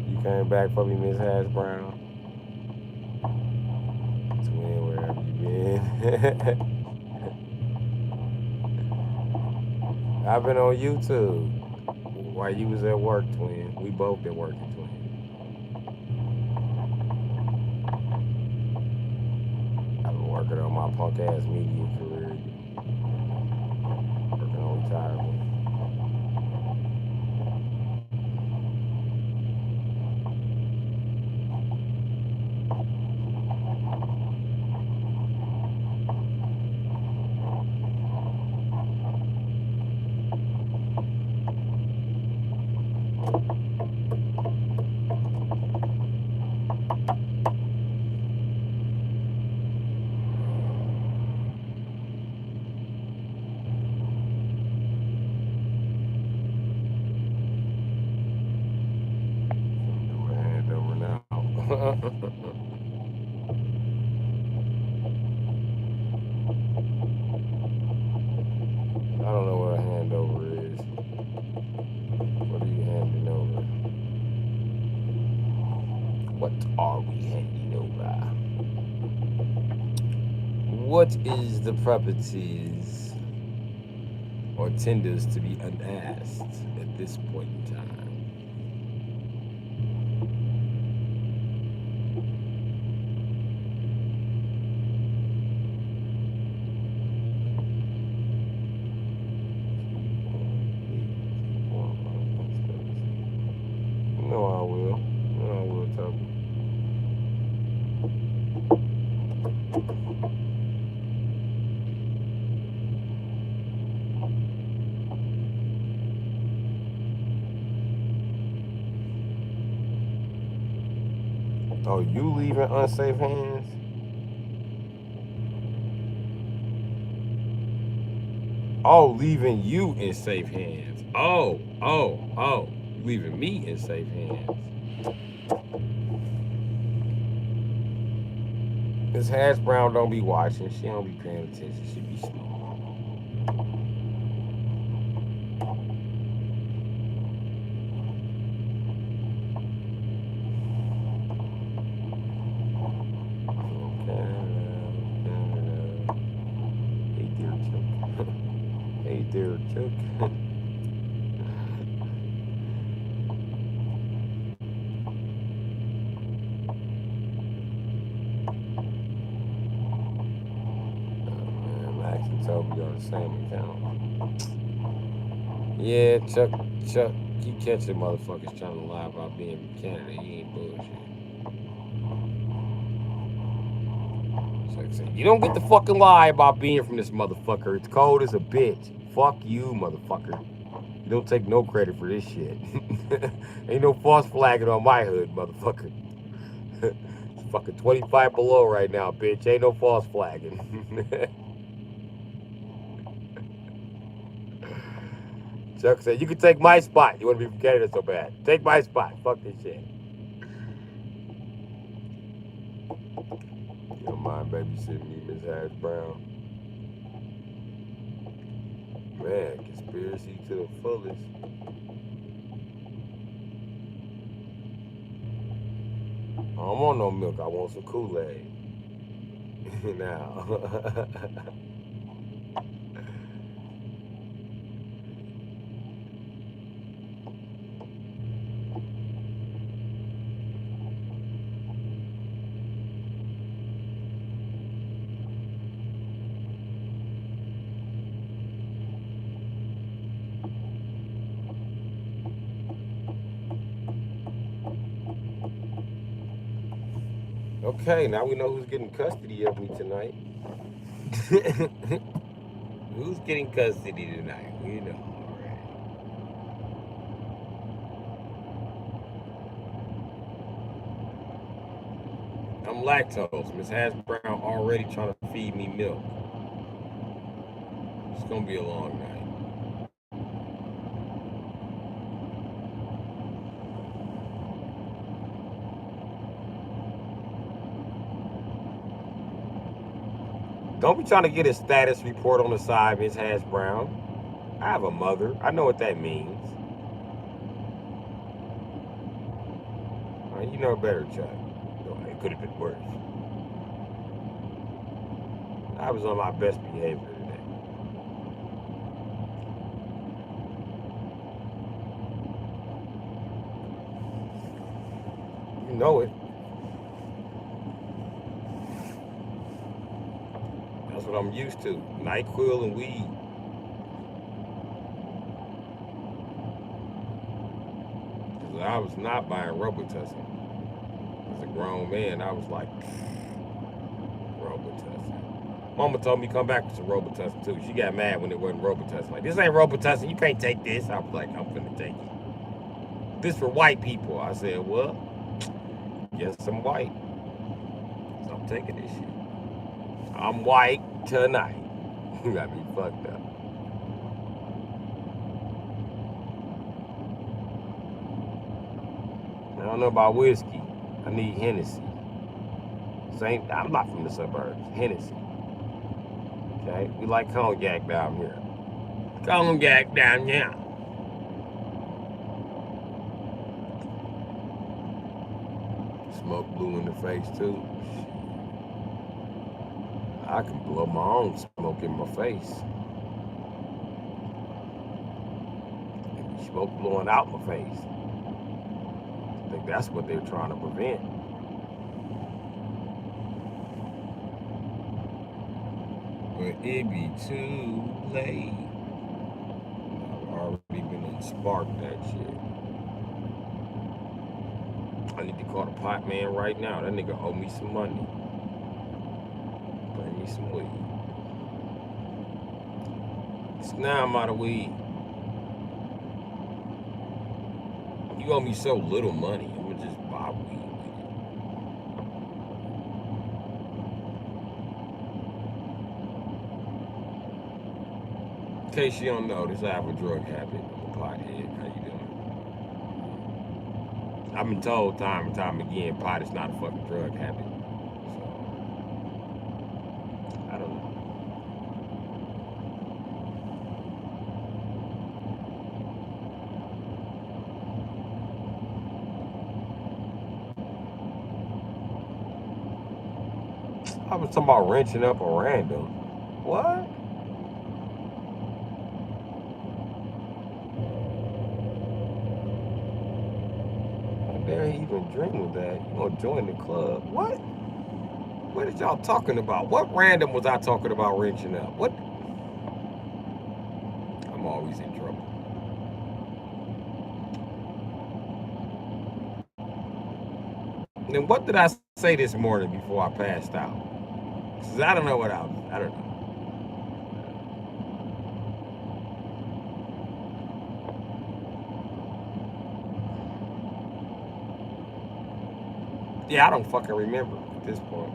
You came back for me, Miss Hash Brown. Twin, wherever you been. I've been on YouTube while you was at work, twin. We both been working, twin. I've been working on my punk ass media career. Working on retirement. I don't know what a handover is. What are you handing over? What are we handing over? What is the properties? or tenders to be unasked at this point in time. No, I will. No, I will, Toby. Oh, you leaving unsafe hands? Oh, leaving you in safe hands. Oh. Leaving me in safe hands. This hash brown don't be watching. She don't be paying attention. She be small. Hey there, Chuck. Hey there, Chuck. Max and Toby on the same account. Yeah, Chuck, you catching motherfuckers trying to lie about being in Canada. He ain't bullshit. Chuck said, you don't get to fucking lie about being from this motherfucker. It's cold as a bitch. Fuck you, motherfucker. You don't take no credit for this shit. Ain't no false flagging on my hood, motherfucker. It's fucking 25 below right now, bitch. Ain't no false flagging. Chuck said, you can take my spot. You want to be from Canada so bad. Take my spot. Fuck this shit. You don't mind babysitting me, Miss Hash Brown. Man, conspiracy to the fullest. I don't want no milk. I want some Kool-Aid. Now. Okay, now we know who's getting custody of me tonight. Who's getting custody tonight? We know already. I'm lactose. Miss Hash Brown already trying to feed me milk. It's gonna be a long night. Don't be trying to get a status report on the side, Miss Hash Brown. I have a mother. I know what that means. You know better, Chuck. It could have been worse. I was on my best behavior today. You know it. That's what I'm used to. NyQuil and weed. Because I was not buying Robitussin. As a grown man, I was like, Robitussin. Mama told me come back with some Robitussin too. She got mad when it wasn't Robitussin. Like, this ain't Robitussin. You can't take this. I was like, I'm finna take it. This for white people. I said, well, yes, I'm white. So I'm taking this shit. I'm white tonight. You got me fucked up. I don't know about whiskey. I need Hennessy. I'm not from the suburbs. Hennessy. Okay? We like cognac down here. Cognac down here. Smoke blue in the face too. I can blow my own smoke in my face. smoke blowing out my face. I think that's what they're trying to prevent. But it be too late. I've already been and sparked that shit. I need to call the pot man right now. That nigga owe me some money. Bring me some weed. So now I'm out of weed. You owe me so little money. I'm gonna just buy weed with you. In case you don't know, this I have a drug habit. I'm a pothead. How you doing? I've been told time and time again, pot is not a fucking drug habit. So I don't know. I was talking about wrenching up a random. What? How dare he even dream of that? You gonna join the club? What? What is y'all talking about? What random was I talking about wrenching up? What? I'm always in trouble. And then what did I say this morning before I passed out? Cause I don't know what I don't know. Yeah, I don't fucking remember at this point.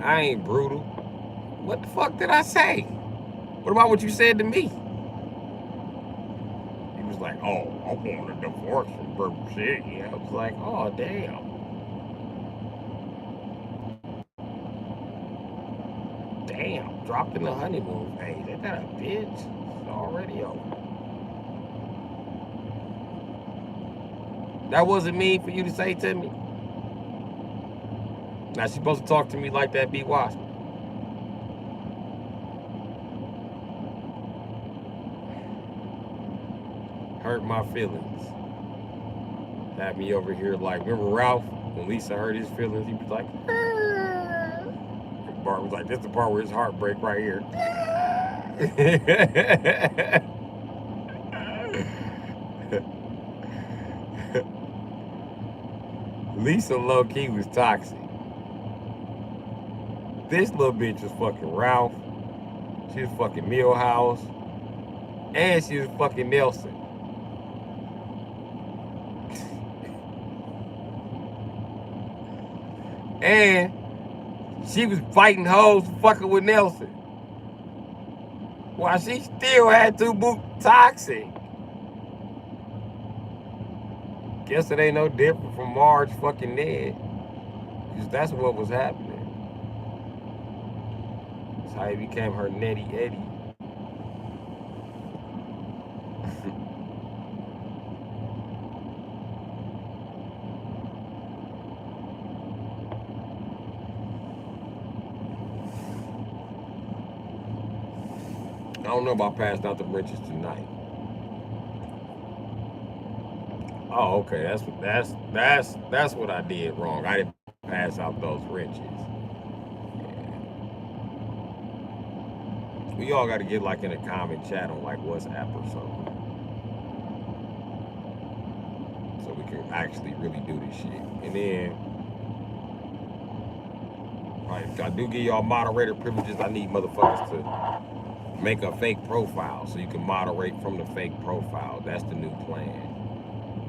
I ain't brutal. What the fuck did I say? What about what you said to me? He was like, oh, I want a divorce from Bru Sitdee. I was like, oh, damn. Damn, dropped in the honeymoon phase. Ain't that a bitch? It's already over. That wasn't mean for you to say to me. Now, she's supposed to talk to me like that, be wasp. Hurt my feelings. Had me over here like, remember Ralph? When Lisa hurt his feelings, he was like, Bart was like, this is the part where his heart break right here. Lisa low-key was toxic. This little bitch was fucking Ralph. She was fucking Millhouse. And she was fucking Nelson. And she was fighting hoes fucking with Nelson. While she still had two boot toxic. Guess it ain't no different from Marge fucking Ned. Because that's what was happening. That's how he became her Nettie Eddie. I don't know about passing out the wrenches tonight. Oh, okay. That's what I did wrong. I didn't pass out those wrenches. Yeah. We all got to get like in a common chat on like WhatsApp or something, so we can actually really do this shit. And then, right, if I do give y'all moderator privileges, I need motherfuckers to make a fake profile so you can moderate from the fake profile. That's the new plan.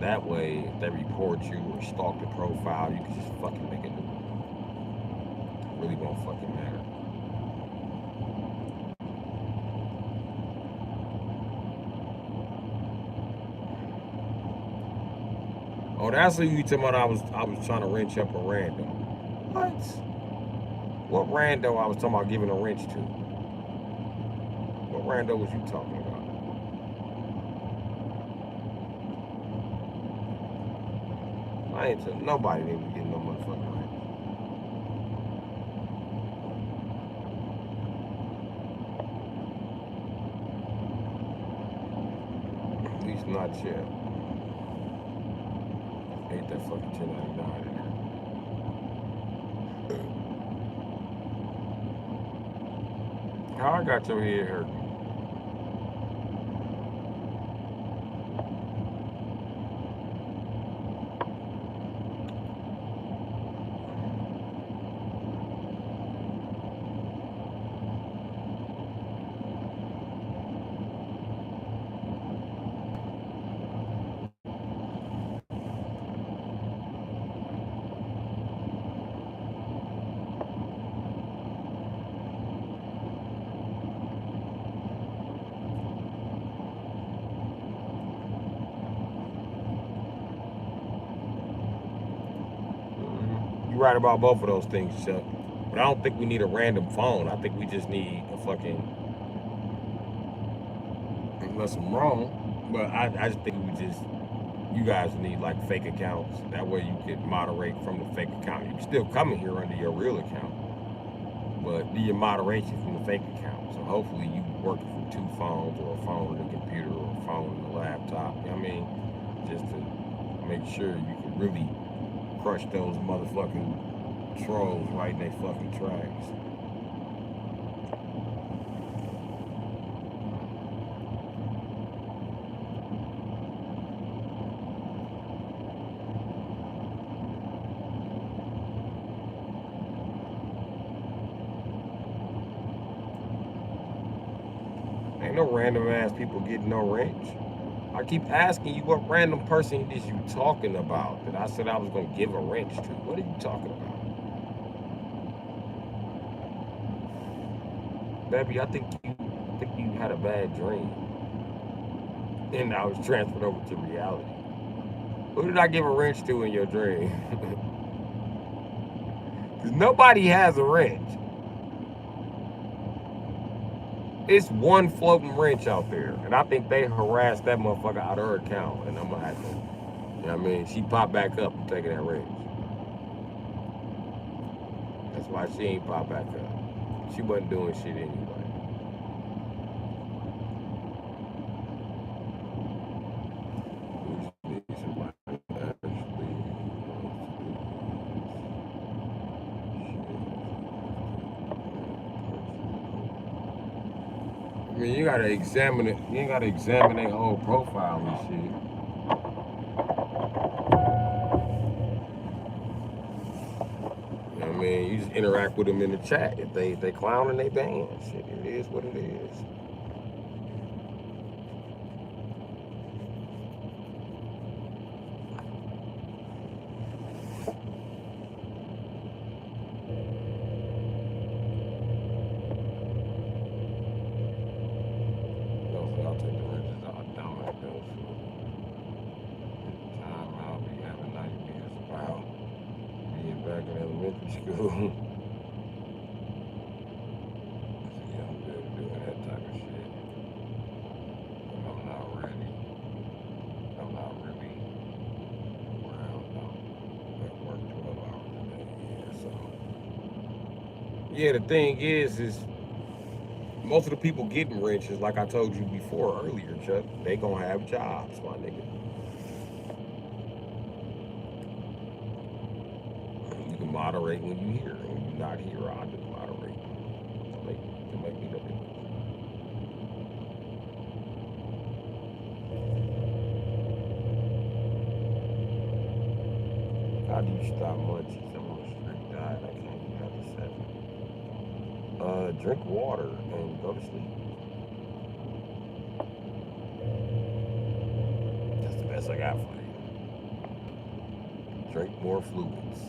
That way, if they report you or stalk the profile, you can just fucking make a new one. It really won't fucking matter. Oh, that's what you talking about. I was trying to wrench up a random. What? What rando I was talking about giving a wrench to? What rando was you talking about? I ain't tell nobody they was getting no motherfucking wrench. Not yet. Ain't that fucking 1099 in there. How I got your head hurt? You're right about both of those things, Chuck. But I don't think we need a random phone. I think we just need a fucking, unless I'm wrong, but I just think we just, you guys need like fake accounts. That way you can moderate from the fake account. You can still come in here under your real account, but do your moderation from the fake account. So hopefully you working from two phones, or a phone and a computer, or a phone and a laptop. You know what I mean? Just to make sure you can really crush those motherfucking trolls right in their fucking tracks. Ain't no random ass people getting no wrench. I keep asking you, what random person is you talking about that I said I was gonna give a wrench to? What are you talking about? Baby, I think you had a bad dream. And I was transferred over to reality. Who did I give a wrench to in your dream? Because nobody has a wrench. It's one floating wrench out there. And I think they harassed that motherfucker out of her account. And I'm gonna have to, you know what I mean? She popped back up and taking that wrench. That's why she ain't popped back up. She wasn't doing shit anyway. I mean, you gotta examine it. You ain't gotta examine their whole profile and shit. You know what I mean? You just interact with them in the chat. If they clowning, they ban. Shit, it is what it is. I'll take the wrenches out. Down like those. Time I'll be having nightmares about being back in elementary school. See, I'm good at doing that type of shit. But I'm not ready. I'm not really around though. I work 12 hours a day. Yeah, so. Yeah, the thing is most of the people getting wrenches, like I told you before earlier, Chuck, they gonna have jobs, my nigga. You can moderate when you here. When you're not here, I'll just moderate. To make me the difference. How do you stop munchies? I'm on a strict diet. I can't eat after 7. Drink water and go to sleep. That's the best I got for you. Drink more fluids.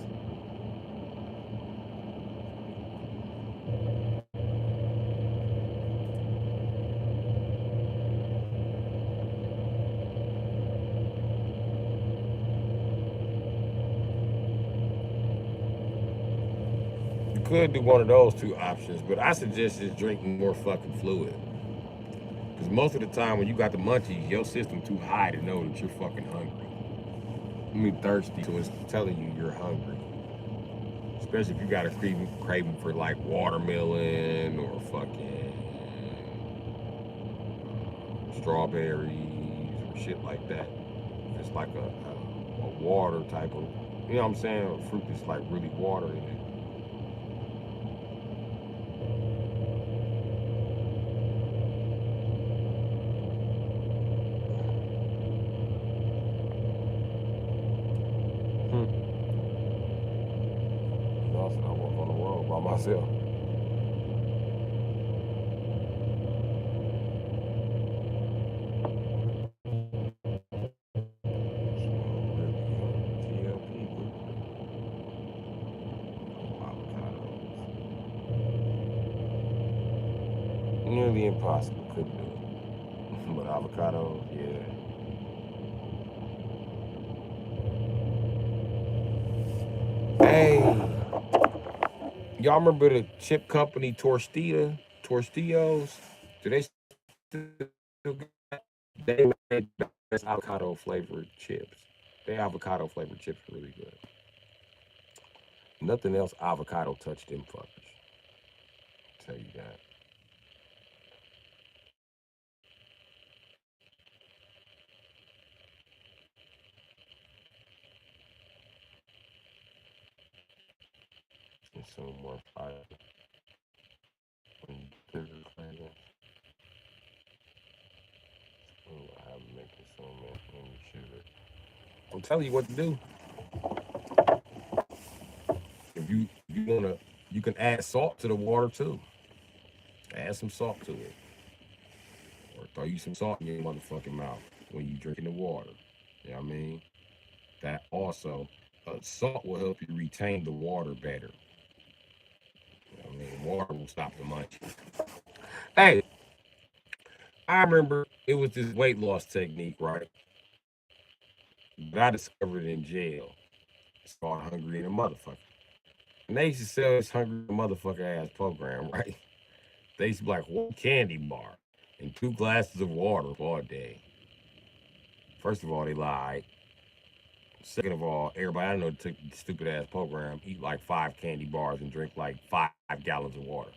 You could do one of those two options, but I suggest just drinking more fucking fluid. Because most of the time when you got the munchies, your system too high to know that you're fucking hungry. I mean thirsty, so it's telling you you're hungry. Especially if you got a craving for like watermelon or fucking strawberries or shit like that. It's like a water type of, you know what I'm saying? A fruit that's like really water in it. Hmm. Also, I walk on the road by myself. Nearly impossible, couldn't do it. But avocados, yeah. Hey, y'all remember the chip company Tostitos? Do they still got? They made the best avocado flavored chips. They avocado flavored chips are really good. Nothing else avocado touched them fuckers. Tell you that. Consume more fiber when you sugar cravings. I have been consuming any sugar. I'm telling you what to do. If you wanna, you can add salt to the water too. Add some salt to it, or throw you some salt in your motherfucking mouth when you drinking the water. You know what I mean? That also, salt will help you retain the water better. You know what I mean? Water will stop the munching. Hey, I remember it was this weight loss technique, right? That I discovered in jail. It's called Hungry and a Motherfucker. And they used to sell this Hungry and a Motherfucker ass program, right? They used to be like one candy bar and 2 glasses of water all day. First of all, they lied. Second of all, everybody I know took the stupid ass program, eat like 5 candy bars and drink like 5 gallons of water.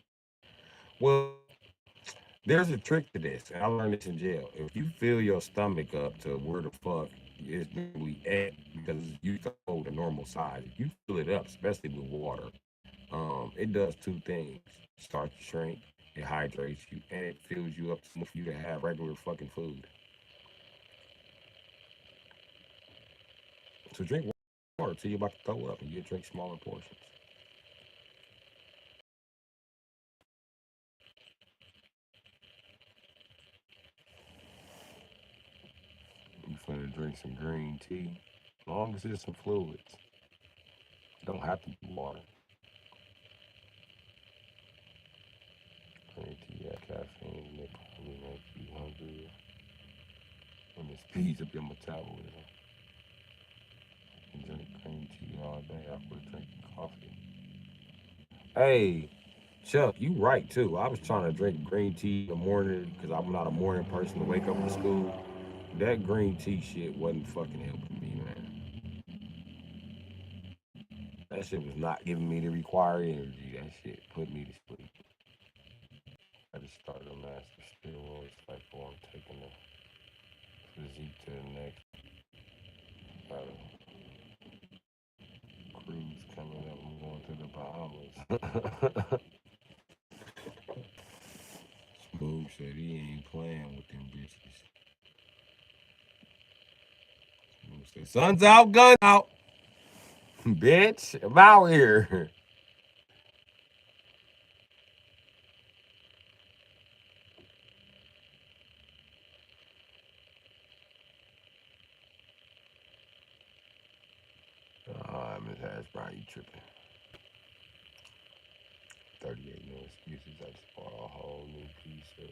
Well, there's a trick to this, and I learned this in jail. If you fill your stomach up to where the fuck it's really at, because you go the normal size, if you fill it up, especially with water, it does 2 things. It starts to shrink, it hydrates you, and it fills you up enough for you to have regular fucking food. So drink water till you're about to throw up, and you drink smaller portions. You finna drink some green tea, as long as there's some fluids. It don't have to be water. Green tea got caffeine, and it probably make you hungry when it speeds up your metabolism. You drink green tea all day after drinking coffee. Hey, Chuck, you right too. I was trying to drink green tea in the morning because I'm not a morning person to wake up for school. That green tea shit wasn't fucking helping me, man. That shit was not giving me the required energy. That shit put me to sleep. I just started a master steroids cycle. I'm taking the physique to the next. Got a cruise coming up. I'm going to the Bahamas. Smooth said he ain't playing with them bitches. Smooth said, sun's out, gun out. Bitch, I'm out here. Miss Harris Brown, you tripping. 38 no excuses. I just bought a whole new piece of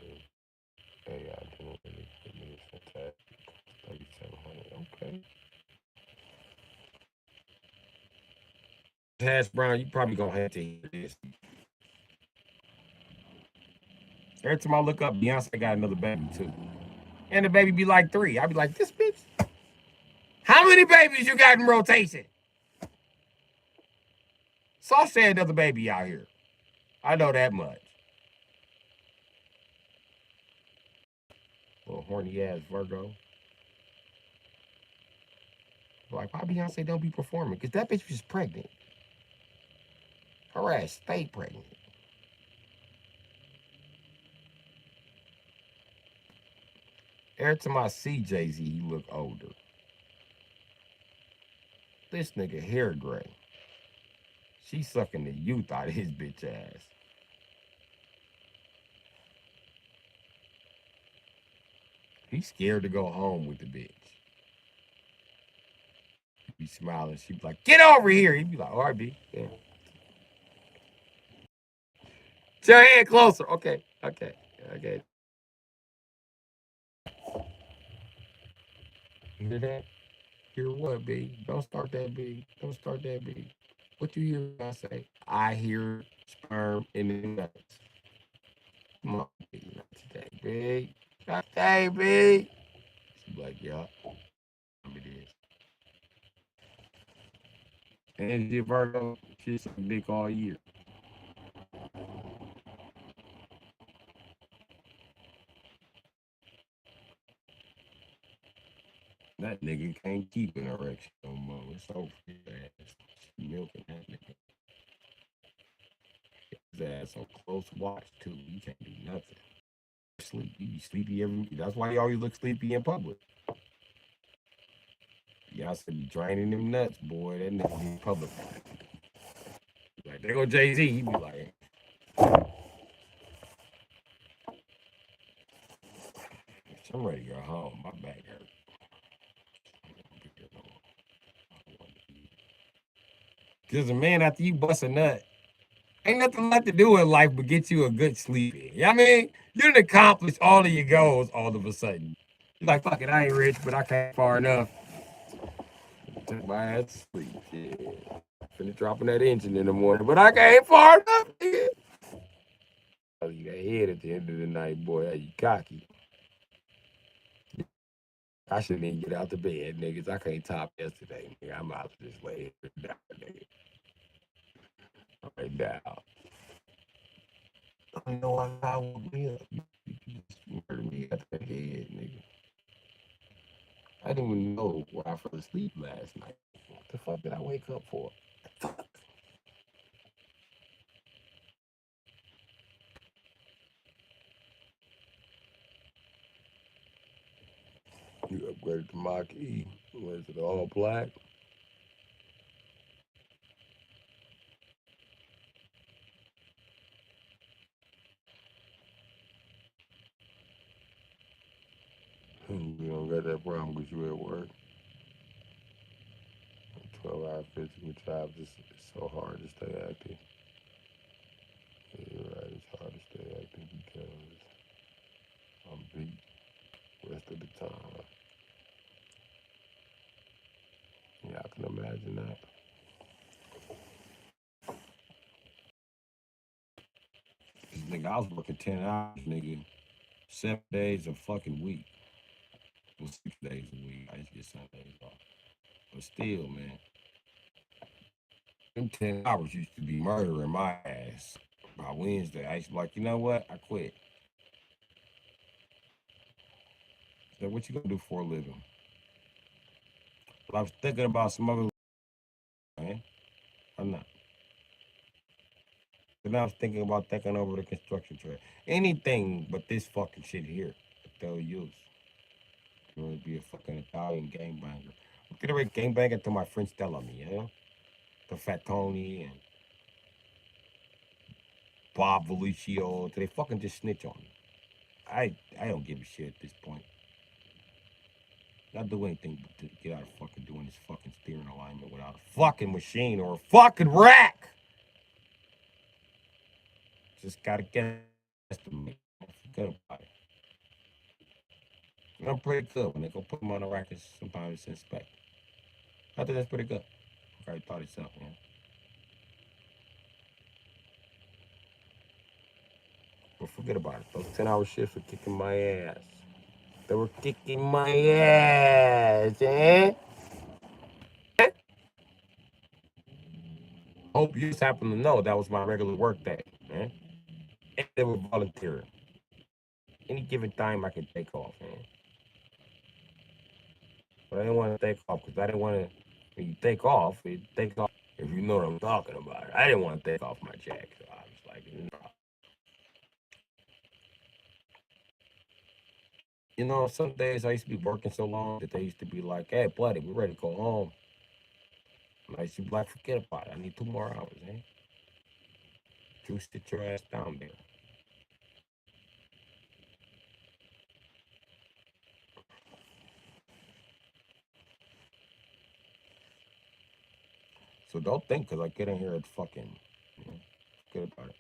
AI generated equipment. It's fantastic. 3,700. Okay. Hash Brown, you probably gonna have to hear this. Every time I look up, Beyonce got another baby too. And the baby be like 3. I be like, this bitch. How many babies you got in rotation? Sauce said another baby out here. I know that much. Little horny ass Virgo. Like, why Beyonce don't be performing? Because that bitch was pregnant. Her ass stay pregnant. Every time I see Jay-Z, he look older. This nigga hair gray. She sucking the youth out of his bitch ass. He's scared to go home with the bitch. He be smiling. She be like, get over here. He'd be like, all right, B. Yeah. Put your hand closer. Okay. Okay. Okay. You hear that? Hear what, B? Don't start that, B. Don't start that, B. What you hear I say? I hear sperm in the nuts. Come on, B. Not today, B. Not today, B. She be like, yeah, it is. And she Virgo, she's a dick all year. That nigga can't keep an erection no more. It's so fast. She milking that nigga. His ass on close watch too. He can't do nothing. Sleep. He be sleepy every. That's why he always look sleepy in public. Y'all should be draining them nuts, boy. That nigga be public. Like there go Jay Z. He be like, I'm ready to go home. My back hurt. Cause a man after you bust a nut, ain't nothing left to do in life but get you a good sleep in. You know what I mean? You done accomplished all of your goals all of a sudden. You're like, fuck it, I ain't rich, but I came far enough. Took my ass to sleep. Yeah. Finna dropping that engine in the morning, but I came far enough. Nigga. Oh, you got head at the end of the night, boy. Are you cocky? I shouldn't even get out the bed, niggas. I can't top yesterday, nigga. I'm out this way. Down, nigga. Right now. I know I woke me up. You just murdered me at the head, nigga. I didn't even know where I fell asleep last night. What the fuck did I wake up for? Fuck. You upgraded to Mach E. Was it all black? You don't got that problem because you at work. 12-hour physical job, it's so hard to stay active. Yeah, you're right, it's hard to stay active because I'm beat the rest of the time. Yeah, I can imagine that. Nigga, I was working 10 hours, nigga, 7 days a fucking week. Well, 6 days a week. I just get Sundays off. But still, man, them 10 hours used to be murdering my ass. By Wednesday, I used to be like, you know what? I quit. So what you gonna do for a living? But I was thinking about some other, man. I'm not. But now I was thinking about taking over the construction trade. Anything but this fucking shit here. They'll use. You want to be a fucking Italian gangbanger. I'm getting ready gangbanger to my friend Stella, me, you know? The Fat Tony and Bob Valicio. They fucking just snitch on me. I don't give a shit at this point. Not do anything but to get out of fucking doing this fucking steering alignment without a fucking machine or a fucking rack. Just gotta get estimate. Forget about it. And I'm pretty good when they go put them on the rack. Sometimes it's inspect. I think that's pretty good. I already thought it's up, man. But forget about it. Those 10-hour shifts were kicking my ass. They were kicking my ass, eh? Hope you just happen to know that was my regular work day, man. And they were volunteering. Any given time I could take off, man. But I didn't want to take off because I didn't want to When you take off, it takes off. If you know what I'm talking about. I didn't want to take off my jacket. So I was like, no. You know, some days I used to be working so long that they used to be like, hey, buddy, we're ready to go home. And I used to be like, forget about it. I need 2 more hours, eh? You sit your ass down there. So don't think because I get in here at fucking, you know, forget about it.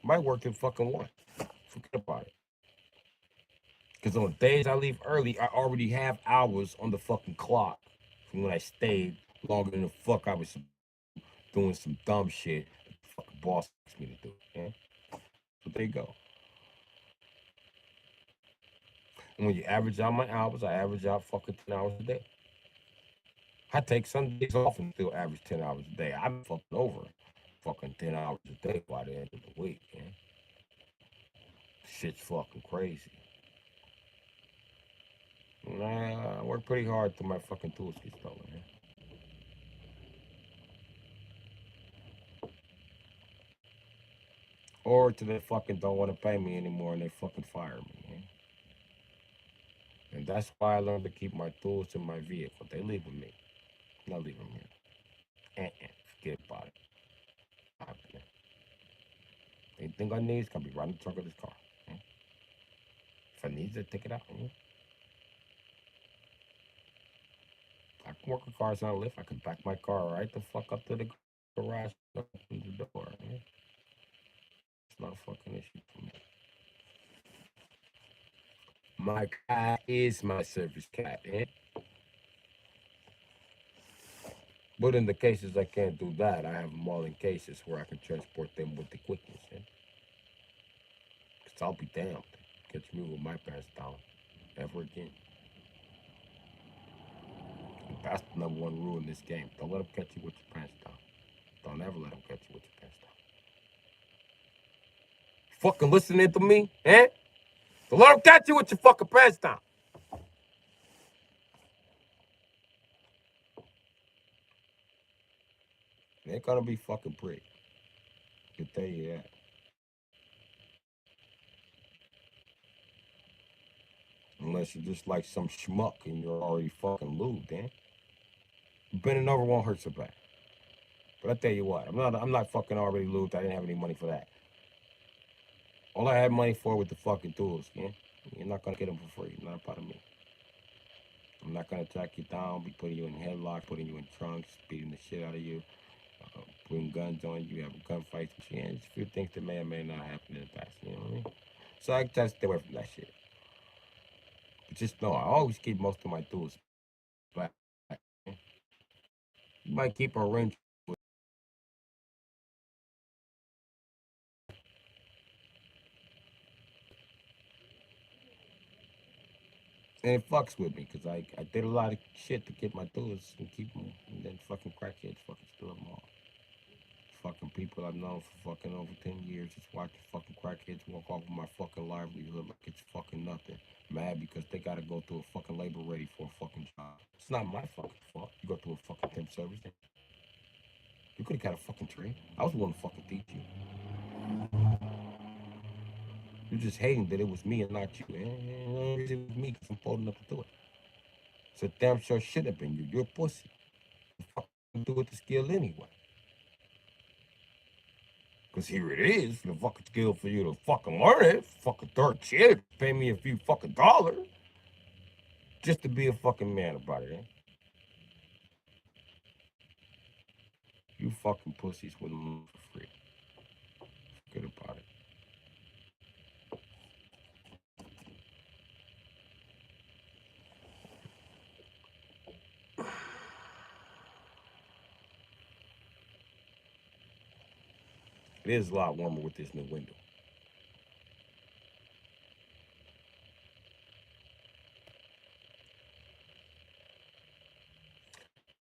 Might work till fucking 1. Forget about it. Because on days I leave early, I already have hours on the fucking clock from when I stayed longer than the fuck I was doing some dumb shit that the fucking boss asked me to do. Yeah? So there you go. And when you average out my hours, I average out fucking 10 hours a day. I take some days off and still average 10 hours a day. I'm fucking over fucking 10 hours a day by the end of the week. Yeah? Shit's fucking crazy. Nah, I work pretty hard till my fucking tools get stolen. Yeah? Or till they fucking don't want to pay me anymore and they fucking fire me. Yeah? And that's why I learned to keep my tools in my vehicle. They leave with me. Not leave them here. Forget about it. Anything I need is gonna be right in the trunk of this car. Yeah? If I need to take it out, yeah? I can work a car's on a lift. I can back my car right the fuck up to the garage and open the door. Yeah? It's not a fucking issue for me. My car is my service cat. Yeah? But in the cases I can't do that, I have them all in cases where I can transport them with the quickness. Yeah? Cause I'll be damned. Catch me with my pants down ever again. That's the number one rule in this game. Don't let them catch you with your pants down. Don't ever let them catch you with your pants down. Fucking listening to me, eh? Don't let them catch you with your fucking pants down. It ain't gonna be fucking pretty. I can tell you that. Unless you're just like some schmuck and you're already fucking lubed, eh? Bending over won't hurt so bad. But I tell you what, I'm not fucking already lubed. I didn't have any money for that. All I had money for was the fucking tools, yeah? You're not gonna get them for free. Not a part of me. I'm not gonna track you down, be putting you in headlock, putting you in trunks, beating the shit out of you, putting guns on you, having gunfights. Yeah, just a few things that may or may not happen in the past. You know what I mean? So I try to stay away from that shit. But just know, I always keep most of my tools back. You might keep a wrench, and it fucks with me because I did a lot of shit to get my tools and keep them, and then fucking crackheads fucking steal them all. Fucking people I've known for fucking over 10 years just watching fucking crackheads walk off of my fucking livelihood like it's fucking nothing. Mad because they gotta go through a fucking labor ready for a fucking job. It's not my fucking fault. You go through a fucking temp service. You could have got a fucking trade. I was willing to fucking teach you. You're just hating that it was me and not you. And it was me because I'm folding up to do it. So damn sure should have been you. You're a pussy. You fucking do it to skill anyway. Because here it is, the fucking skill for you to fucking learn it. Fucking third shit. Pay me a few fucking dollars just to be a fucking man about it, eh? You fucking pussies wouldn't move for free. Forget about it. It is a lot warmer with this new window.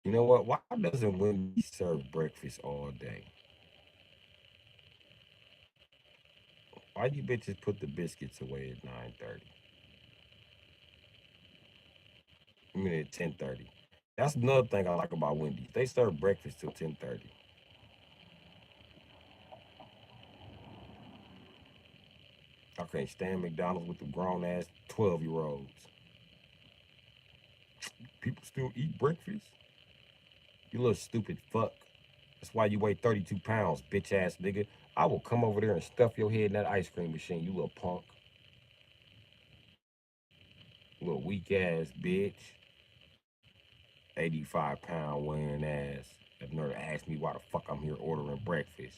You know what? Why doesn't Wendy's serve breakfast all day? Why you bitches put the biscuits away at 9:30? I mean at 10:30. That's another thing I like about Wendy's. They serve breakfast till 10:30. I can't stand McDonald's with the grown ass 12-year-olds. People still eat breakfast? You little stupid fuck. That's why you weigh 32 pounds, bitch ass nigga. I will come over there and stuff your head in that ice cream machine, you little punk. Little weak ass bitch. 85-pound wearing ass. That nerve to ask me why the fuck I'm here ordering breakfast.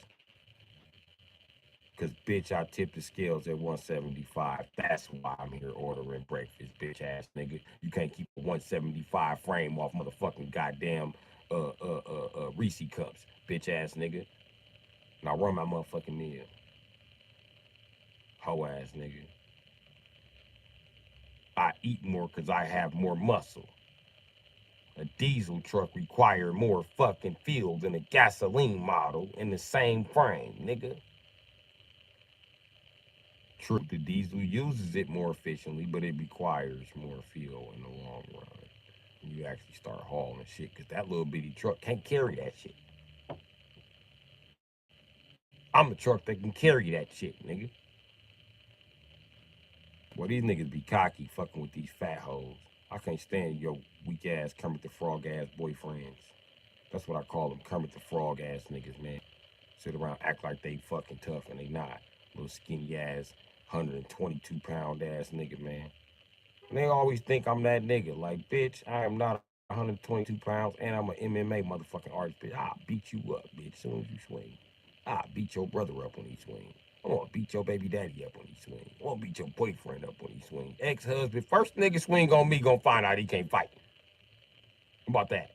Cause bitch, I tipped the scales at 175. That's why I'm here ordering breakfast, bitch ass nigga. You can't keep a 175 frame off motherfucking goddamn Reese cups, bitch ass nigga. And I run my motherfucking meal. Hoe ass nigga. I eat more cause I have more muscle. A diesel truck require more fucking fuel than a gasoline model in the same frame, nigga. True, the diesel uses it more efficiently, but it requires more fuel in the long run. You actually start hauling shit, because that little bitty truck can't carry that shit. I'm the truck that can carry that shit, nigga. Well, these niggas be cocky fucking with these fat hoes. I can't stand your weak ass Kermit the Frog ass boyfriends. That's what I call them, Kermit the Frog ass niggas, man. Sit around, act like they fucking tough, and they not. Little skinny ass, 122-pound ass nigga, man. And they always think I'm that nigga. Like, bitch, I am not 122 pounds, and I'm an MMA motherfucking artist, bitch. I'll beat you up, bitch, as soon as you swing. I'll beat your brother up when he swing. I want to beat your baby daddy up when he swing. I want to beat your boyfriend up when he swing. Ex-husband, first nigga swing on me, gonna find out he can't fight. How about that?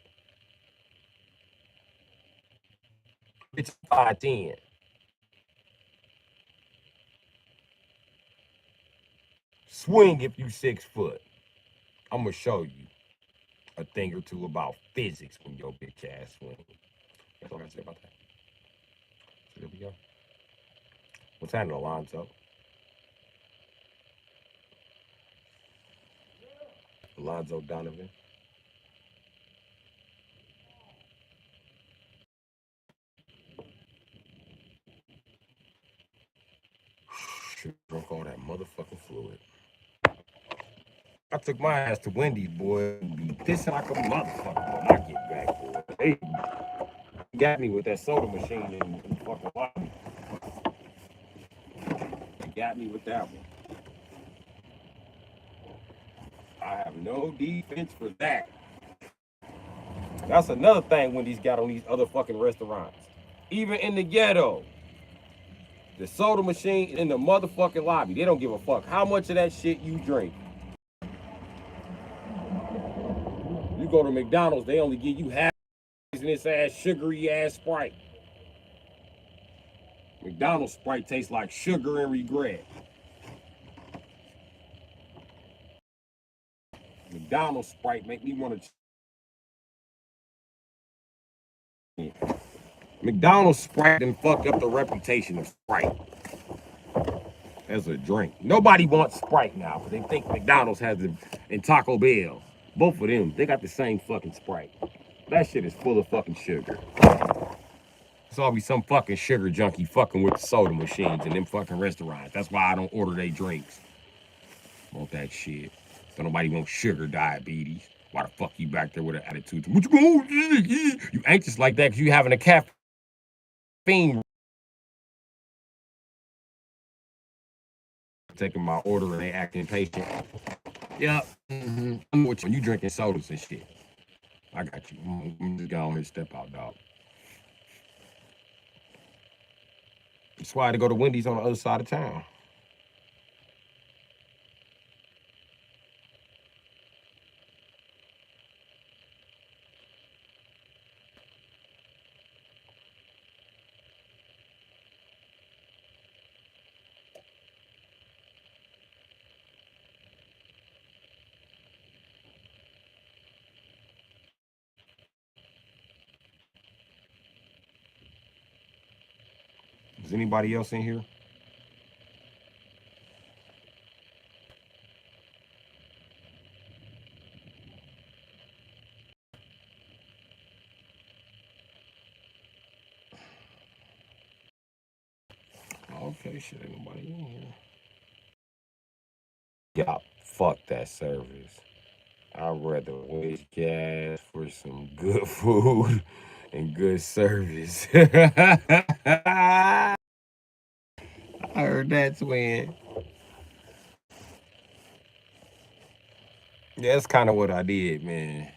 Bitch, 5'10". Swing if you 6 foot. I'm gonna show you a thing or two about physics when your bitch ass swing. That's all I gotta say about that. So there we go. What's happening, Alonzo? Alonzo Donovan. Should drunk all that motherfucking fluid. I took my ass to Wendy's, boy, and be pissing like a motherfucker when I get back, boy. They got me with that soda machine in the fucking lobby. They got me with that one. I have no defense for that. That's another thing Wendy's got on these other fucking restaurants. Even in the ghetto, the soda machine in the motherfucking lobby, they don't give a fuck how much of that shit you drink. You go to McDonald's, they only give you half of this ass sugary ass Sprite. McDonald's Sprite tastes like sugar and regret. McDonald's Sprite make me want to. McDonald's Sprite done fucked up the reputation of Sprite as a drink. Nobody wants Sprite now because they think McDonald's has it and Taco Bell. Both of them, they got the same fucking Sprite. That shit is full of fucking sugar. It's always some fucking sugar junkie fucking with the soda machines in them fucking restaurants. That's why I don't order their drinks. Want that shit. Don't nobody want sugar diabetes. Why the fuck you back there with an attitude? What you going? You anxious like that because you having a caffeine. Taking my order and they acting patient. Yep. I'm with you. You drinking sodas and shit. I got you. I'm just going here and step out, dog. That's why I had to go to Wendy's on the other side of town. Is anybody else in here? Okay, shit, ain't nobody in here. Y'all, fuck that service. I'd rather waste gas for some good food and good service. I heard that, twin. Yeah, that's kind of what I did, man.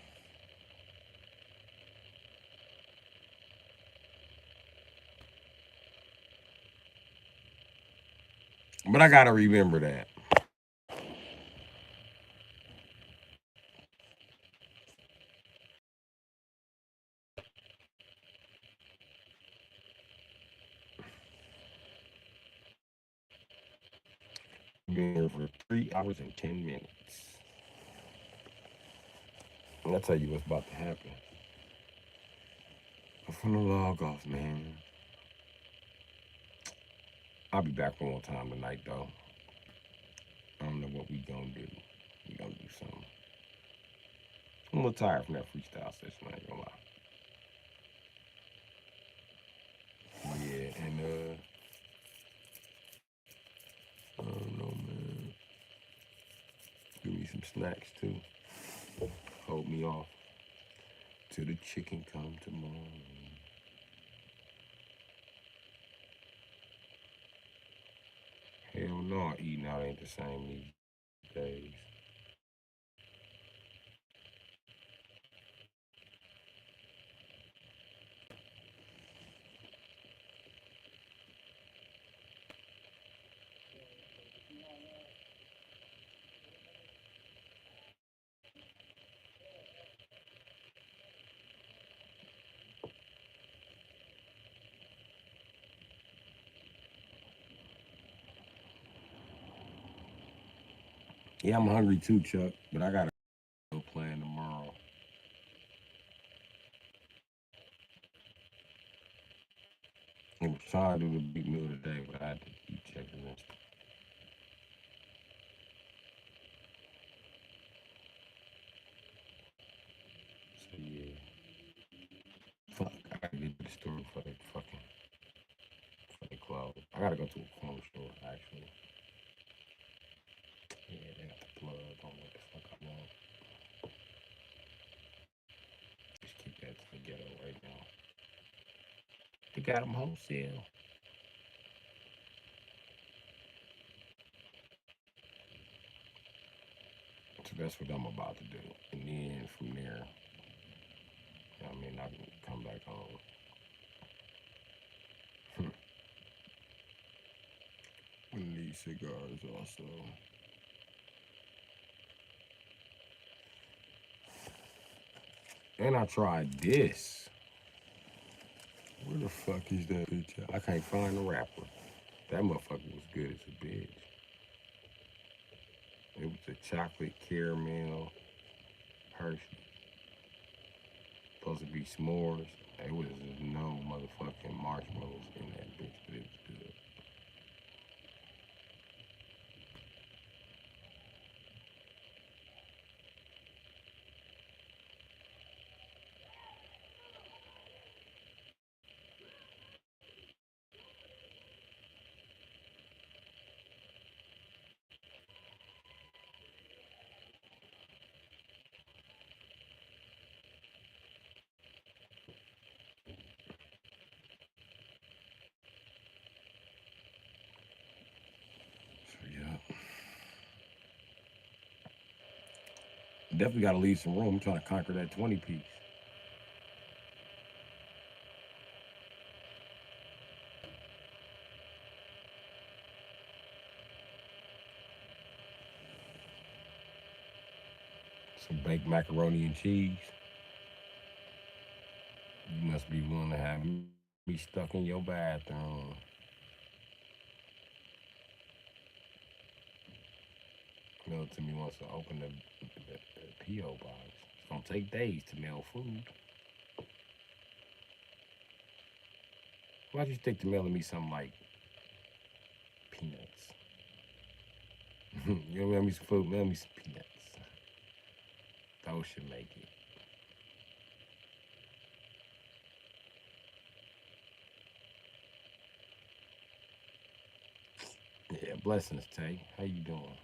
But I gotta remember that. Been here for 3 hours and 10 minutes. And I'll tell you what's about to happen. I'm finna log off, man. I'll be back one more time tonight, though. I don't know what we gonna do. We gonna do something. I'm a little tired from that freestyle session. I ain't gonna lie. Yeah, and I don't know, man. Give me some snacks too. Hold me off till the chicken come tomorrow. Hell no, eating out ain't the same these days. Yeah, I'm hungry too, Chuck, but I gotta go plan tomorrow. I was trying to do the big meal today, but I had to keep checking this. So yeah, fuck, I gotta get to the store for the fucking for the clothes. I gotta go to a corner store actually. Yeah, they got the plug on what the fuck I want. Just keep that to the ghetto right now. They got them wholesale. So that's what I'm about to do. And then from there, I mean, I can come back home. I need cigars also. And I tried this. Where the fuck is that bitch at? I can't find the wrapper. That motherfucker was good as a bitch. It was a chocolate caramel Hershey. Supposed to be s'mores. It was no motherfucking marshmallows in that bitch, but it was good. So yeah. Definitely gotta leave some room. I'm trying to conquer that 20 piece. Some baked macaroni and cheese. You must be willing to have me stuck in your bathroom. Mail it to me wants to open the P.O. box. It's gonna take days to mail food. Why'd you stick to mailing me something like peanuts? You don't mail me some food, mail me some peanuts. Those should make it. Blessings, Tay. How you doing?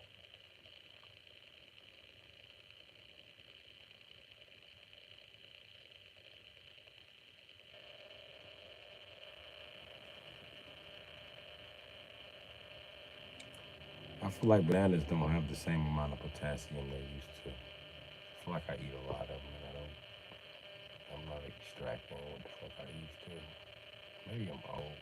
I feel like bananas don't have the same amount of potassium they used to. I feel like I eat a lot of them and I'm not extracting what the fuck I used to. Maybe I'm old.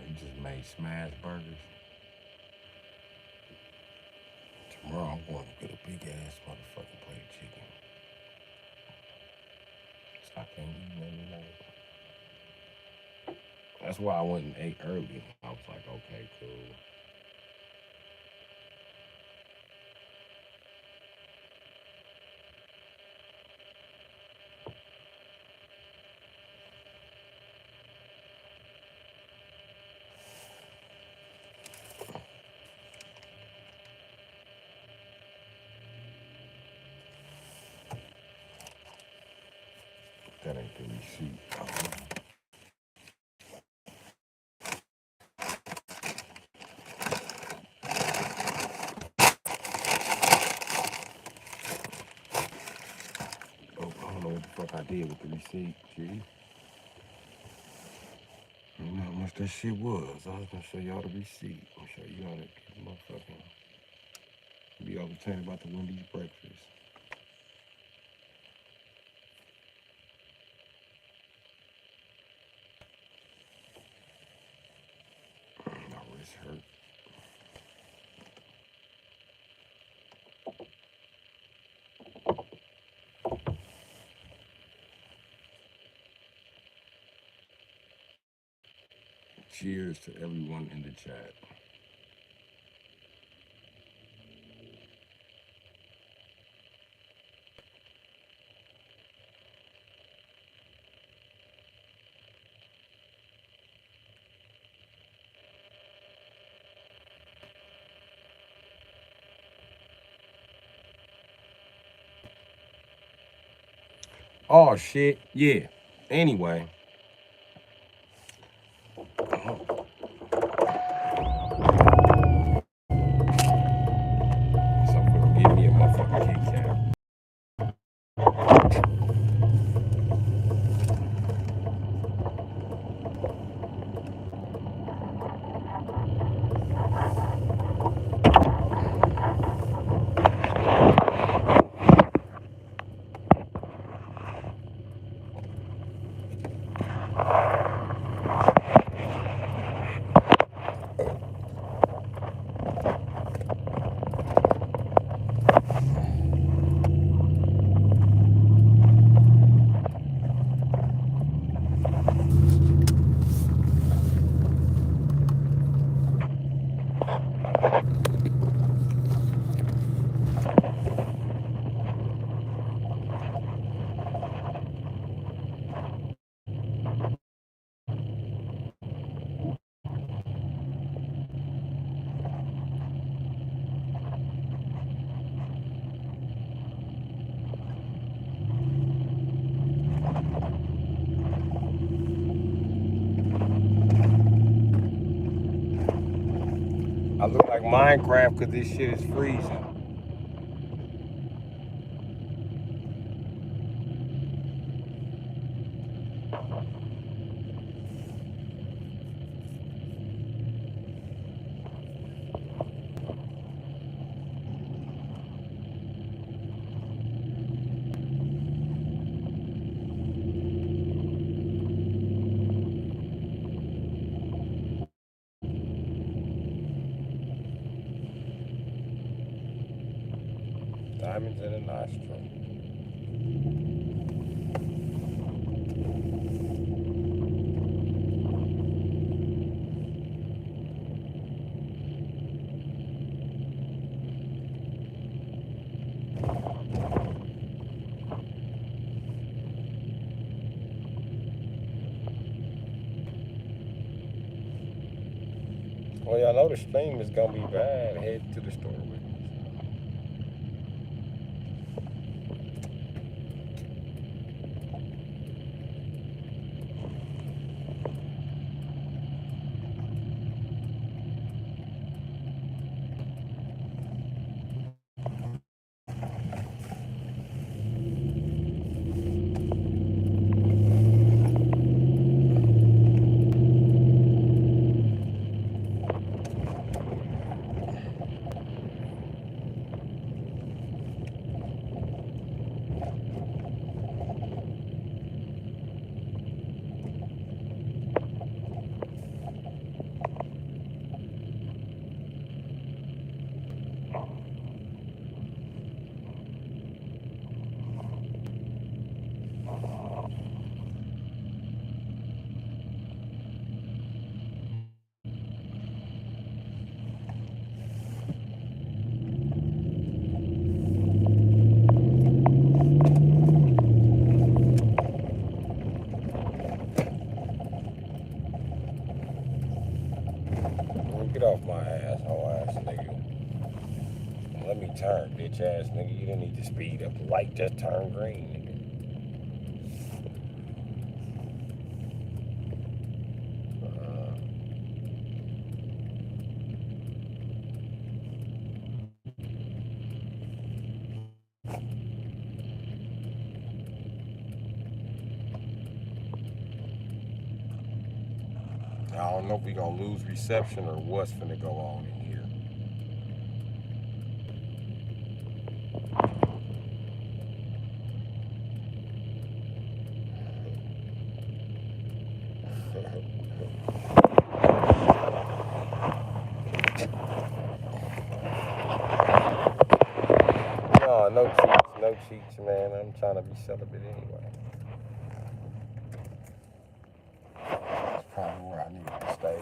You just made smash burgers. Tomorrow I'm going to get a big ass motherfucking plate of chicken. So I can't eat nothing tonight. That's why I went and ate early. I was like, okay, cool. That ain't the receipt. Oh, I don't know what the fuck I did with the receipt, G. I don't know how much that shit was. I was gonna show y'all the receipt. I'm show you how to motherfucking be all the time about the Wendy's breakfast. My wrist hurt. Cheers to everyone in the chat. Oh shit, yeah. Anyway. So give me a motherfucking Kit Kat. I look like Minecraft because this shit is freezing. Diamonds in a nostril. Well, y'all know the stream is gonna be bad. Head to the store with me. Get off my ass, hoe ass nigga. Let me turn, bitch ass nigga. You don't need to speed up. The light just turned green, nigga. I don't know if we gonna lose reception or what's finna go on in here. No cheats, man. I'm trying to be celibate anyway. That's probably where I need to stay.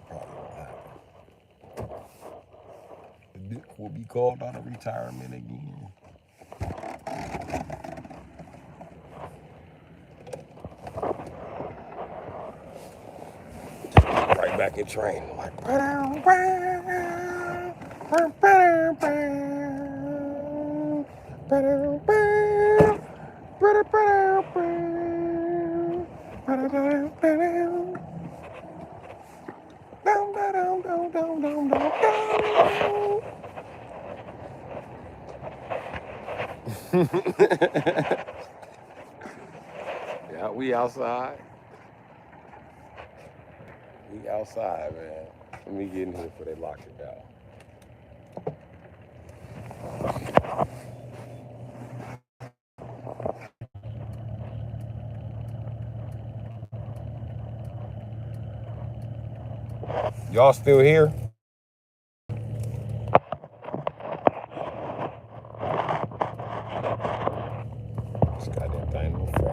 Probably won't happen. The dick will be called out of retirement again. Right back in training, like. Yeah, we outside. We outside, man. Let me get in here before they lock it down. Y'all still here? This goddamn thing.